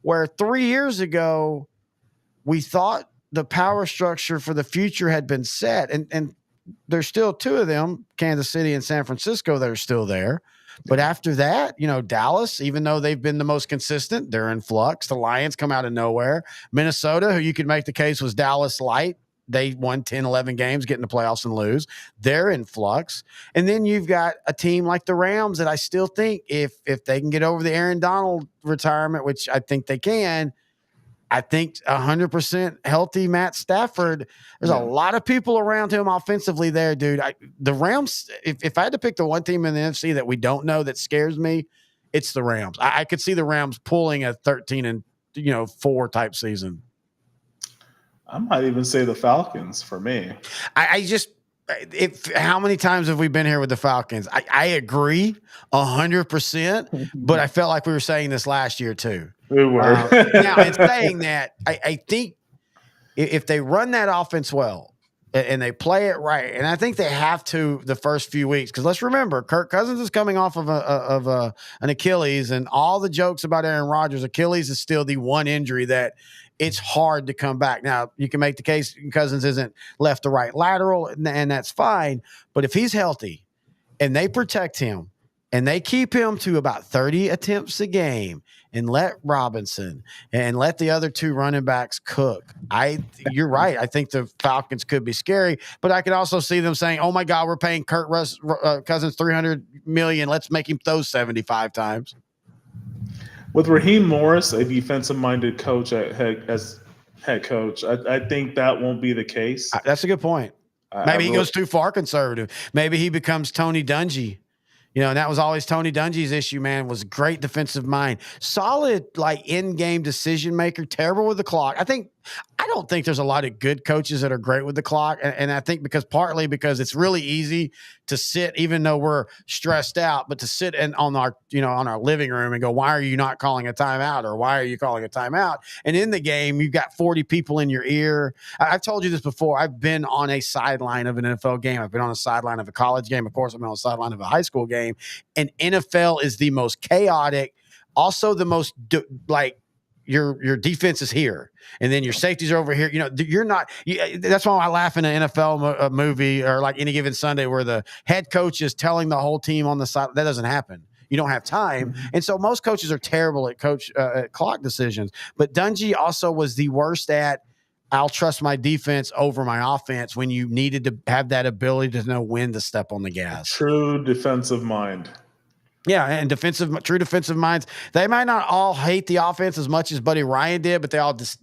where 3 years ago we thought the power structure for the future had been set, and there's still two of them, Kansas City and San Francisco, that are still there. But after that, Dallas, even though they've been the most consistent, they're in flux. The Lions come out of nowhere. Minnesota, who you could make the case was Dallas light, they won 10, 11 games, get in the playoffs and lose. They're in flux. And then you've got a team like the Rams that I still think if they can get over the Aaron Donald retirement, which I think they can, I think 100% healthy Matt Stafford, there's a lot of people around him offensively there, dude. The Rams, if I had to pick the one team in the NFC that we don't know that scares me, it's the Rams. I could see the Rams pulling a 13-4 type season. I might even say the Falcons for me. How many times have we been here with the Falcons? I agree 100%, but I felt like we were saying this last year too. We were. Now, in saying that, I think if they run that offense well and they play it right, and I think they have to the first few weeks, because let's remember, Kirk Cousins is coming off of an Achilles, and all the jokes about Aaron Rodgers, Achilles is still the one injury that it's hard to come back. Now, you can make the case Cousins isn't left to right lateral, and that's fine. But if he's healthy and they protect him and they keep him to about 30 attempts a game and let Robinson and let the other two running backs cook, you're right. I think the Falcons could be scary, but I could also see them saying, oh, my God, we're paying Kirk Cousins $300 million. Let's make him throw 75 times. With Raheem Morris, a defensive-minded coach as head coach, I think that won't be the case. That's a good point. Maybe he goes too far conservative. Maybe he becomes Tony Dungy. And that was always Tony Dungy's issue, man, was great defensive mind. Solid, in-game decision maker, terrible with the clock. I don't think there's a lot of good coaches that are great with the clock. And I think partly because it's really easy to sit, even though we're stressed out, but to sit on our living room and go, why are you not calling a timeout? Or why are you calling a timeout? And in the game, you've got 40 people in your ear. I've told you this before. I've been on a sideline of an NFL game. I've been on a sideline of a college game. Of course, I've been on a sideline of a high school game. And NFL is the most chaotic, also the most your defense is here, and then your safeties are over here. You're not. That's why I laugh in an NFL movie or like Any Given Sunday where the head coach is telling the whole team on the side. That doesn't happen. You don't have time, and so most coaches are terrible at at clock decisions. But Dungy also was the worst at, I'll trust my defense over my offense when you needed to have that ability to know when to step on the gas. True defensive mind. Yeah, and true defensive minds, they might not all hate the offense as much as Buddy Ryan did, but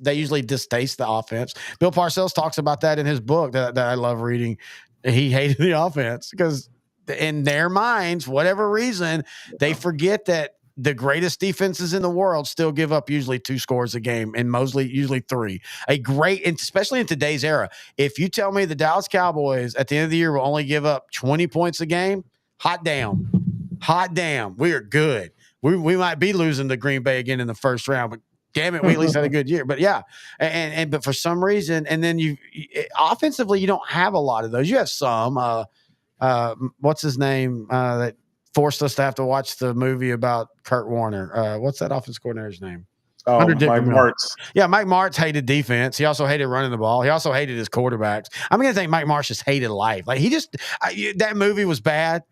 they usually distaste the offense. Bill Parcells talks about that in his book that I love reading. He hated the offense because in their minds, whatever reason, they forget that the greatest defenses in the world still give up usually 2 scores a game, and usually 3. Especially in today's era. If you tell me the Dallas Cowboys at the end of the year will only give up 20 points a game, hot damn, we are good. We might be losing to Green Bay again in the first round, but damn it, we at least had a good year. But yeah, but for some reason, and then offensively, you don't have a lot of those. You have some. What's his name that forced us to have to watch the movie about Kurt Warner? What's that offense coordinator's name? Oh, Mike Martz. Yeah, Mike Martz hated defense. He also hated running the ball. He also hated his quarterbacks. I'm going to think Mike Martz just hated life. That movie was bad.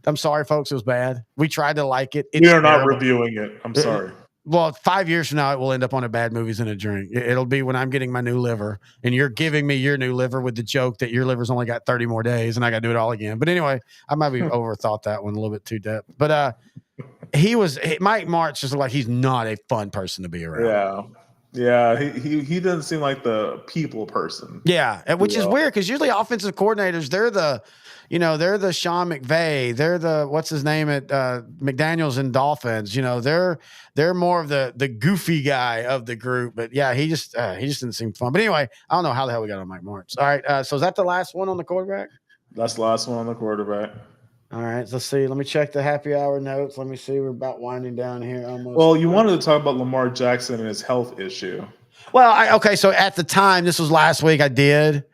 I'm sorry, folks. It was bad. We tried to like it. We are not reviewing it. I'm sorry. Well, 5 years from now, it will end up on a bad movies and a drink. It'll be when I'm getting my new liver and you're giving me your new liver with the joke that your liver's only got 30 more days and I got to do it all again. But anyway, I might be overthought that one a little bit too depth. But Mike Martz just looked like he's not a fun person to be around. Yeah. Yeah, he doesn't seem like the people person. Yeah, which is weird because usually offensive coordinators, they're the Sean McVay, they're the what's his name at McDaniels and Dolphins. They're more of the goofy guy of the group. But yeah, he just didn't seem fun. But anyway, I don't know how the hell we got on Mike Martz. All right, so is that the last one on the quarterback? That's the last one on the quarterback. All right, let's see. Let me check the happy hour notes. Let me see. We're about winding down here almost. Well, you wanted to talk about Lamar Jackson and his health issue. Well, okay. So at the time, this was last week, I did,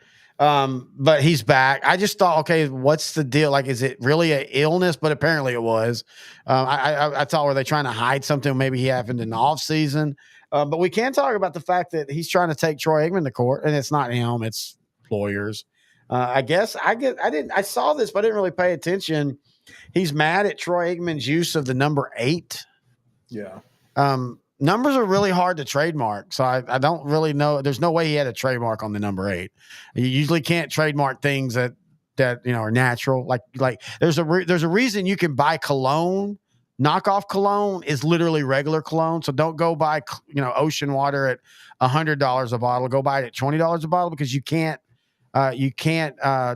but he's back. I just thought, okay, what's the deal? Like, is it really an illness? But apparently it was. I thought, were they trying to hide something? Maybe he happened in the off season. But we can talk about the fact that he's trying to take Troy Aikman to court, and it's not him; it's lawyers. I guess I saw this, but I didn't really pay attention. He's mad at Troy Aikman's use of the number 8. Yeah. Numbers are really hard to trademark, so I don't really know. There's no way he had a trademark on the number 8. You usually can't trademark things that are natural. Like there's a reason you can buy cologne. Knockoff cologne is literally regular cologne, so don't go buy ocean water at $100 a bottle. Go buy it at $20 a bottle because you can't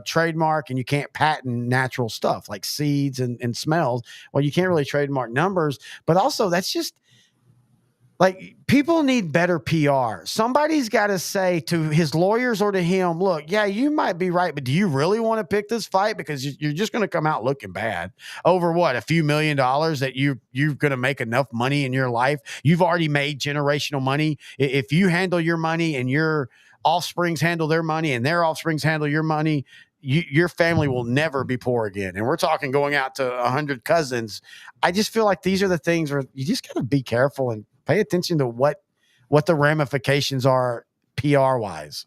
trademark and you can't patent natural stuff like seeds and smells. Well, you can't really trademark numbers, but also that's just. Like, people need better PR. Somebody's got to say to his lawyers or to him, look, yeah, you might be right, but do you really want to pick this fight? Because you're just going to come out looking bad over what, a few $1 million that you're going to make enough money in your life. You've already made generational money. If you handle your money and your offsprings handle their money and their offsprings handle your money, your family will never be poor again. And we're talking going out to 100 cousins. I just feel like these are the things where you just got to be careful and pay attention to what the ramifications are PR wise.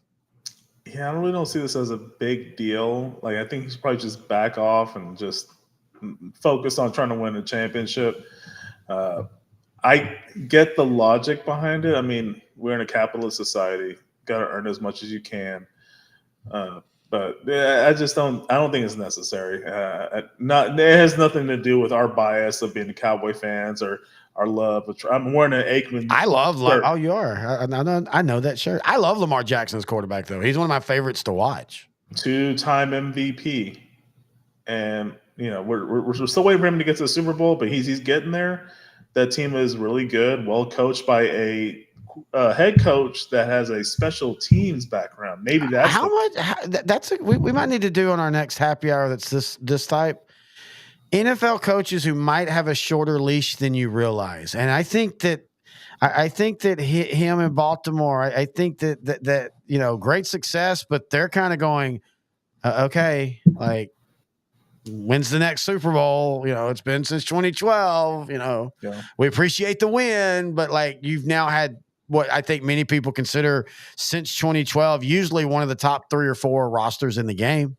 Yeah, I really don't see this as a big deal. Like, I think he's probably just back off and just focus on trying to win a championship. I get the logic behind it. I mean, we're in a capitalist society. Got to earn as much as you can. But yeah, I don't think it's necessary. It has nothing to do with our bias of being Cowboy fans or our love. I'm wearing an Aikman. I love. Oh, you are. I know that shirt. I love Lamar Jackson as quarterback, though. He's one of my favorites to watch. 2-time MVP, and we're still waiting for him to get to the Super Bowl, but he's getting there. That team is really good, well coached by a head coach that has a special teams background. Maybe that's we might need to do on our next happy hour. That's this type. NFL coaches who might have a shorter leash than you realize, and I think that him in Baltimore. I think that great success, but they're kind of going, okay, like, when's the next Super Bowl? It's been since 2012. We appreciate the win, but like, you've now had what I think many people consider since 2012, usually one of the top 3 or 4 rosters in the game.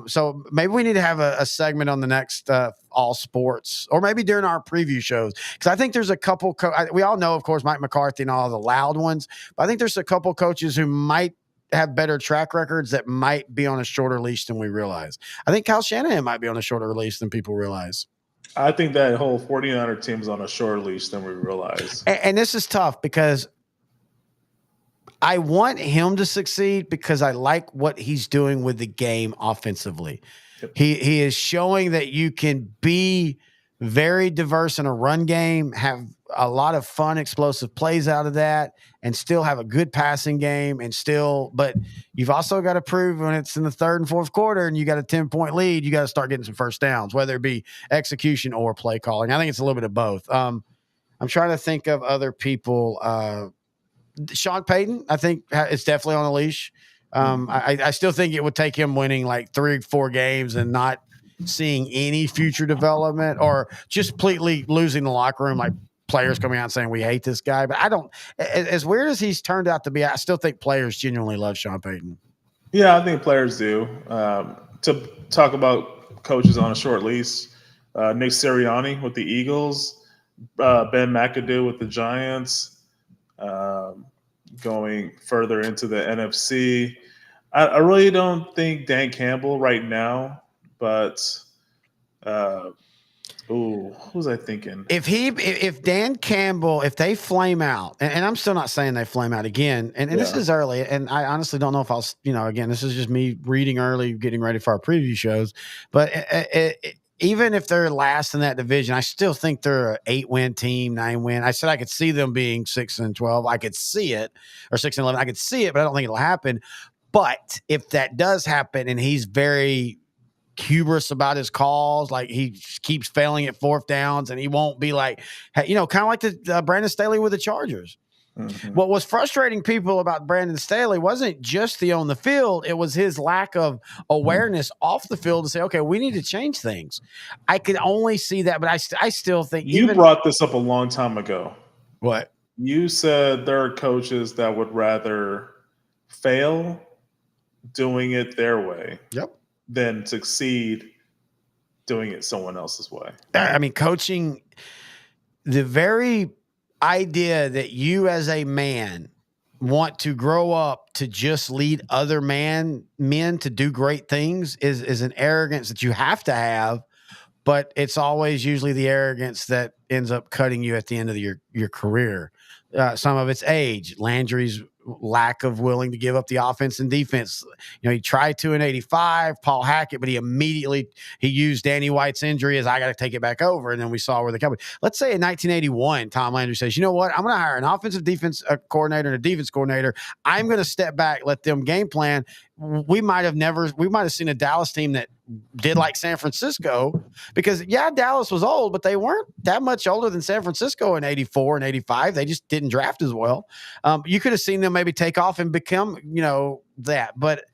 So maybe we need to have a segment on the next All Sports, or maybe during our preview shows, because I think there's a couple. We all know, of course, Mike McCarthy and all the loud ones, but I think there's a couple coaches who might have better track records that might be on a shorter leash than we realize. I think Kyle Shanahan might be on a shorter leash than people realize. I think that whole 49er team is on a shorter leash than we realize. And this is tough because I want him to succeed because I like what he's doing with the game offensively. Yep. He is showing that you can be very diverse in a run game, have a lot of fun, explosive plays out of that, and still have a good passing game. But you've also got to prove when it's in the 3rd and 4th quarter and you got a 10-point lead, you got to start getting some first downs, whether it be execution or play calling. I think it's a little bit of both. I'm trying to think of other people. Sean Payton, I think, is definitely on a leash. I still think it would take him winning like 3 or 4 games and not seeing any future development, or just completely losing the locker room, like players coming out and saying we hate this guy. But I don't, as weird as he's turned out to be, I still think players genuinely love Sean Payton. Yeah, I think players do. To talk about coaches on a short leash, Nick Sirianni with the Eagles, Ben McAdoo with the Giants. Going further into the NFC, I really don't think Dan Campbell right now, but Ooh, who was I thinking? If Dan Campbell, if they flame out, and I'm still not saying they flame out again, and this is early, and I honestly don't know if I'll, again, this is just me reading early, getting ready for our preview shows, but even if they're last in that division, I still think they're an 8-win team, 9-win. I said I could see them being 6-12. I could see it, or 6-11. I could see it, but I don't think it'll happen. But if that does happen, and he's very hubris about his calls, like he keeps failing at fourth downs, and he won't be like, kind of like the Brandon Staley with the Chargers. Mm-hmm. What was frustrating people about Brandon Staley wasn't just the on the field; it was his lack of awareness off the field to say, "Okay, we need to change things." I could only see that, but I still think you brought this up a long time ago. What? You said there are coaches that would rather fail doing it their way. Yep. Than succeed doing it someone else's way. I mean, coaching, the very idea that you as a man want to grow up to just lead other men to do great things is an arrogance that you have to have, but it's always usually the arrogance that ends up cutting you at the end of your career. Some of it's age, Landry's lack of willing to give up the offense and defense. He tried to in 85, Paul Hackett, but he used Danny White's injury as I got to take it back over. And then we saw where the company, let's say in 1981, Tom Landry says, you know what? I'm going to hire an offensive defense coordinator and a defense coordinator. I'm going to step back, let them game plan. We might have seen a Dallas team that did like San Francisco, because Dallas was old, but they weren't that much older than San Francisco in 84 and 85. They just didn't draft as well. You could have seen them maybe take off and become, that, but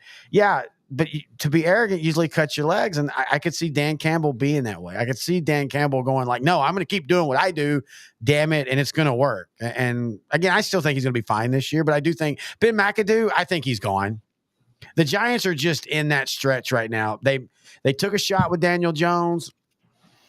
to be arrogant usually cuts your legs. And I could see Dan Campbell being that way. I could see Dan Campbell going like, no, I'm going to keep doing what I do, damn it. And it's going to work. And again, I still think he's going to be fine this year, but I do think Ben McAdoo, I think he's gone. The Giants are just in that stretch right now. They took a shot with Daniel Jones.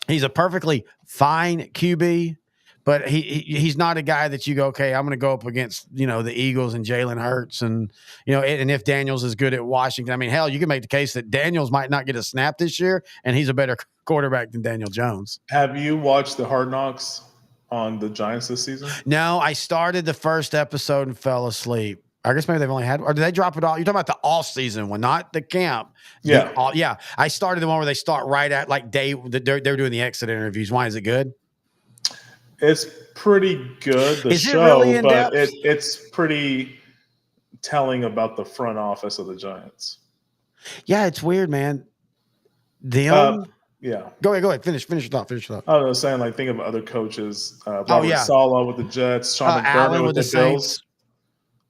He's a perfectly fine QB, but he's not a guy that you go, okay, I'm going to go up against, the Eagles and Jalen Hurts. And, and if Daniels is good at Washington, I mean, hell, you can make the case that Daniels might not get a snap this year, and he's a better quarterback than Daniel Jones. Have you watched the Hard Knocks on the Giants this season? No, I started the first episode and fell asleep. I guess maybe they've only had, or did they drop it all? You're talking about the off-season one, not the camp. Yeah. I started the one where they start right at like they're doing the exit interviews. Why is it good? It's pretty good. Is it really in depth? It's pretty telling about the front office of the Giants. Yeah, it's weird, man. Yeah. Go ahead. Finish your thought. I was saying, like, think of other coaches. Robert Saleh with the Jets, Sean McDermott with the Bills.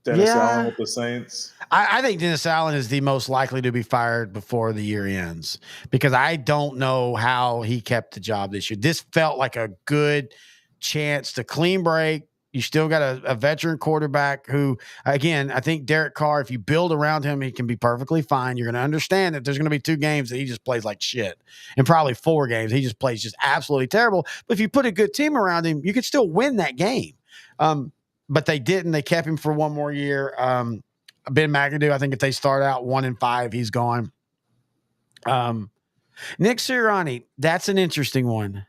Dennis Allen with the Saints. I think Dennis Allen is the most likely to be fired before the year ends, because I don't know how he kept the job this year. This felt like a good chance to clean break. You still got a veteran quarterback who, again, I think Derek Carr, if you build around him, he can be perfectly fine. You're going to understand that there's going to be 2 games that he just plays like shit, and probably 4 games he just plays just absolutely terrible. But if you put a good team around him, you could still win that game. But they didn't. They kept him for 1 more year. Ben McAdoo, I think if they start out 1-5, he's gone. Nick Sirianni, that's an interesting one.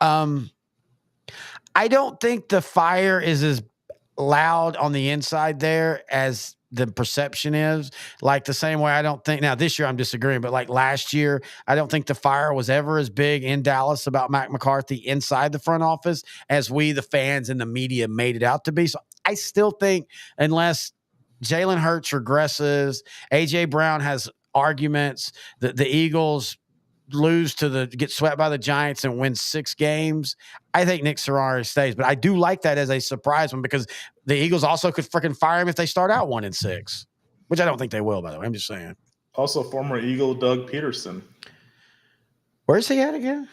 I don't think the fire is as loud on the inside there as the perception is. Like the same way I don't think, now this year I'm disagreeing, but like last year, I don't think the fire was ever as big in Dallas about Mac McCarthy inside the front office as we, the fans and the media, made it out to be. So I still think unless Jalen Hurts regresses, A.J. Brown has arguments, the Eagles get swept by the Giants and win 6 games, I think Nick Sirianni stays. But I do like that as a surprise one, because the Eagles also could freaking fire him if they start out 1-6, which I don't think they will, by the way. I'm just saying. Also, former Eagle Doug Peterson. Where's he at again?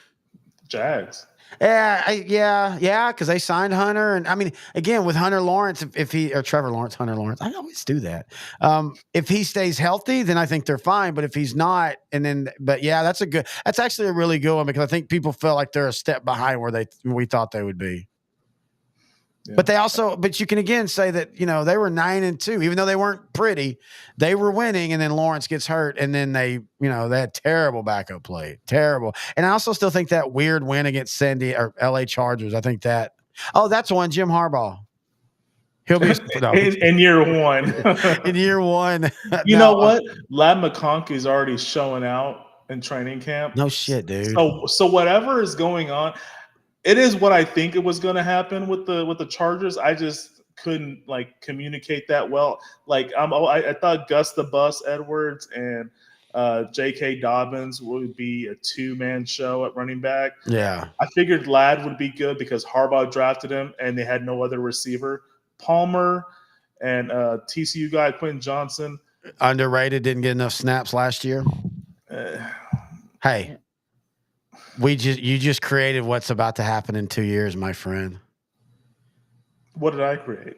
Jags. Yeah, because they signed Hunter, and I mean, again with Hunter Lawrence, if he or Trevor Lawrence, Hunter Lawrence, I always do that. If he stays healthy, then I think they're fine. But if he's not, that's actually a really good one, because I think people feel like they're a step behind where we thought they would be. Yeah. But you can again say that, they were 9-2, even though they weren't pretty, they were winning. And then Lawrence gets hurt. And then they had terrible backup play, terrible. And I also still think that weird win against LA Chargers. I think that's one, Jim Harbaugh. He'll be in year one. In year one. You know what? Lad McConkey's already showing out in training camp. No shit, dude. So whatever is going on, it is what I think it was going to happen with the Chargers. I just couldn't communicate that well. I thought Gus the Bus Edwards and J.K. Dobbins would be a 2-man show at running back. Yeah, I figured Ladd would be good because Harbaugh drafted him and they had no other receiver. Palmer and TCU guy Quentin Johnson, underrated, didn't get enough snaps last year. Hey. You just created what's about to happen in 2 years, my friend. What did I create?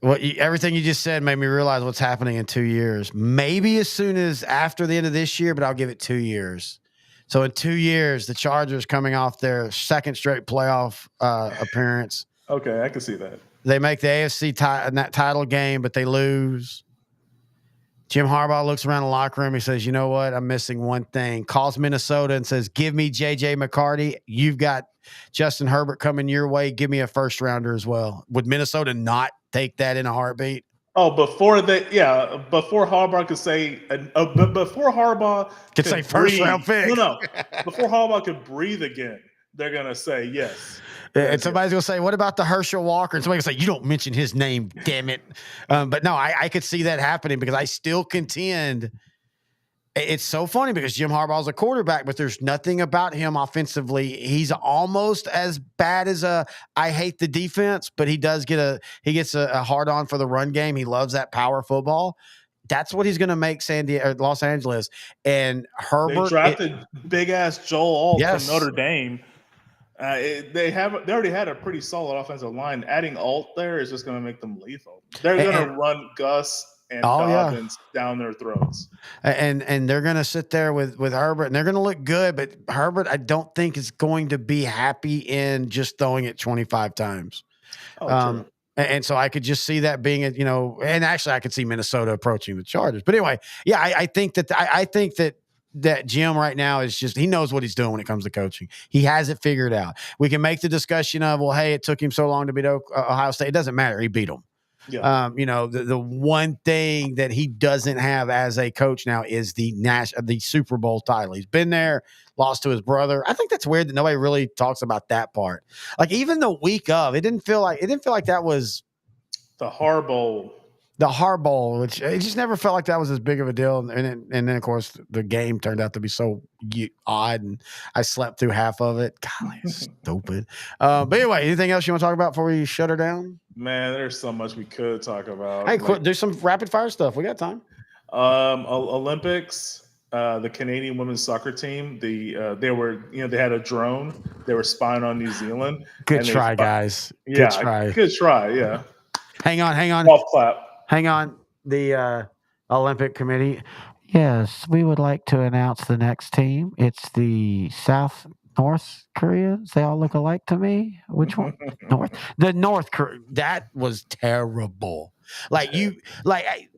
Everything you just said made me realize what's happening in 2 years. Maybe as soon as after the end of this year, but I'll give it 2 years. So in 2 years, the Chargers coming off their second straight playoff appearance. Okay, I can see that. They make the AFC title game, but they lose. Jim Harbaugh looks around the locker room. He says, you know what? I'm missing one thing. Calls Minnesota and says, give me J.J. McCarty. You've got Justin Herbert coming your way. Give me a first rounder as well. Would Minnesota not take that in a heartbeat? Oh, before Harbaugh could say, before Harbaugh could say first round pick. No. Before Harbaugh could breathe again, they're going to say yes. And somebody's going to say, what about the Herschel Walker? And somebody's going to say, you don't mention his name, damn it. But no, I could see that happening because I still contend. It's so funny because Jim Harbaugh's a quarterback, but there's nothing about him offensively. He's almost as bad as I hate the defense, but he gets a hard on for the run game. He loves that power football. That's what he's going to make Los Angeles. And Herbert. They drafted big ass Joel Alt yes. from Notre Dame. They already had a pretty solid offensive line. Adding Alt there is just going to make them lethal. They're going to run Gus and Dobbins down their throats. And they're going to sit there with Herbert, and they're going to look good. But Herbert, I don't think is going to be happy in just throwing it 25 times. True. And so I could just see that being and actually I could see Minnesota approaching the Chargers. But anyway, yeah, I think that Jim right now is just, he knows what he's doing when it comes to coaching. He has it figured out. We can make the discussion of, well, hey, it took him so long to beat Ohio State. It doesn't matter. He beat them. Yeah. The one thing that he doesn't have as a coach now is the Super Bowl title. He's been there, lost to his brother. I think that's weird that nobody really talks about that part. Like even the week of, it didn't feel like that was the Harbaugh. The Harbaugh, which it just never felt like that was as big of a deal. And then, of course, the game turned out to be so odd, and I slept through half of it. Golly, it's stupid. But anyway, anything else you want to talk about before we shut her down? Man, there's so much we could talk about. Hey, do some rapid fire stuff. We got time. Olympics, the Canadian women's soccer team, they had a drone. They were spying on New Zealand. Good try, guys. Yeah, Good try. Yeah. Hang on. Golf clap. Hang on. The Olympic Committee. Yes, we would like to announce the next team. It's the North Koreans. They all look alike to me. Which one? North Korea. That was terrible.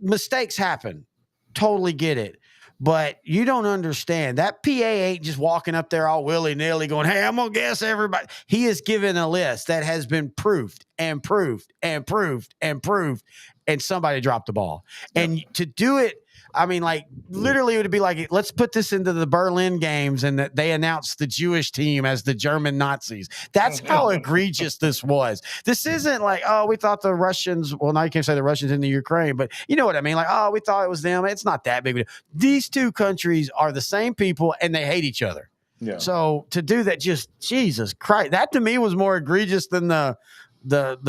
Mistakes happen. Totally get it. But you don't understand. That PA ain't just walking up there all willy-nilly going, hey, I'm going to guess everybody. He is given a list that has been proved and proved and proved and proved, and somebody dropped the ball. Yep. And to do it, I mean, literally it would be like, let's put this into the Berlin games and that they announced the Jewish team as the German Nazis. That's how egregious this was. This isn't like, oh, we thought the Russians, well, now you can't say the Russians in the Ukraine, but you know what I mean? Like, oh, we thought it was them. It's not that big of a deal. These two countries are the same people and they hate each other. Yeah. So to do that, just Jesus Christ, that to me was more egregious than the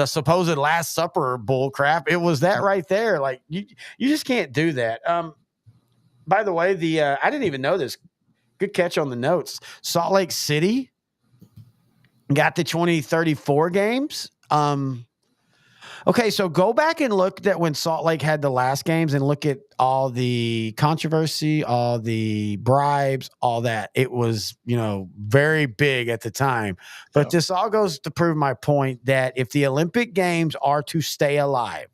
supposed Last Supper bull crap. It was that right there. Like you just can't do that. By the way, I didn't even know this. Good catch on the notes. Salt Lake City got the 2034 games. Okay, so go back and look at when Salt Lake had the last games and look at all the controversy, all the bribes, all that. It was, very big at the time. But this all goes to prove my point that if the Olympic Games are to stay alive,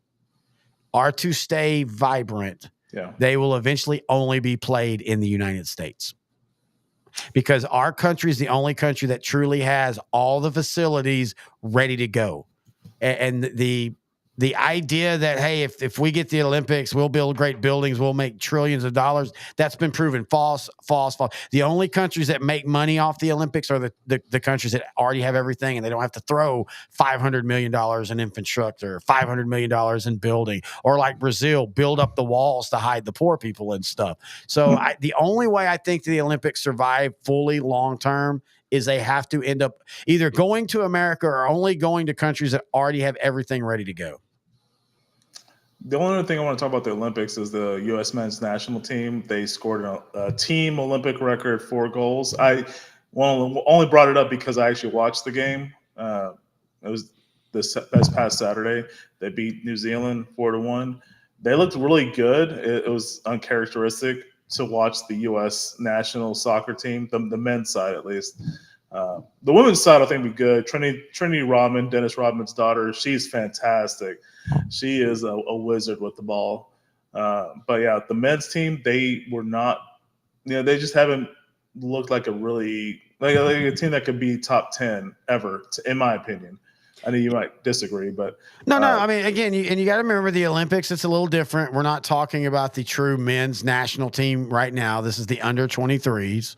are to stay vibrant, they will eventually only be played in the United States. Because our country is the only country that truly has all the facilities ready to go. And the idea that, hey, if we get the Olympics, we'll build great buildings, we'll make trillions of dollars, that's been proven false. The only countries that make money off the Olympics are the countries that already have everything, and they don't have to throw $500 million in infrastructure, $500 million in building, or like Brazil, build up the walls to hide the poor people and stuff. So the only way I think the Olympics survive fully long-term is they have to end up either going to America or only going to countries that already have everything ready to go. The only other thing I want to talk about the Olympics is the U.S. men's national team. They scored a team Olympic record 4 goals. I only brought it up because I actually watched the game. It was this past Saturday. They beat New Zealand 4-1. They looked really good. It was uncharacteristic to watch the U.S. national soccer team, the men's side at least. The women's side, I think, would be good. Trinity Rodman, Dennis Rodman's daughter, she's fantastic. She is a wizard with the ball. But yeah, the men's team, they were not, they just haven't looked like a really, like a team that could be top 10 ever, in my opinion. I know you might disagree, but no. I mean, again, you got to remember the Olympics. It's a little different. We're not talking about the true men's national team right now. This is the under 23s.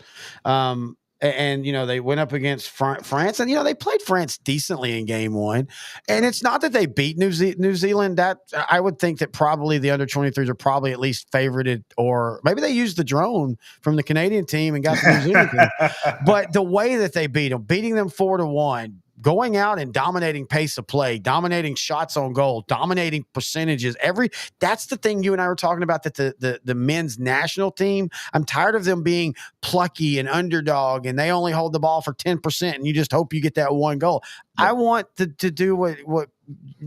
And they went up against France, and they played France decently in game 1. And it's not that they beat New Zealand. That I would think that probably the under 23s are probably at least favorited, or maybe they used the drone from the Canadian team and got the New Zealand team. But the way that they beating them 4-1. Going out and dominating pace of play, dominating shots on goal, dominating percentages. That's the thing you and I were talking about, that the men's national team, I'm tired of them being plucky and underdog, and they only hold the ball for 10%, and you just hope you get that one goal. Yeah. I want to do what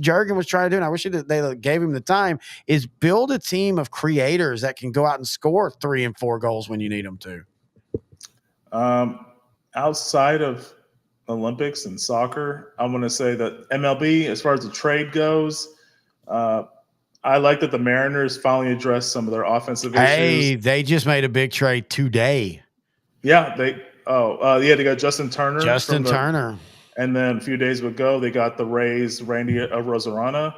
Jurgen was trying to do, and I wish they gave him the time, is build a team of creators that can go out and score 3 and 4 goals when you need them to. Outside of Olympics and soccer, I'm going to say that MLB, as far as the trade goes, I like that the Mariners finally addressed some of their offensive issues. Hey, they just made a big trade today. Yeah, they got Justin Turner. Turner. And then a few days ago, they got the Rays, Randy Arozarena.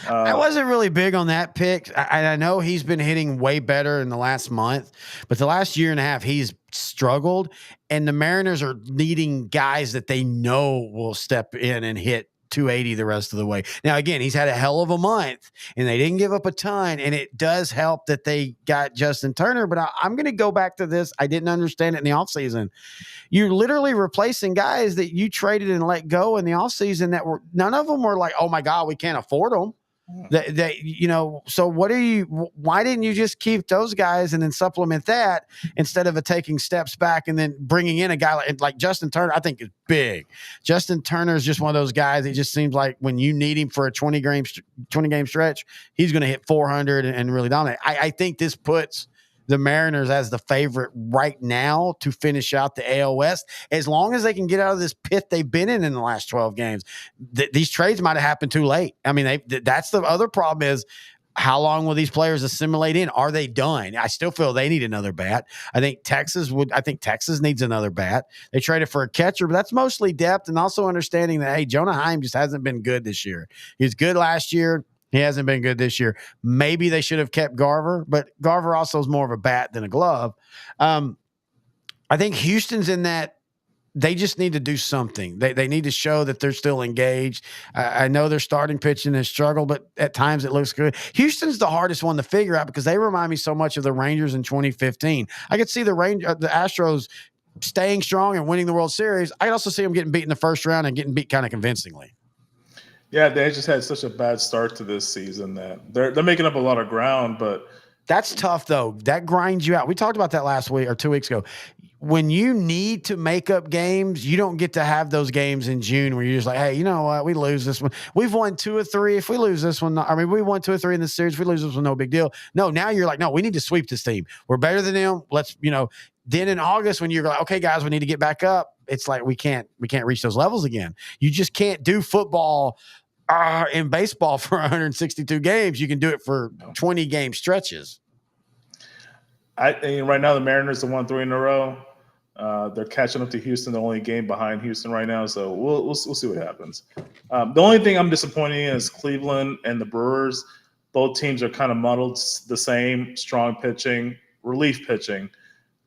I wasn't really big on that pick. I know he's been hitting way better in the last month, but the last year and a half, he's struggled. And the Mariners are needing guys that they know will step in and hit 280 the rest of the way. Now, again, he's had a hell of a month, and they didn't give up a ton, and it does help that they got Justin Turner. But I'm going to go back to this. I didn't understand it in the offseason. You're literally replacing guys that you traded and let go in the offseason that were, none of them were like, oh my God, we can't afford them. So why didn't you just keep those guys and then supplement that instead of taking steps back and then bringing in a guy like Justin Turner? I think is big. Justin Turner is just one of those guys. It just seems like when you need him for a 20 game stretch, he's going to hit 400 and really dominate. I think this puts the Mariners as the favorite right now to finish out the AL West, as long as they can get out of this pit they've been in the last 12 games. These trades might have happened too late. I mean, that's the other problem is, how long will these players assimilate in? Are they done? I still feel they need another bat. I think Texas needs another bat. They traded for a catcher, but that's mostly depth and also understanding that, hey, Jonah Heim just hasn't been good this year. He was good last year. He hasn't been good this year. Maybe they should have kept Garver, but Garver also is more of a bat than a glove. I think Houston's in that they just need to do something. They need to show that they're still engaged. I know their starting pitching has struggled, but at times it looks good. Houston's the hardest one to figure out because they remind me so much of the Rangers in 2015. I could see the Astros staying strong and winning the World Series. I could also see them getting beat in the first round and getting beat kind of convincingly. Yeah, they just had such a bad start to this season that they're making up a lot of ground, but that's tough though. That grinds you out. We talked about that last week or 2 weeks ago. when you need to make up games, you don't get to have those games in June where you're just like, hey, you know what? We lose this one. We've won 2 or 3. If we lose this one, we won 2 or 3 in the series. If we lose this one, no big deal. No, now you're like, no, we need to sweep this team. We're better than them. Let's, then in August when you're like, okay, guys, we need to get back up. It's like we can't reach those levels again. You just can't do football in baseball for 162 games. You can do it for 20 game stretches. Right now the Mariners have won 3 in a row. They're catching up to Houston, the only game behind Houston right now. So we'll see what happens. The only thing I'm disappointed in is Cleveland and the Brewers. Both teams are kind of muddled the same, strong pitching, relief pitching.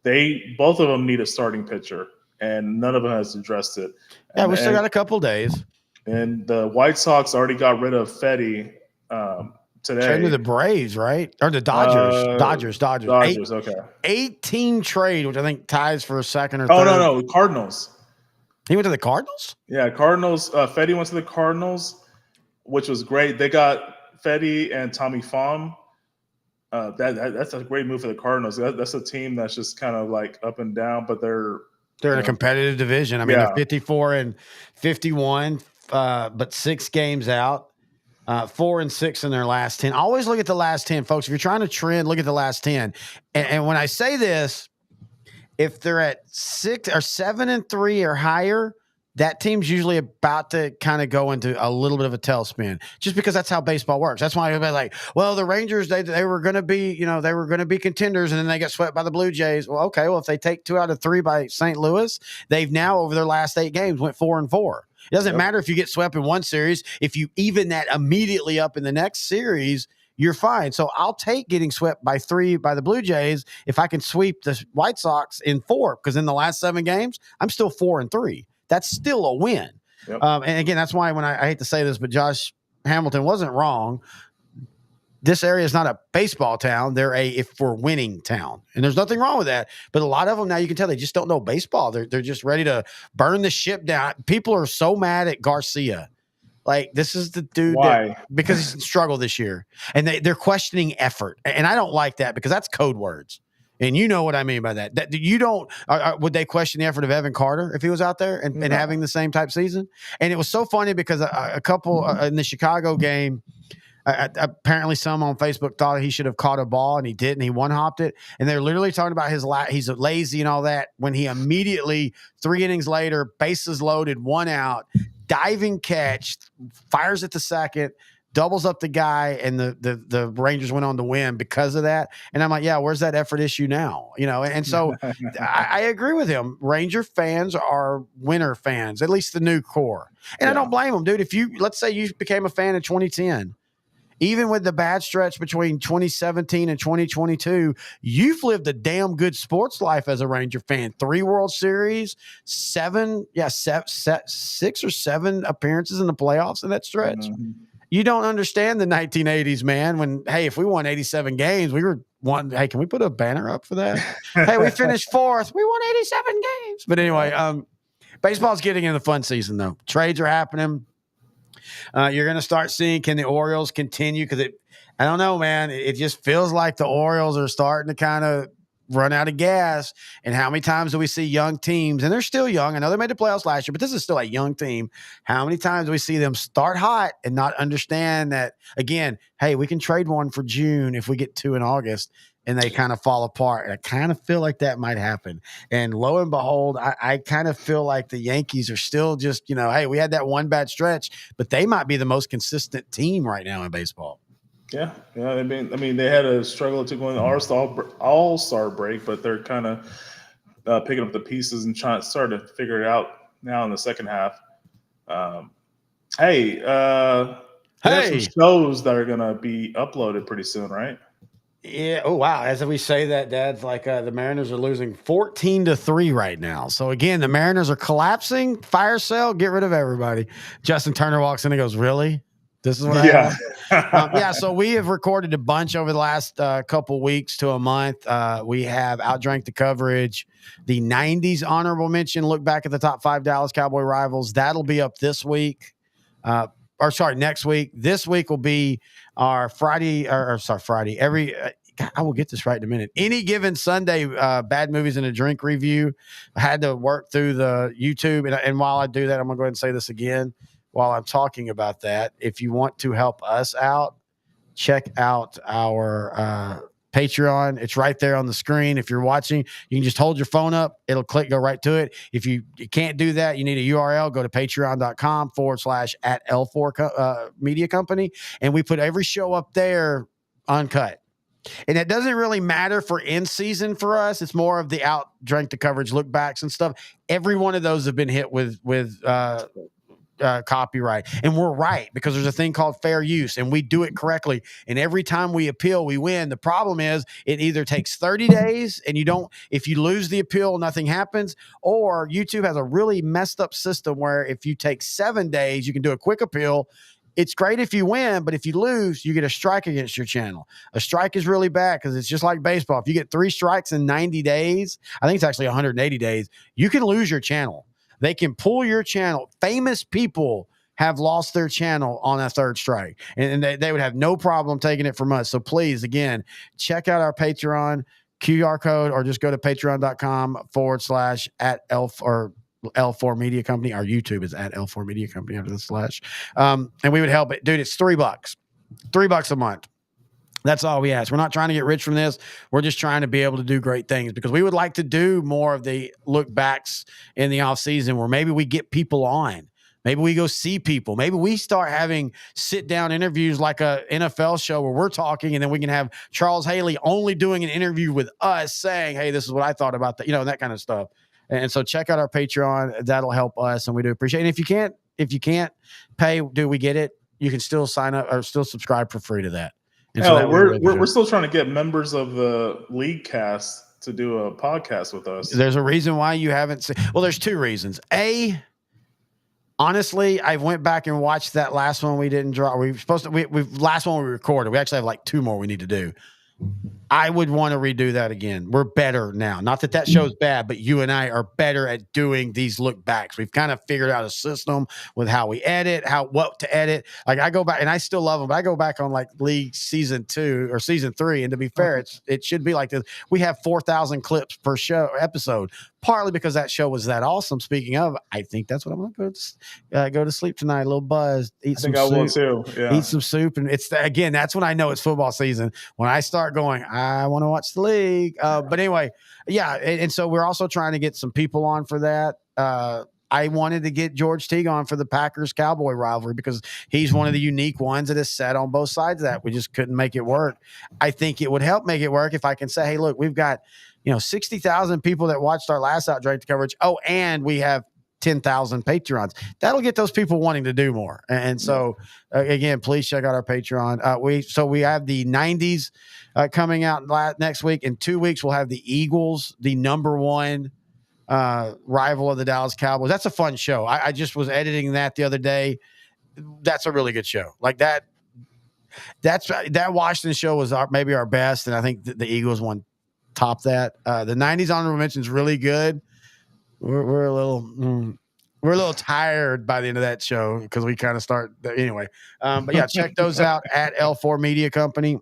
Both of them need a starting pitcher, and none of them has addressed it. Yeah, we still got a couple days. And the White Sox already got rid of Fetty today. Trading to the Braves, right? Or the Dodgers. Dodgers, okay. 18 trade, which I think ties for a second or third. third. No, Cardinals. He went to the Cardinals? Yeah, Cardinals. Fetty went to the Cardinals, which was great. They got Fetty and Tommy Pham. That's a great move for the Cardinals. That's a team that's just kind of like up and down, but they're in a competitive division. I mean, they're 54 and 51, but 6 games out. 4 and 6 in their last 10. Always look at the last 10, folks. If you're trying to trend, look at the last 10. And when I say this, if they're at 6 or 7 and 3 or higher, that team's usually about to kind of go into a little bit of a tailspin, just because that's how baseball works. That's why everybody's like, well, the Rangers, they were going to be, they were going to be contenders, and then they got swept by the Blue Jays. Well, okay, well, if they take 2 out of 3 by St. Louis, they've now over their last 8 games went 4 and 4. It doesn't matter if you get swept in one series. If you even that immediately up in the next series, you're fine. So I'll take getting swept by 3 by the Blue Jays if I can sweep the White Sox in 4, because in the last 7 games, I'm still 4 and 3. That's still a win. Yep. And again, that's why when I hate to say this, but Josh Hamilton wasn't wrong. This area is not a baseball town. They're if we're winning town. And there's nothing wrong with that. But a lot of them now, you can tell they just don't know baseball. They're just ready to burn the ship down. People are so mad at Garcia. Like, this is the dude. Why? Because he's struggled this year. And they're questioning effort. And I don't like that, because that's code words. And you know what I mean by that. That you don't. Would they question the effort of Evan Carter if he was out there and having the same type season? And it was so funny because a couple in the Chicago game, apparently some on Facebook thought he should have caught a ball, and he didn't. He one-hopped it. And they're literally talking about he's lazy and all that, when he immediately, 3 innings later, bases loaded, 1 out, diving catch, fires at the second, doubles up the guy, and the Rangers went on to win because of that. And I'm like, yeah, where's that effort issue now? And so I agree with him. Ranger fans are winner fans, at least the new core. And I don't blame them, dude. If let's say you became a fan in 2010, even with the bad stretch between 2017 and 2022, you've lived a damn good sports life as a Ranger fan. 3 World Series, 6 or 7 appearances in the playoffs in that stretch. Mm-hmm. You don't understand the 1980s, man, when, hey, if we won 87 games, we were one. Hey, can we put a banner up for that? Hey, we finished 4th. We won 87 games. But anyway, baseball's getting into the fun season, though. Trades are happening. You're going to start seeing, can the Orioles continue? Because I don't know, man. It just feels like the Orioles are starting to kind of run out of gas. And how many times do we see young teams, and they're still young, I know they made the playoffs last year, but this is still a young team. How many times do we see them start hot and not understand that, again, hey, we can trade one for June if we get 2 in August, and they kind of fall apart. And I kind of feel like that might happen. And lo and behold, I kind of feel like the Yankees are still just, hey, we had that one bad stretch, but they might be the most consistent team right now in baseball. Yeah. I mean, they had a struggle to go in the All-Star break, but they're kind of picking up the pieces and trying to start to figure it out now in the second half. There's some shows that are going to be uploaded pretty soon, right? Yeah. Oh, wow. As we say that, Dad's like the Mariners are losing 14-3 right now. So, again, the Mariners are collapsing. Fire sale. Get rid of everybody. Justin Turner walks in and goes, really? This is what I have. So we have recorded a bunch over the last couple weeks to a month. We have OutDrank The Coverage, the 90s honorable mention, look back at the top 5 Dallas Cowboy rivals. That'll be up this week. Next week. This week will be our Friday. Friday. God, I will get this right in a minute. Any Given Sunday, Bad Movies and a Drink review. I had to work through the YouTube. And while I do that, I'm going to go ahead and say this again while I'm talking about that. If you want to help us out, check out our Patreon. It's right there on the screen. If you're watching, you can just hold your phone up. It'll go right to it. If you can't do that, you need a URL. Go to patreon.com/@L4 Media Company. And we put every show up there uncut. And it doesn't really matter for in season for us. It's more of the OutDrank The Coverage look backs and stuff. Every one of those have been hit with copyright, and we're right because there's a thing called fair use, and we do it correctly. And every time we appeal, we win. The problem is it either takes 30 days, and if you lose the appeal, nothing happens, or YouTube has a really messed up system where if you take 7 days, you can do a quick appeal. It's great if you win, but if you lose, you get a strike against your channel. A strike is really bad because it's just like baseball. If you get 3 strikes in 90 days, I think it's actually 180 days, you can lose your channel. They can pull your channel. Famous people have lost their channel on a 3rd strike, and they would have no problem taking it from us. So please, again, check out our Patreon QR code, or just go to patreon.com/@L4 Media Company. Our YouTube is @L4 Media Company after the slash. And we would help it. Dude, it's $3. $3 a month. That's all we ask. We're not trying to get rich from this. We're just trying to be able to do great things because we would like to do more of the look backs in the off season where maybe we get people on. Maybe we go see people. Maybe we start having sit down interviews like a NFL show where we're talking, and then we can have Charles Haley only doing an interview with us saying, hey, this is what I thought about that, that kind of stuff. And so check out our Patreon. That'll help us, and we do appreciate it. And if you can't pay, we get it? You can still sign up or still subscribe for free to that. And so we're still trying to get members of the League Cast to do a podcast with us. There's a reason why you haven't seen. Well, there's 2 reasons. Honestly, I went back and watched that last one we didn't draw. We were supposed to. Last one we recorded. We actually have like 2 more we need to do. I would want to redo that again. We're better now. Not that show's bad, but you and I are better at doing these look backs. We've kind of figured out a system with how we edit, what to edit. Like I go back, and I still love them, but I go back on like League season 2 or season 3, and to be fair, it should be like this. We have 4,000 clips per episode, partly because that show was that awesome. Speaking of, I think that's what I'm going to go to sleep tonight. A little buzzed, eat some soup. I will too. Yeah. Eat some soup, and that's when I know it's football season. When I start going, I want to watch the league. But anyway, yeah. And so we're also trying to get some people on for that. I wanted to get George Teague on for the Packers Cowboy rivalry because he's one of the unique ones that is set on both sides of that. We just couldn't make it work. I think it would help make it work if I can say, hey, look, we've got 60,000 people that watched our last OutDrank The Coverage. Oh, and we have 10,000 Patreons. That'll get those people wanting to do more. And so, again, please check out our Patreon. We have the 90s coming out next week. In 2 weeks, we'll have the Eagles, the number 1 rival of the Dallas Cowboys. That's a fun show. I just was editing that the other day. That's a really good show. Like that Washington show was maybe our best, and I think the Eagles one top that. The 90s honorable mention is really good. We're a little tired by the end of that show because we kind of start anyway. But yeah, check those out at L4 Media Company.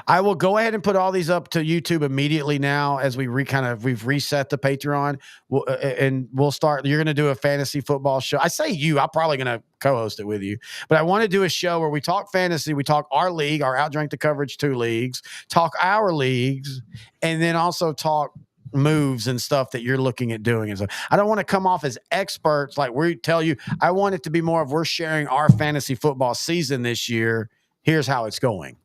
I will go ahead and put all these up to YouTube immediately now as we've reset the Patreon. We'll start. You're going to do a fantasy football show. I say I'm probably going to co-host it with you, but I want to do a show where we talk fantasy. We talk our league, our OutDrank The Coverage 2 leagues, talk our leagues, and then also talk moves and stuff that you're looking at doing. And so I don't want to come off as experts like we tell you. I want it to be more of we're sharing our fantasy football season this year. Here's how it's going.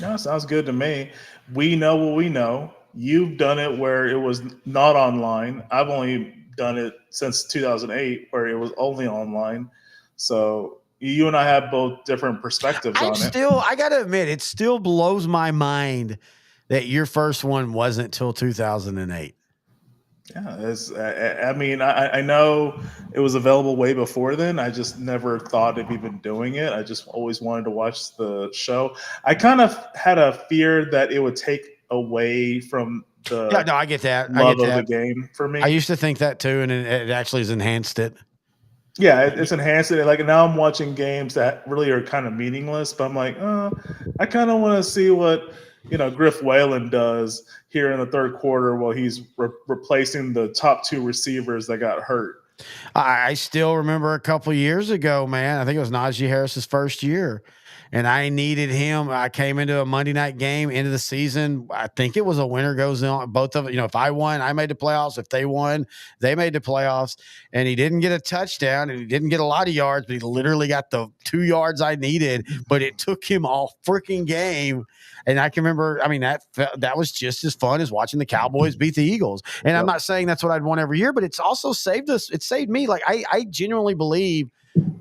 Yeah, sounds good to me. We know what we know. You've done it where it was not online. I've only done it since 2008 where it was only online. So you and I have both different perspectives on it. I got to admit, it still blows my mind that your first one wasn't till 2008. Yeah, I know it was available way before then. I just never thought of even doing it. I just always wanted to watch the show. I kind of had a fear that it would take away from the I get that. love of the game for me. I used to think that too, and it actually has enhanced it. Yeah, it's enhancing it. Like now I'm watching games that really are kind of meaningless, but I'm like, I kind of want to see what Griff Whalen does here in the third quarter while he's replacing the top two receivers that got hurt. I still remember a couple years ago, man. I think it was Najee Harris's first year, and I needed him. I came into a Monday night game, into the season. I think it was a winner goes on. Both of it, if I won, I made the playoffs. If they won, they made the playoffs. And he didn't get a touchdown, and he didn't get a lot of yards, but he literally got the 2 yards I needed. But it took him all freaking game. And I can remember, that was just as fun as watching the Cowboys beat the Eagles. And I'm not saying that's what I'd want every year, but it's also saved us. It saved me. Like I genuinely believe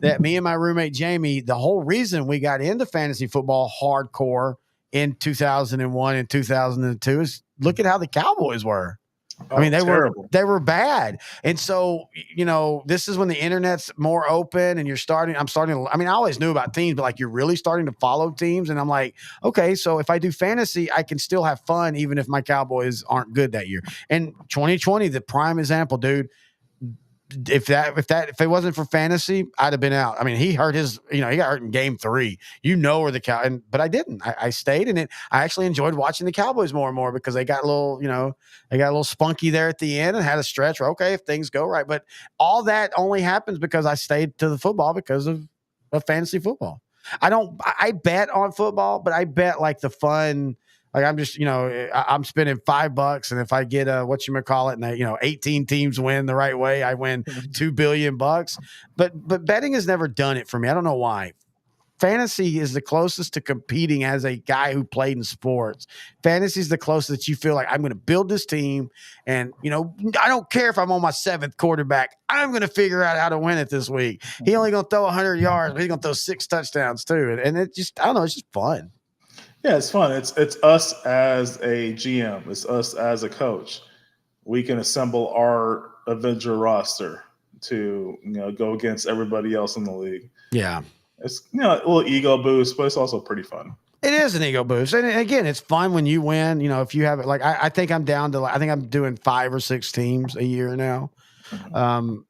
that me and my roommate Jamie, the whole reason we got into fantasy football hardcore in 2001 and 2002 is look at how the Cowboys were. They were bad. And so, this is when the internet's more open and I always knew about teams, but like you're really starting to follow teams. And I'm like, okay, so if I do fantasy, I can still have fun, even if my Cowboys aren't good that year. And 2020, the prime example, dude. If it wasn't for fantasy, I'd have been out. I mean, he hurt he got hurt in game 3. Where the but I didn't. I stayed in it. I actually enjoyed watching the Cowboys more and more because they got a little spunky there at the end and had a stretch where, okay, if things go right. But all that only happens because I stayed to the football because of fantasy football. I bet on football, but I bet like the fun. Like I'm just, I'm spending $5, and if I get and 18 teams win the right way, I win $2 billion. But betting has never done it for me. I don't know why. Fantasy is the closest to competing as a guy who played in sports. Fantasy is the closest that you feel like I'm going to build this team, and I don't care if I'm on my 7th quarterback. I'm going to figure out how to win it this week. He only going to throw 100 yards, but he's going to throw 6 touchdowns too, and it just I don't know. It's just fun. Yeah, it's fun. It's us as a GM. It's us as a coach. We can assemble our Avenger roster to go against everybody else in the league. Yeah, it's a little ego boost, but it's also pretty fun. It is an ego boost, and again, it's fun when you win. If you have it, like I think I'm down to I think I'm doing 5 or 6 teams a year now. I'm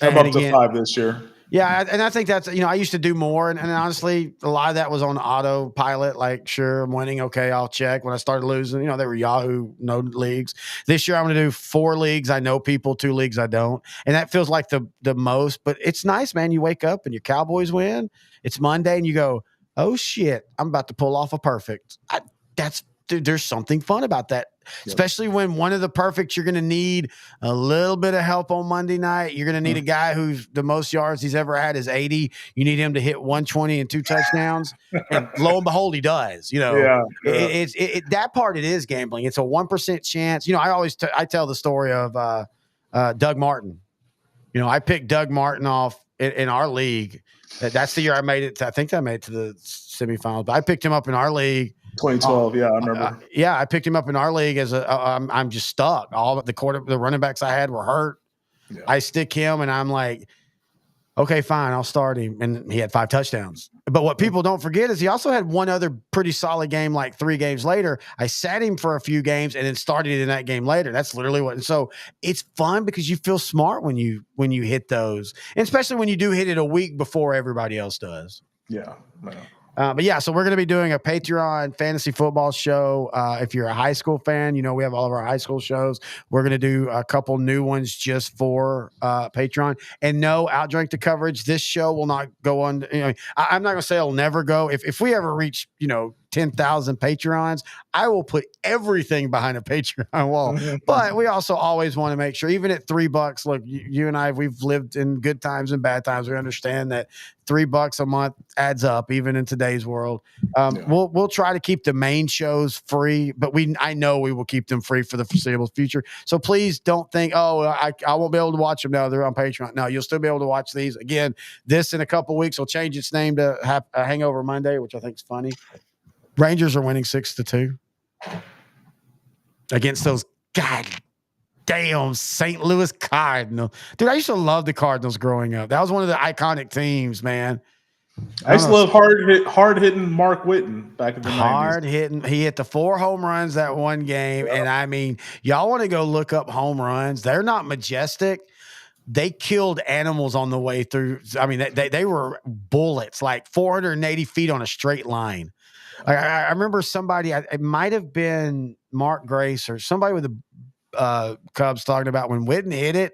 up to 5 this year. Yeah, and I think that's, I used to do more, and honestly, a lot of that was on autopilot. Like, sure, I'm winning. Okay, I'll check. When I started losing, they were Yahoo, no leagues. This year, I'm going to do 4 leagues. I know people, 2 leagues I don't. And that feels like the most, but it's nice, man. You wake up and your Cowboys win. It's Monday, and you go, oh, shit, I'm about to pull off a perfect. There's something fun about that. Especially when one of the perfects, you're going to need a little bit of help on Monday night. You're going to need a guy who's the most yards he's ever had is 80. You need him to hit 120 and 2 touchdowns. And lo and behold, he does. That part, it is gambling. It's a 1% chance. I tell the story of Doug Martin. I picked Doug Martin off in our league. That's the year I made it. I think I made it to the semifinals. But I picked him up in our league. 2012, yeah, I remember. I picked him up in our league as I'm just stuck. All the running backs I had were hurt. Yeah. I stick him, and I'm like, okay, fine, I'll start him. And he had 5 touchdowns. But what people don't forget is he also had one other pretty solid game, like 3 games later. I sat him for a few games and then started in that game later. That's literally what. So it's fun because you feel smart when you hit those, and especially when you do hit it a week before everybody else does. Yeah. Man. So we're going to be doing a Patreon fantasy football show. If you're a high school fan, we have all of our high school shows. We're going to do a couple new ones just for Patreon. And no, OutDrank The Coverage. This show will not go on. I'm not going to say it'll never go. If we ever reach, 10,000 Patreons, I will put everything behind a Patreon wall. But we also always want to make sure, even at $3, look, you and I, we've lived in good times and bad times. We understand that $3 a month adds up, even in today's world. We'll try to keep the main shows free, but I know we will keep them free for the foreseeable future. So please don't think, I won't be able to watch them now. They're on Patreon. No, you'll still be able to watch these. Again, this in a couple weeks will change its name to Hangover Monday, which I think is funny. Rangers are winning 6-2 against those goddamn St. Louis Cardinals. Dude, I used to love the Cardinals growing up. That was one of the iconic teams, man. I used to love hard hitting Mark Whitten back in the 90s. Hard hitting. He hit the 4 home runs that one game. Yeah. And y'all want to go look up home runs. They're not majestic, they killed animals on the way through. I mean, they were bullets, like 480 feet on a straight line. I remember somebody, it might have been Mark Grace or somebody with the Cubs talking about when Witten hit it,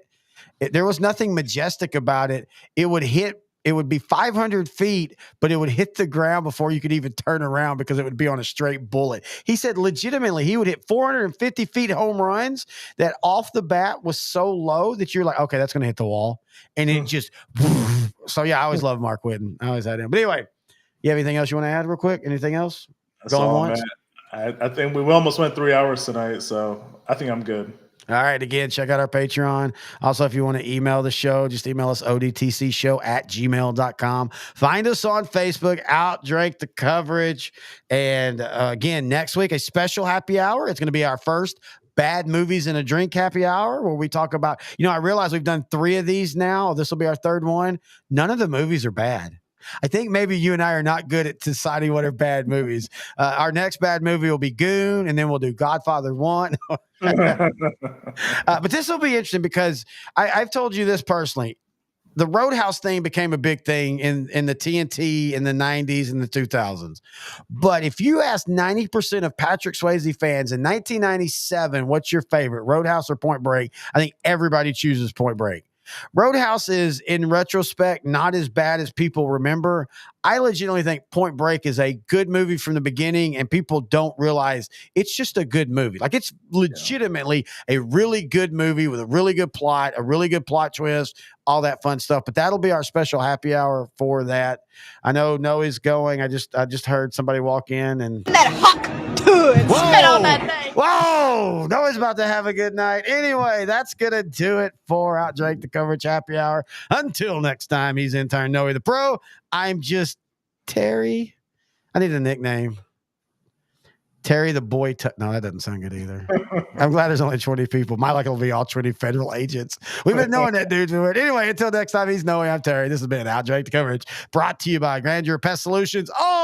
there was nothing majestic about it. It would be 500 feet, but it would hit the ground before you could even turn around because it would be on a straight bullet. He said legitimately he would hit 450 feet home runs that off the bat was so low that you're like, okay, that's going to hit the wall. And it just, so yeah, I always love Mark Whitten. I always had him. But anyway, you have anything else you want to add real quick? Anything else? That's going all, once? Man. I think we almost went 3 hours tonight, so I think I'm good. All right. Again, check out our Patreon. Also, if you want to email the show, just email us odtcshow@gmail.com. Find us on Facebook, OutDrank The Coverage. And again, next week, a special happy hour. It's going to be our first Bad Movies and a Drink happy hour where we talk about, I realize we've done 3 of these now. This will be our 3rd one. None of the movies are bad. I think maybe you and I are not good at deciding what are bad movies. Our next bad movie will be Goon, and then we'll do Godfather 1. But this will be interesting because I've told you this personally. The Roadhouse thing became a big thing in the TNT in the 90s and the 2000s. But if you ask 90% of Patrick Swayze fans in 1997, what's your favorite, Roadhouse or Point Break? I think everybody chooses Point Break. Roadhouse is, in retrospect, not as bad as people remember. I legitimately think Point Break is a good movie from the beginning, and people don't realize it's just a good movie. Like, it's legitimately a really good movie with a really good plot, a really good plot twist, all that fun stuff. But that'll be our special happy hour for that. I know Noah's going. I just heard somebody walk in and that hawk too and spit on that thing. Whoa! Noah's about to have a good night. Anyway, that's gonna do it for OutDrank The Coverage happy hour. Until next time, he's intern Noah the Pro. I'm just Terry. I need a nickname. Terry the Boy. No, that doesn't sound good either. I'm glad there's only 20 people. My luck will be all 20 federal agents. We've been knowing that dude to it. Anyway, until next time, he's Noah. I'm Terry. This has been OutDrank The Coverage, brought to you by Grandeur Pest Solutions. Oh!